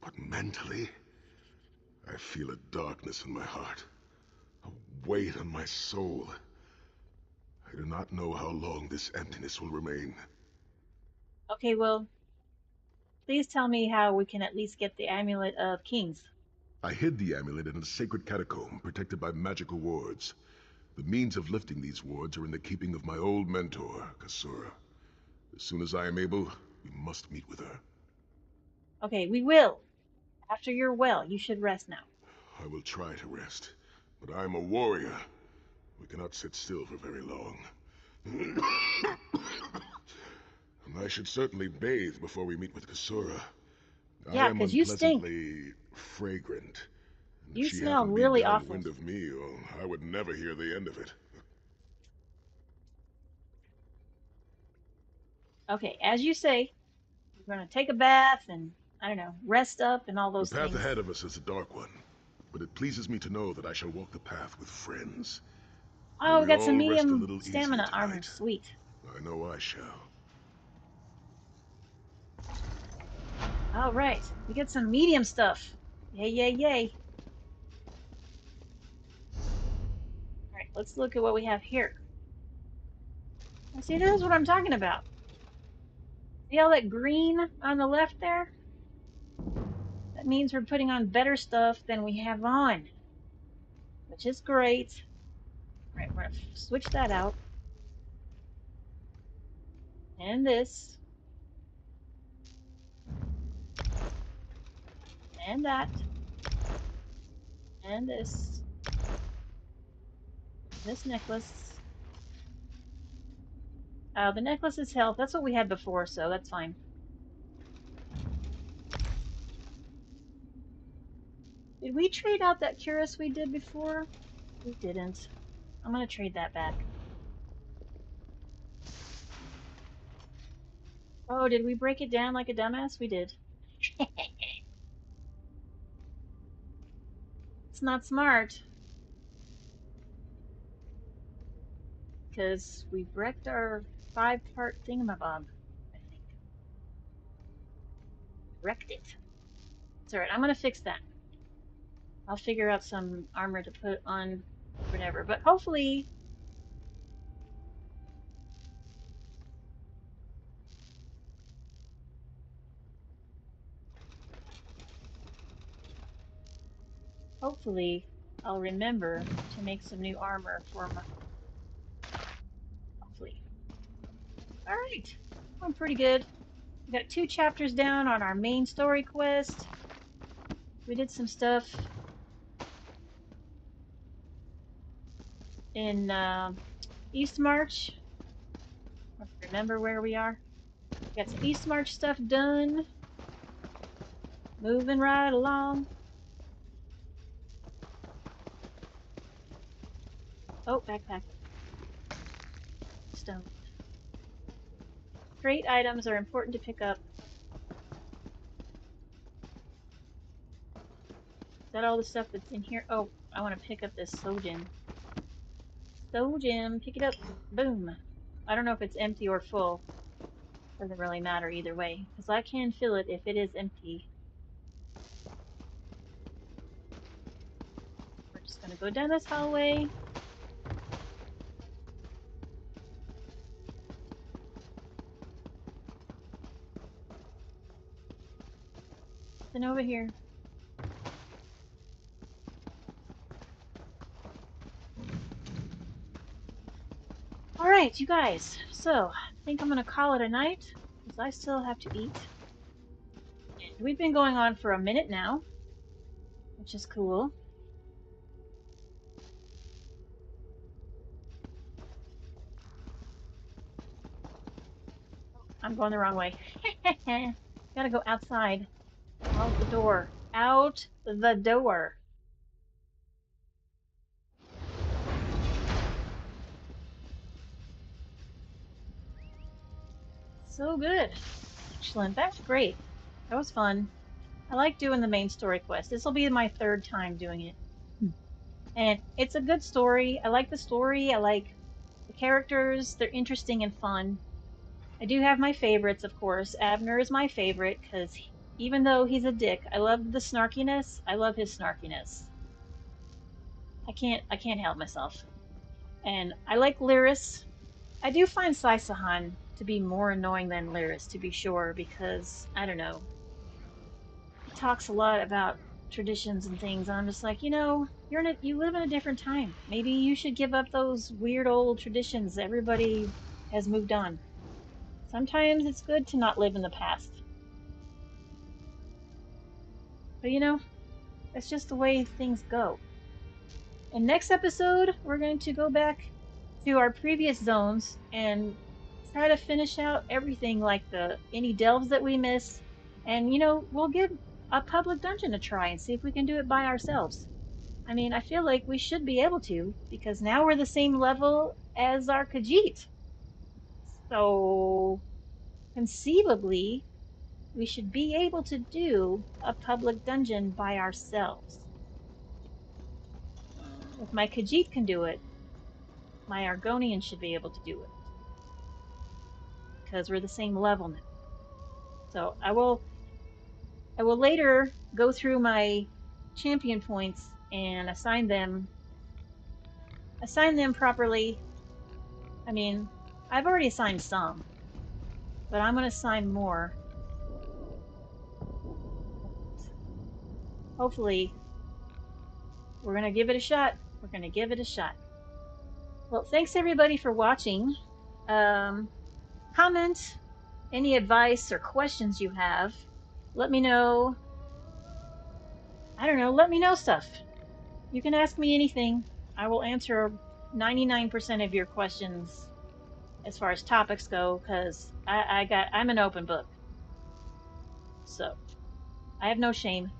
But mentally, I feel a darkness in my heart. A weight on my soul. I do not know how long this emptiness will remain. Okay, well, please tell me how we can at least get the Amulet of Kings. I hid the amulet in a sacred catacomb protected by magical wards. The means of lifting these wards are in the keeping of my old mentor, Kasura. As soon as I am able, we must meet with her. Okay, we will. After you're well, you should rest now. I will try to rest, but I am a warrior. We cannot sit still for very long. And I should certainly bathe before we meet with Kasura. Yeah, because you stink. Fragrant. And You if she smell happened to be really awful. downwind of me, well, I would never hear the end of it. Okay, as you say, we're going to take a bath and, I don't know, rest up and all those The path things. ahead of us is a dark one, but it pleases me to know that I shall walk the path with friends. Oh, we we got some all rest a medium little easier stamina armor. tonight. Sweet. I know I shall. All right, we get some medium stuff. Yay, yay, yay. All right, let's look at what we have here. Now, see, this is what I'm talking about. See all that green on the left there? That means we're putting on better stuff than we have on, which is great. All right, we're going to switch that out. And this. And that. And this. This necklace. The necklace is health. That's what we had before, so that's fine. Did we trade out that cuirass we did before? We didn't. I'm gonna trade that back. Oh, did we break it down like a dumbass? We did. It's not smart. Because we wrecked our 5-part thingamabob, I think. Wrecked it. It's alright, I'm gonna fix that. I'll figure out some armor to put on whatever, but hopefully I'll remember to make some new armor for my... Hopefully. Alright, I'm pretty good. We got 2 chapters down on our main story quest. We did some stuff in Eastmarch. I remember where we are. Got some Eastmarch stuff done. Moving right along. Oh, backpack. Stone. Great items are important to pick up. Is that all the stuff that's in here? Oh, I want to pick up this Sojin. Sojin, pick it up. Boom. I don't know if it's empty or full. Doesn't really matter either way, because I can fill it if it is empty. We're just going to go down this hallway. Nothing over here. Alright, you guys. So, I think I'm going to call it a night, because I still have to eat. And we've been going on for a minute now, which is cool. I'm going the wrong way. Gotta go outside. Out the door. Out the door. So good. Excellent. That's great. That was fun. I like doing the main story quest. This will be my 3rd time doing it. And it's a good story. I like the story. I like the characters. They're interesting and fun. I do have my favorites, of course. Abner is my favorite because even though he's a dick, I love the snarkiness. I love his snarkiness. I can't help myself. And I like Lyris. I do find Saisahan to be more annoying than Lyris, to be sure, because, I don't know, he talks a lot about traditions and things, and I'm just like, you know, you live in a different time. Maybe you should give up those weird old traditions. Everybody has moved on. Sometimes it's good to not live in the past. But you know, that's just the way things go. In next episode, we're going to go back to our previous zones and try to finish out everything, like any delves that we miss. And, you know, we'll give a public dungeon a try and see if we can do it by ourselves. I mean, I feel like we should be able to, because now we're the same level as our Khajiit. So, conceivably, we should be able to do a public dungeon by ourselves. If my Khajiit can do it, my Argonian should be able to do it. Because we're the same level now. So I will later go through my champion points and assign them properly. I mean, I've already assigned some, but I'm going to assign more. Hopefully, we're going to give it a shot. We're going to give it a shot. Well, thanks everybody for watching. Comment any advice or questions you have. Let me know. I don't know, let me know stuff. You can ask me anything. I will answer 99% of your questions as far as topics go, because I'm an open book. So I have no shame.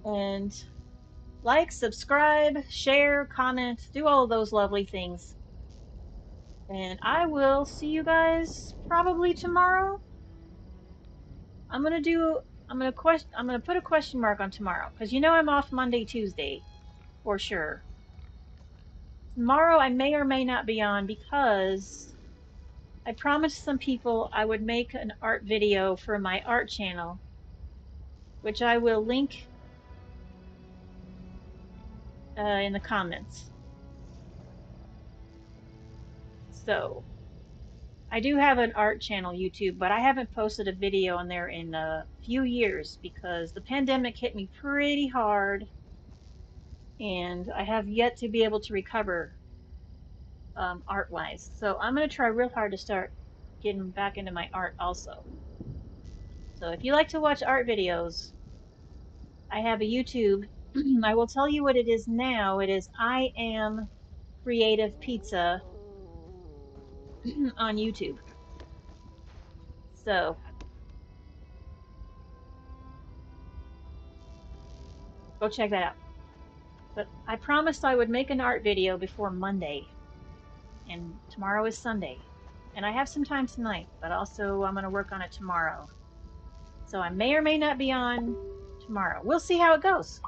And like, subscribe, share, comment, do all of those lovely things. And I will see you guys probably tomorrow. I'm gonna put a question mark on tomorrow, because you know I'm off Monday, Tuesday, for sure. Tomorrow I may or may not be on, because I promised some people I would make an art video for my art channel, which I will link in the comments. So, I do have an art channel, YouTube, but I haven't posted a video on there in a few years because the pandemic hit me pretty hard, and I have yet to be able to recover art-wise. So I'm going to try real hard to start getting back into my art also. So if you like to watch art videos, I have a YouTube. I will tell you what it is now. It is I Am Creative Pizza on YouTube. So go check that out. But I promised I would make an art video before Monday, and tomorrow is Sunday, and I have some time tonight, but also I'm going to work on it tomorrow. So I may or may not be on tomorrow. We'll see how it goes.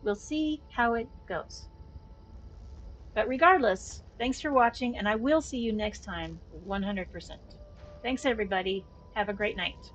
We'll see how it goes. But regardless, thanks for watching, and I will see you next time 100%. Thanks everybody. Have a great night.